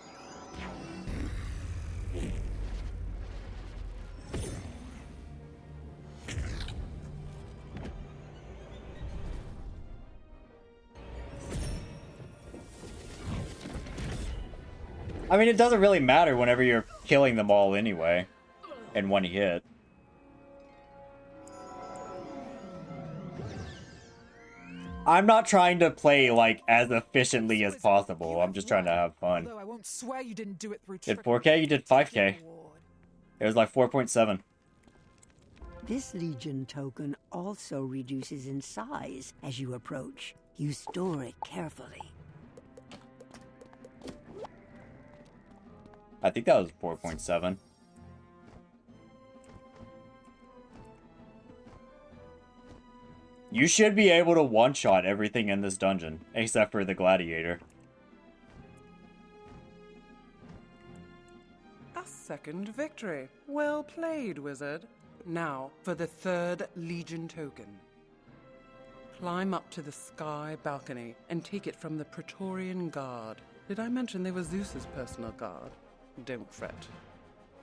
Speaker 1: I mean, it doesn't really matter whenever you're killing them all anyway. In one hit. I'm not trying to play, like, as efficiently as possible. I'm just trying to have fun.
Speaker 11: Although I won't swear you didn't do it through
Speaker 1: Did 4K? You did 5K. It was like 4.7.
Speaker 5: This Legion token also reduces in size as you approach. You store it carefully.
Speaker 1: I think that was 4.7. You should be able to one-shot everything in this dungeon, except for the gladiator.
Speaker 8: A second victory. Well played, wizard. Now, for the third Legion token. Climb up to the sky balcony and take it from the Praetorian Guard. Did I mention they were Zeus's personal guard? Don't fret.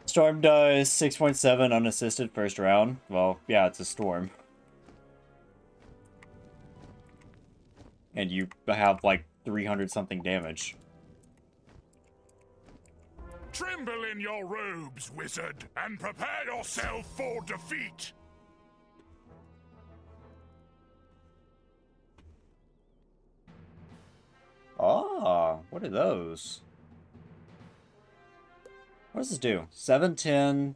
Speaker 1: Storm does 6.7 unassisted first round. Well, yeah, it's a storm. And you have like 300 something damage.
Speaker 18: Tremble in your robes, wizard, and prepare yourself for defeat.
Speaker 1: Ah, what are those? What does this do? 710.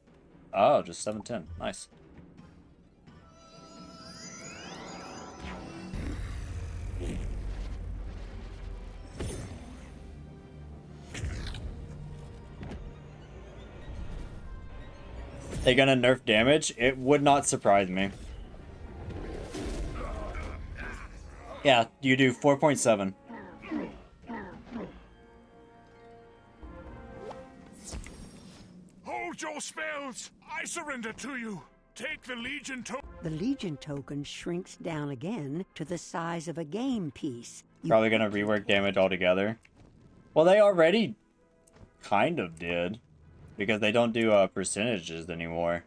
Speaker 1: Oh, just 710. Nice. They gonna nerf damage? It would not surprise me. Yeah, you do 4.7.
Speaker 18: Hold your spells! I surrender to you! Take the Legion token.
Speaker 5: The Legion token shrinks down again to the size of a game piece.
Speaker 1: Probably gonna rework damage altogether. Well, they already kind of did, because they don't do percentages anymore.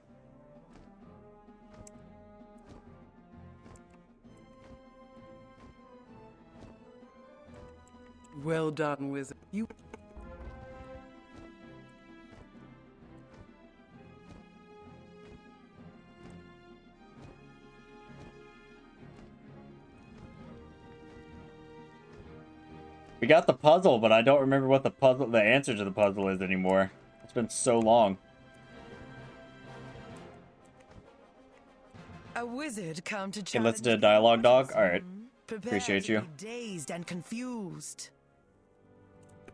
Speaker 8: Well done, Wizard. You...
Speaker 1: We got the puzzle, but I don't remember what the answer to the puzzle is anymore. It's been so long.
Speaker 2: A wizard come to
Speaker 1: Okay, let's do a dialogue dog. All right.
Speaker 2: Prepare
Speaker 1: Appreciate
Speaker 2: to
Speaker 1: you.
Speaker 2: be dazed and confused.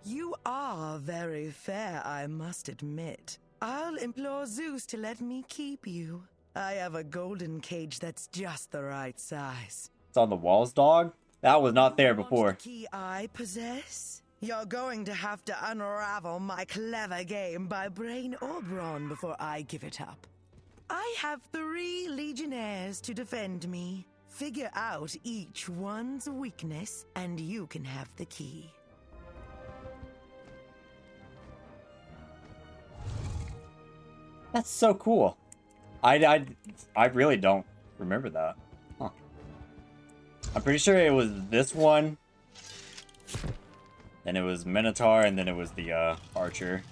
Speaker 2: You are very fair, I must admit. I'll implore Zeus to let me keep you. I have a golden cage that's just the right size.
Speaker 1: It's on the walls, dog. That was not there before.
Speaker 2: Key I possess? You're going to have to unravel my clever game by brain or brawn before I give it up. I have 3 legionnaires to defend me. Figure out each one's weakness, and you can have the key.
Speaker 1: That's so cool. I really don't remember that. Huh. I'm pretty sure it was this one. Then it was Minotaur, and then it was the Archer.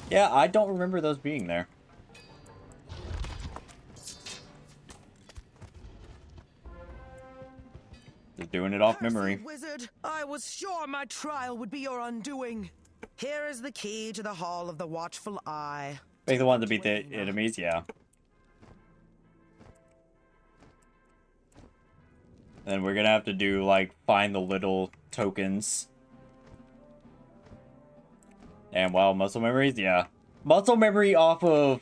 Speaker 1: Yeah, I don't remember those being there. Just doing it off memory.
Speaker 2: Wizard, I was sure my trial would be your undoing. Here is the key to the Hall of the Watchful Eye.
Speaker 1: Make the one to beat the enemies, yeah. Then we're gonna have to do, like, find the little tokens. And wow, muscle memories, yeah. Muscle memory off of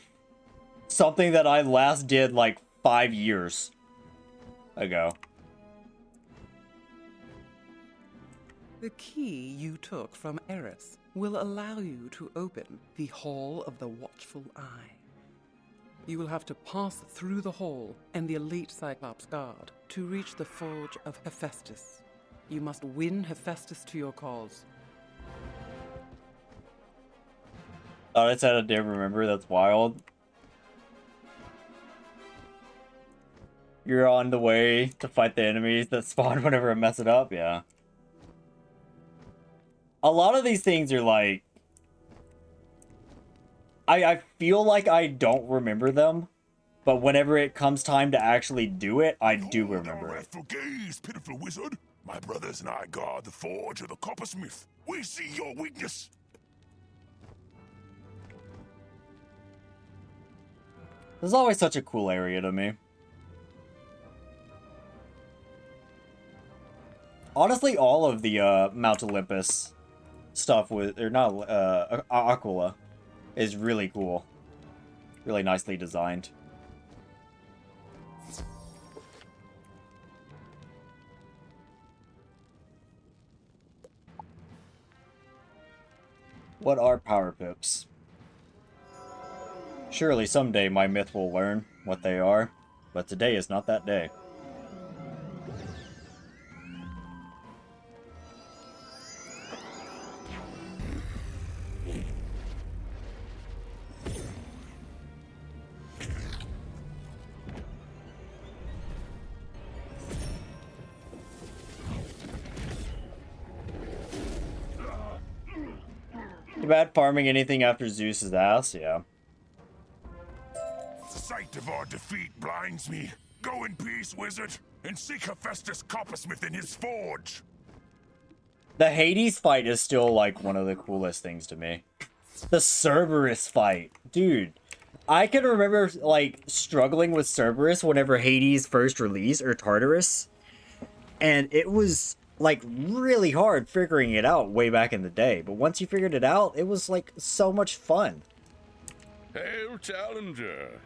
Speaker 1: something that I last did, like, 5 years ago.
Speaker 8: The key you took from Eris will allow you to open the Hall of the Watchful Eye. You will have to pass through the hall and the elite Cyclops Guard to reach the Forge of Hephaestus. You must win Hephaestus to your cause.
Speaker 1: Oh, that's how I did remember. That's wild. You're on the way to fight the enemies that spawn whenever I mess it up, yeah. A lot of these things are like... I feel like I don't remember them, but whenever it comes time to actually do it, I do remember it.
Speaker 18: Gaze, pitiful wizard. My brothers and I guard the forge of the coppersmith. We see your weakness.
Speaker 1: This is always such a cool area to me. Honestly, all of the Mount Olympus stuff with, or not, Aquila is really cool. Really nicely designed. What are power pips? Surely someday my myth will learn what they are, but today is not that day. Too bad farming anything after Zeus's ass, yeah.
Speaker 18: The sight of our defeat blinds me. Go in peace, wizard, and seek Hephaestus Coppersmith in his forge.
Speaker 1: The Hades fight is still, like, one of the coolest things to me. The Cerberus fight. Dude, I can remember, like, struggling with Cerberus whenever Hades first released, or Tartarus. And it was, like, really hard figuring it out way back in the day. But once you figured it out, it was, like, so much fun.
Speaker 22: Hail, Challenger.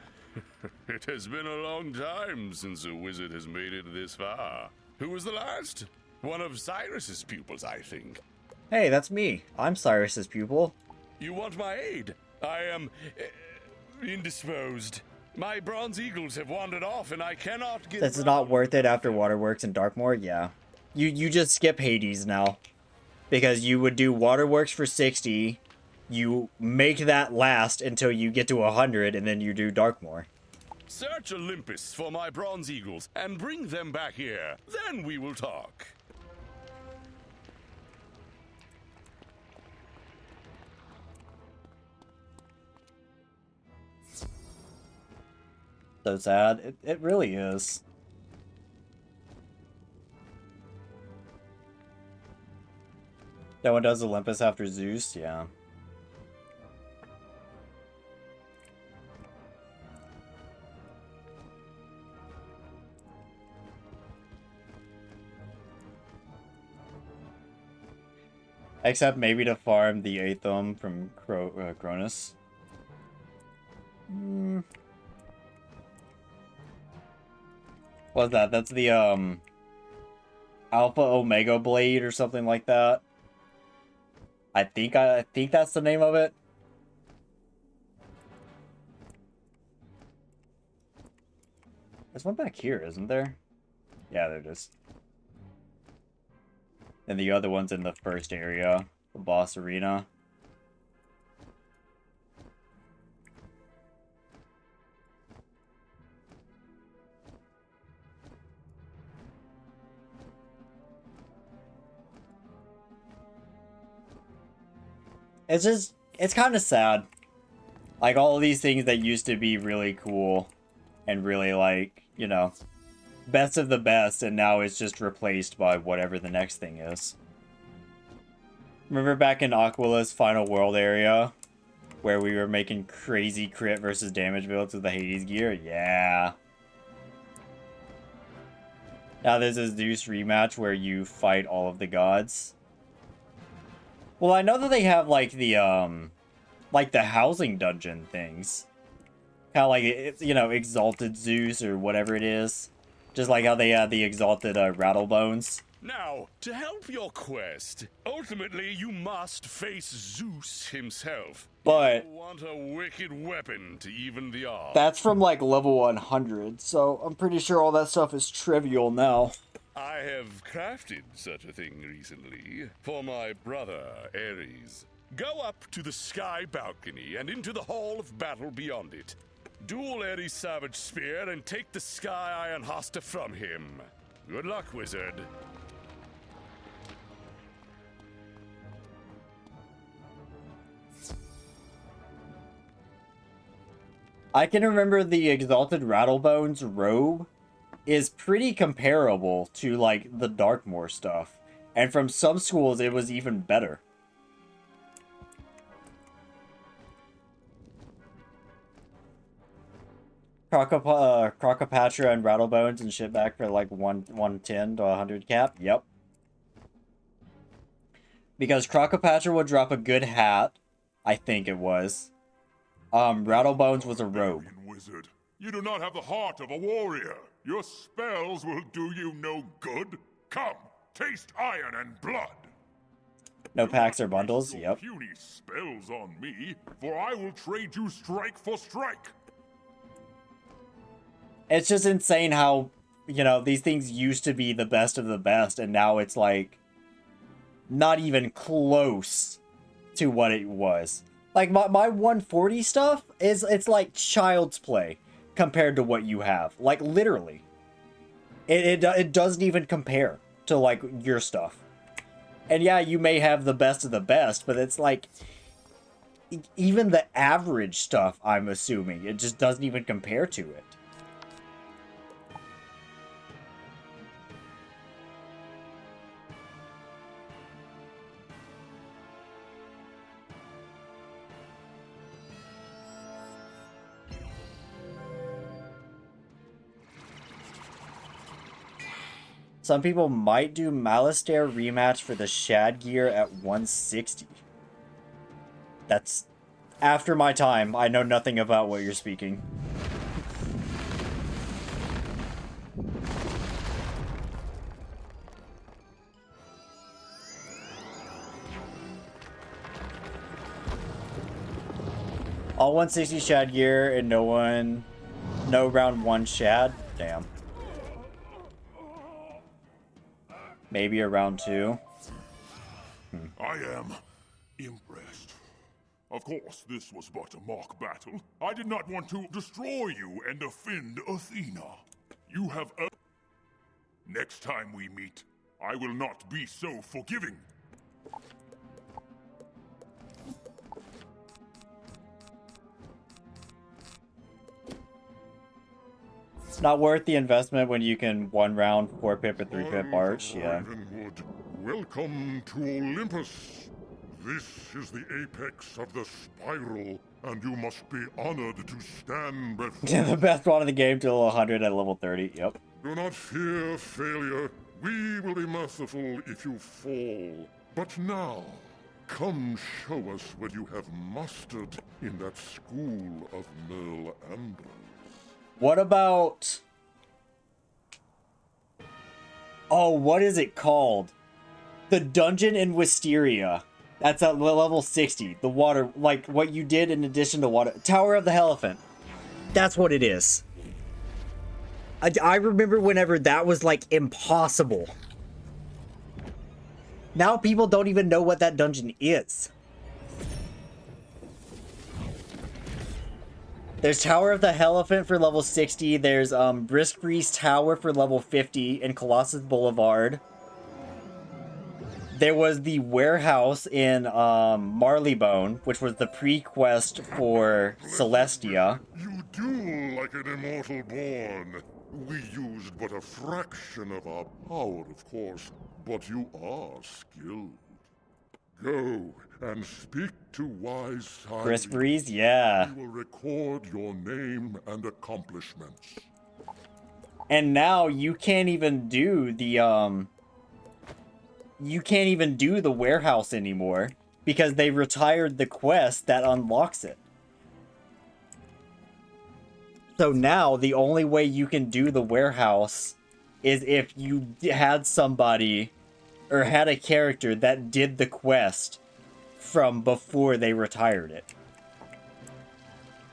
Speaker 22: It has been a long time since a wizard has made it this far. Who was the last? One of Cyrus's pupils, I think.
Speaker 1: Hey, that's me. I'm Cyrus's pupil.
Speaker 22: You want my aid? I am indisposed. My bronze eagles have wandered off, and I cannot get.
Speaker 1: It's not worth it after Waterworks and Darkmoor? Yeah. You just skip Hades now. Because you would do Waterworks for 60, you make that last until you get to 100, and then you do Darkmoor.
Speaker 22: Search Olympus for my bronze eagles, and bring them back here. Then we will talk.
Speaker 1: So sad. It really is. No one does Olympus after Zeus? Yeah. Except maybe to farm the Aethom from Cronus. What's that? That's the Alpha Omega Blade or something like that. I think that's the name of it. There's one back here, isn't there? Yeah, there it is. And the other one's in the first area, the boss arena. It's kind of sad. Like, all of these things that used to be really cool and really, like, you know, best of the best, and now it's just replaced by whatever the next thing is. Remember back in Aquala's Final World area, where we were making crazy crit versus damage builds with the Hades gear? Yeah. Now there's a Zeus rematch where you fight all of the gods. Well, I know that they have, like, the housing dungeon things. Kind of like, it's, you know, Exalted Zeus or whatever it is. Just like how they had the Exalted Rattlebones.
Speaker 22: Now, to help your quest, ultimately you must face Zeus himself.
Speaker 1: But
Speaker 22: you want a wicked weapon to even the odds.
Speaker 1: That's from, like, level 100, so I'm pretty sure all that stuff is trivial now.
Speaker 22: I have crafted such a thing recently for my brother, Ares. Go up to the sky balcony and into the hall of battle beyond it. Duel Ares' savage spear and take the sky iron hosta from him. Good luck, wizard.
Speaker 1: I can remember the Exalted Rattlebones robe is pretty comparable to, like, the Darkmoor stuff. And from some schools, it was even better. Crocopatra and Rattlebones and shit back for, like, 110 to 100 cap? Yep. Because Crocopatra would drop a good hat. I think it was. Rattlebones was a robe.
Speaker 7: Wizard, you do not have the heart of a warrior. Your spells will do you no good. Come, taste iron and blood.
Speaker 1: No packs or bundles? Yep.
Speaker 7: Puny spells on me, for I will trade you strike for strike.
Speaker 1: It's just insane how, you know, these things used to be the best of the best, and now it's, like, not even close to what it was. Like, my 140 stuff it's like child's play compared to what you have. Like, literally. It doesn't even compare to, like, your stuff. And yeah, you may have the best of the best, but it's like, even the average stuff, I'm assuming, it just doesn't even compare to it. Some people might do Malastare rematch for the Shad gear at 160. That's after my time. I know nothing about what you're speaking. All 160 shad gear and no round 1 shad? Damn. Maybe a round 2.
Speaker 18: I am impressed. Of course, this was but a mock battle. I did not want to destroy you and offend Athena. You have Next time we meet, I will not be so forgiving.
Speaker 1: It's not worth the investment when you can 1 round 4 pip or 3 pip arch, yeah.
Speaker 18: Ravenwood, welcome to Olympus. This is the apex of the spiral, and you must be honored to stand before...
Speaker 1: The best one in the game till 100 at level 30, yep.
Speaker 18: Do not fear failure. We will be merciful if you fall. But now, come show us what you have mastered in that school of Merle Ambrose.
Speaker 1: What about... Oh, what is it called? The dungeon in Wisteria. That's at level 60. The water, like what you did in addition to water. Tower of the Elephant. That's what it is. I remember whenever that was like impossible. Now people don't even know what that dungeon is. There's Tower of the Elephant for level 60. There's Brisk Breeze Tower for level 50 in Colossus Boulevard. There was the warehouse in Marleybone, which was the pre-quest for Celestia.
Speaker 18: You do like an immortal born. We used but a fraction of our power, of course, but you are skilled. Go and speak to wise Sire.
Speaker 1: Brisk Breeze, yeah.
Speaker 18: We will record your name and accomplishments.
Speaker 1: And now you can't even do the warehouse anymore because they retired the quest that unlocks it. So now the only way you can do the warehouse is if you had somebody or had a character that did the quest from before they retired it.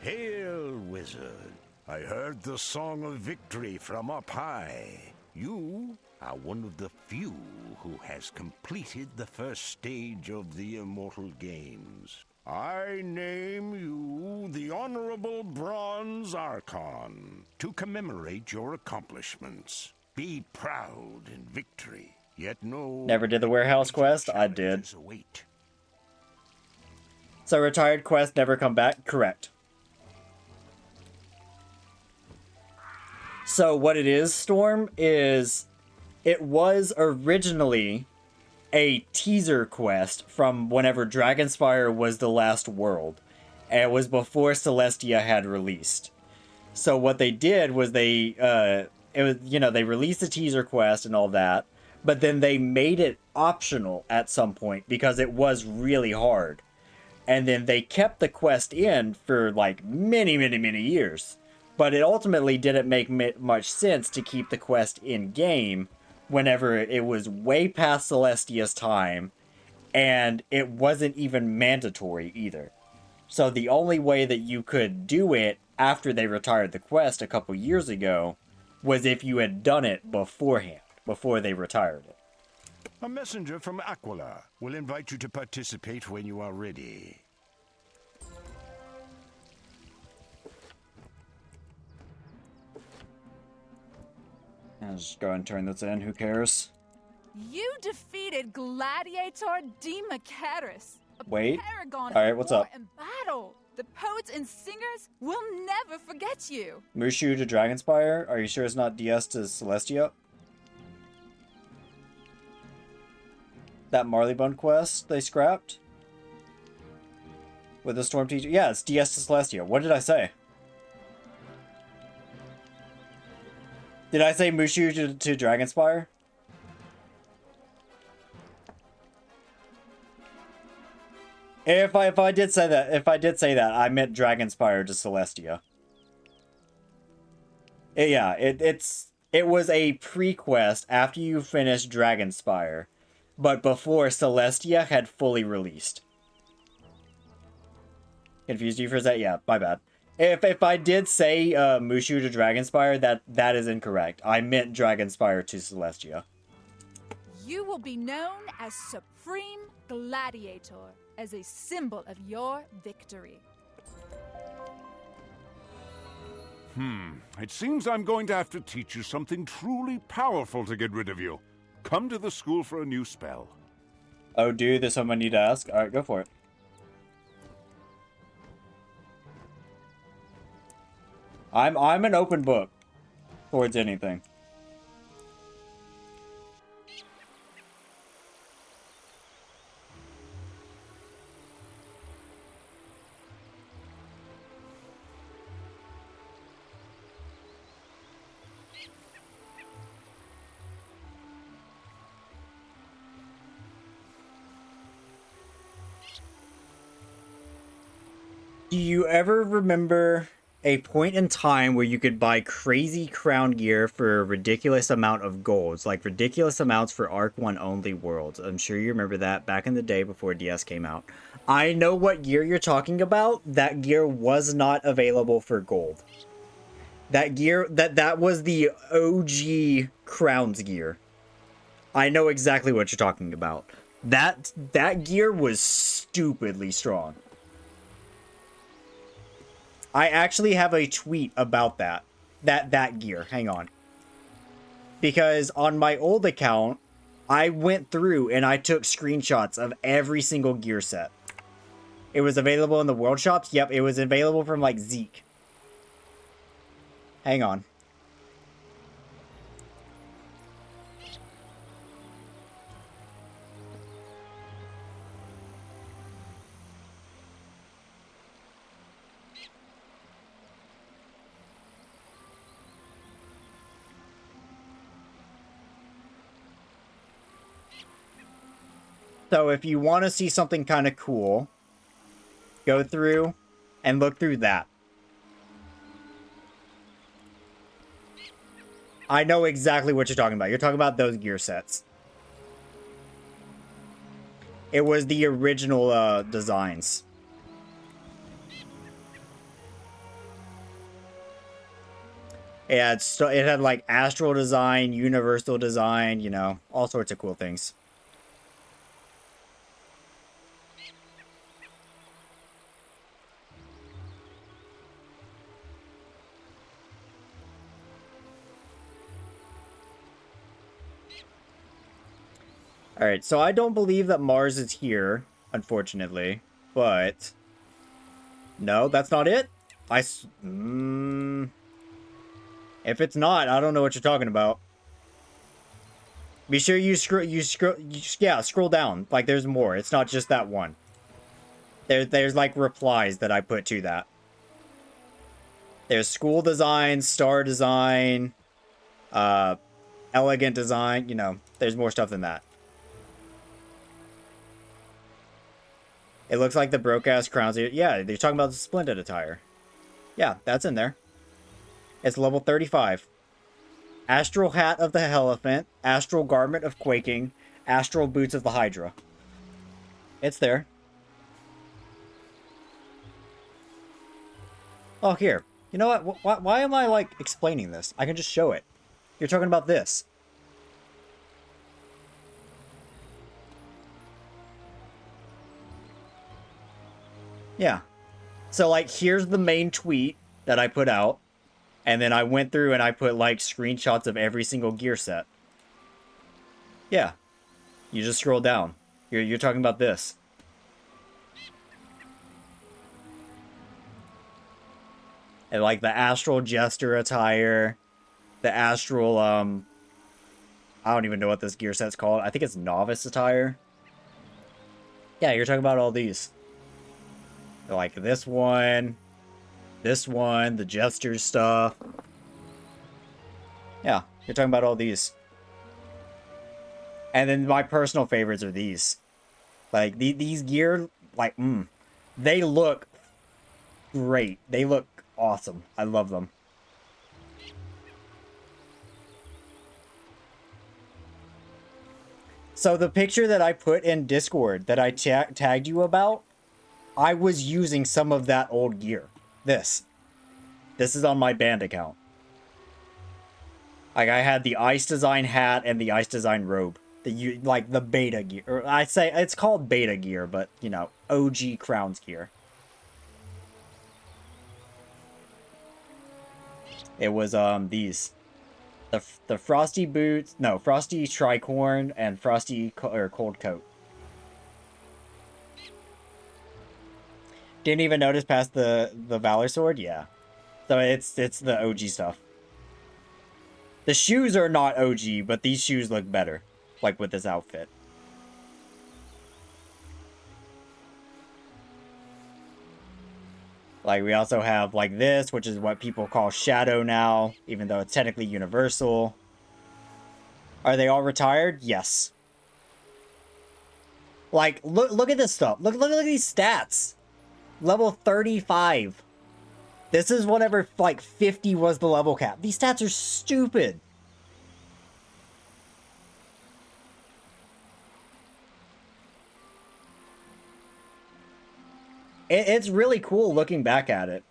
Speaker 19: Hail, wizard. I heard the song of victory from up high. You are one of the few who has completed the first stage of the Immortal Games. I name you the Honorable Bronze Archon to commemorate your accomplishments. Be proud in victory, yet know...
Speaker 1: Never did the warehouse quest? I did. So retired quest, never come back? Correct. So what it is, Storm, is it was originally a teaser quest from whenever Dragonspire was the last world. And it was before Celestia had released. So what they did was they released a teaser quest and all that, but then they made it optional at some point because it was really hard. And then they kept the quest in for like many, many, many years. But it ultimately didn't make much sense to keep the quest in game whenever it was way past Celestia's time, and it wasn't even mandatory either. So the only way that you could do it after they retired the quest a couple years ago was if you had done it beforehand, before they retired it.
Speaker 19: A messenger from Aquila will invite you to participate when you are ready.
Speaker 1: I'll just go and turn this in, who cares?
Speaker 20: You defeated Gladiator Democatus, a
Speaker 1: Wait.
Speaker 20: paragon
Speaker 1: Alright,
Speaker 20: of
Speaker 1: what's
Speaker 20: war
Speaker 1: up?
Speaker 20: and battle. The poets and singers will never forget you.
Speaker 1: Mushu to Dragonspire? Are you sure it's not DS to Celestia? That Marleybone quest they scrapped? With the Storm Teacher? Yeah, it's DS to Celestia. What did I say? Did I say Mushu to Dragonspire? If I did say that, I meant Dragonspire to Celestia. Yeah, it was a pre-quest after you finished Dragonspire, but before Celestia had fully released. Confused you for a sec? Yeah, my bad. If I did say Mushu to Dragonspire, that is incorrect. I meant Dragonspire to Celestia.
Speaker 20: You will be known as Supreme Gladiator, as a symbol of your victory.
Speaker 3: It seems I'm going to have to teach you something truly powerful to get rid of you. Come to the school for a new spell.
Speaker 1: Oh, dude, there's something I need to ask? Alright, go for it. I'm an open book towards anything. Do you ever remember a point in time where you could buy crazy crown gear for a ridiculous amount of golds, like ridiculous amounts for Arc 1 only worlds? I'm sure you remember that back in the day before DS came out. I know what gear you're talking about. That gear was not available for gold. That gear, that was the OG crowns gear. I know exactly what you're talking about. That gear was stupidly strong. I actually have a tweet about that gear. Hang on. Because on my old account, I went through and I took screenshots of every single gear set. It was available in the world shops. Yep, it was available from like Zeke. Hang on. So if you want to see something kind of cool, go through and look through that. I know exactly what you're talking about. You're talking about those gear sets. It was the original designs. Yeah, it had like astral design, universal design, you know, all sorts of cool things. Alright, so I don't believe that Mars is here, unfortunately, but... No, that's not it? If it's not, I don't know what you're talking about. Be sure you scroll down. Like, there's more. It's not just that one. There's like, replies that I put to that. There's school design, star design, elegant design, you know, there's more stuff than that. It looks like the broke-ass crowns. Yeah, they're talking about the Splendid attire. Yeah, that's in there. It's level 35. Astral Hat of the Elephant, Astral Garment of Quaking, Astral Boots of the Hydra. It's there. Oh, here. You know what? Why am I, like, explaining this? I can just show it. You're talking about this. Yeah. So, like, here's the main tweet that I put out. And then I went through and I put, like, screenshots of every single gear set. Yeah. You just scroll down. You're talking about this. And, like, the Astral Jester attire. The Astral, I don't even know what this gear set's called. I think it's Novice attire. Yeah, you're talking about all these. Like this one, the Jester stuff. Yeah, you're talking about all these. And then my personal favorites are these. Like, these gear, like, they look great. They look awesome. I love them. So the picture that I put in Discord that I tagged you about, I was using some of that old gear. This is on my band account. Like, I had the Ice Design hat and the Ice Design robe. The beta gear. Or I'd say it's called beta gear, but, you know, OG Crowns gear. It was, these. The Frosty Boots, no, Frosty Tricorn and Frosty Cold Coat. Didn't even notice past the Valor Sword? Yeah. So it's the OG stuff. The shoes are not OG, but these shoes look better. Like with this outfit. Like, we also have, like, this, which is what people call Shadow now, even though it's technically universal. Are they all retired? Yes. Like, look at this stuff. Look at these stats. Level 35. This is whenever, like, 50 was the level cap. These stats are stupid. It's really cool looking back at it.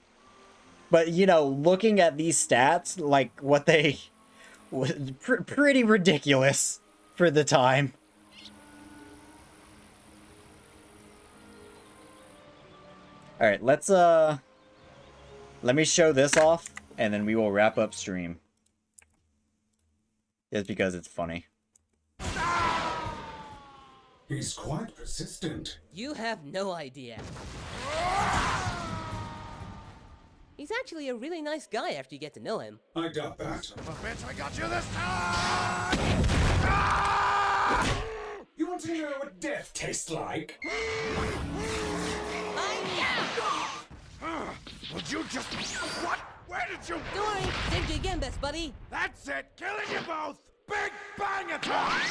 Speaker 1: But, you know, looking at these stats, like, what they... was pretty ridiculous for the time. Alright, let's, let me show this off, and then we will wrap up stream. Just because it's funny.
Speaker 4: He's quite persistent.
Speaker 12: You have no idea. He's actually a really nice guy after you get to know him.
Speaker 4: I doubt that.
Speaker 14: Bitch, I got you this time!
Speaker 4: You want to know what death tastes like?
Speaker 14: Would you just... What? Where did you...
Speaker 12: Don't worry, saved you again, best buddy.
Speaker 14: That's it! Killing you both! Big bang attack!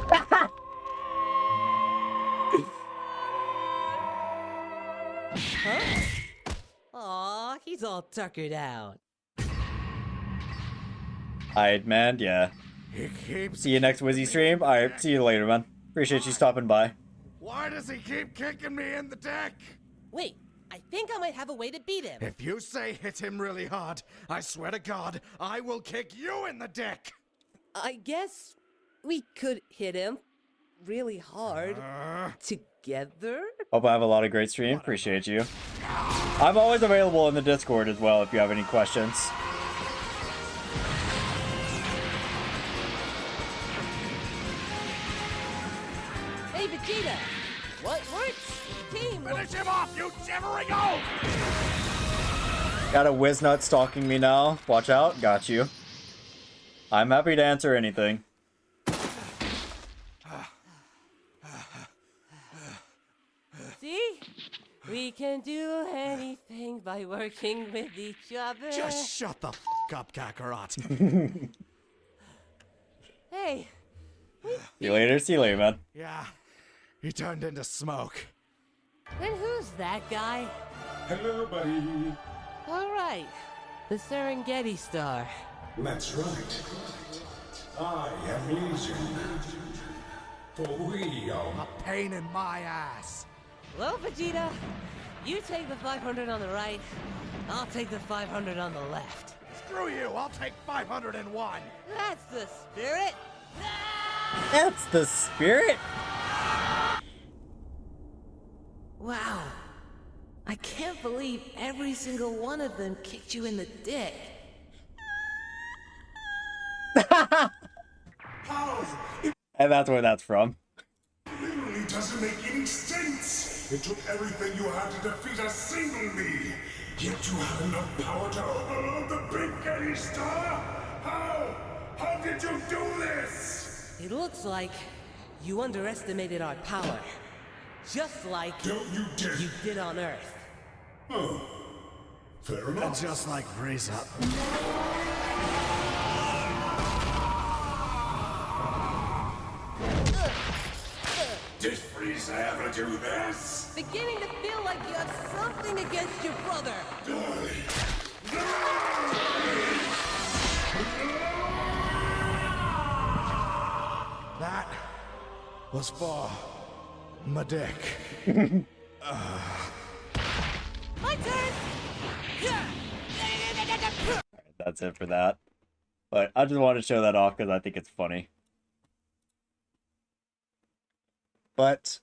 Speaker 12: Huh? Aw, he's all tuckered out.
Speaker 1: Alright, man, yeah. See you next Wizzy stream. Alright, see you later, man. Appreciate you stopping by.
Speaker 14: Why does he keep kicking me in the dick?
Speaker 12: Wait, I think I might have a way to beat him.
Speaker 14: If you say hit him really hard, I swear to God, I will kick you in the dick!
Speaker 12: I guess we could hit him really hard together.
Speaker 1: Hope I have a lot of great stream. Appreciate you. I'm always available in the Discord as well if you have any questions.
Speaker 12: Hey, Vegeta! What works? Team!
Speaker 14: Finish him off, you jimmering oaf!
Speaker 1: Got a Wiznut stalking me now. Watch out. Got you. I'm happy to answer anything.
Speaker 12: See? We can do anything by working with each other.
Speaker 14: Just shut the f*** up, Kakarot.
Speaker 12: Hey.
Speaker 1: See you later. See you later, man.
Speaker 14: Yeah, he turned into smoke.
Speaker 12: Then who's that guy?
Speaker 4: Hello, buddy.
Speaker 12: All right. The Serengeti Star.
Speaker 4: That's right. I am Legion. For we are...
Speaker 14: A pain in my ass.
Speaker 12: Well, Vegeta, you take the 500 on the right, I'll take the 500 on the left.
Speaker 14: Screw you, I'll take 501.
Speaker 12: That's the spirit.
Speaker 1: That's the spirit.
Speaker 16: Wow. I can't believe every single one of them kicked you in the dick.
Speaker 1: And that's where that's from.
Speaker 9: It really doesn't make any sense. It took everything you had to defeat a single me. Yet you have enough power to overload the Big Getty Star? How? How did you do this?
Speaker 12: It looks like you underestimated our power. Just like
Speaker 9: you
Speaker 12: did on Earth.
Speaker 9: Oh. Fair enough.
Speaker 14: And just like Frieza.
Speaker 9: Did Frieza ever do this?
Speaker 12: Beginning to feel like you have something against your brother.
Speaker 14: was for my dick.
Speaker 20: My turn!
Speaker 1: That's it for that. But I just wanted to show that off because I think it's funny. But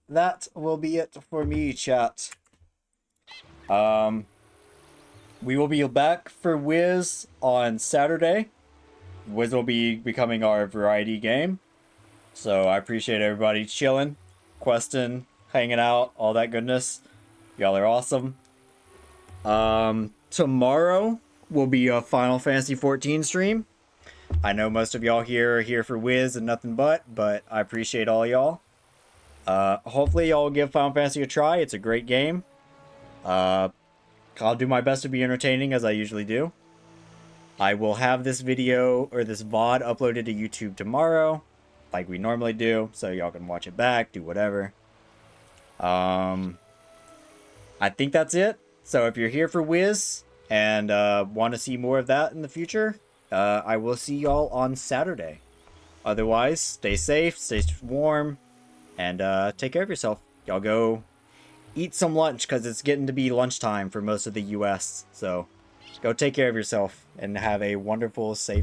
Speaker 1: that will be it for me, chat. We will be back for Wiz on Saturday. Wiz will be becoming our variety game. So I appreciate everybody chilling, questing, hanging out, all that goodness. Y'all are awesome. Tomorrow will be a Final Fantasy 14 stream. I know most of y'all here are here for Wiz and nothing but I appreciate all y'all. Hopefully y'all will give Final Fantasy a try. It's a great game. I'll do my best to be entertaining as I usually do. I will have this video or this VOD uploaded to YouTube tomorrow, like we normally do, so y'all can watch it back, do whatever. I think that's it. So if you're here for Wiz and want to see more of that in the future, I will see y'all on Saturday. Otherwise, stay safe, stay warm, and take care of yourself. Y'all go eat some lunch because it's getting to be lunchtime for most of the US. So go take care of yourself and have a wonderful, safe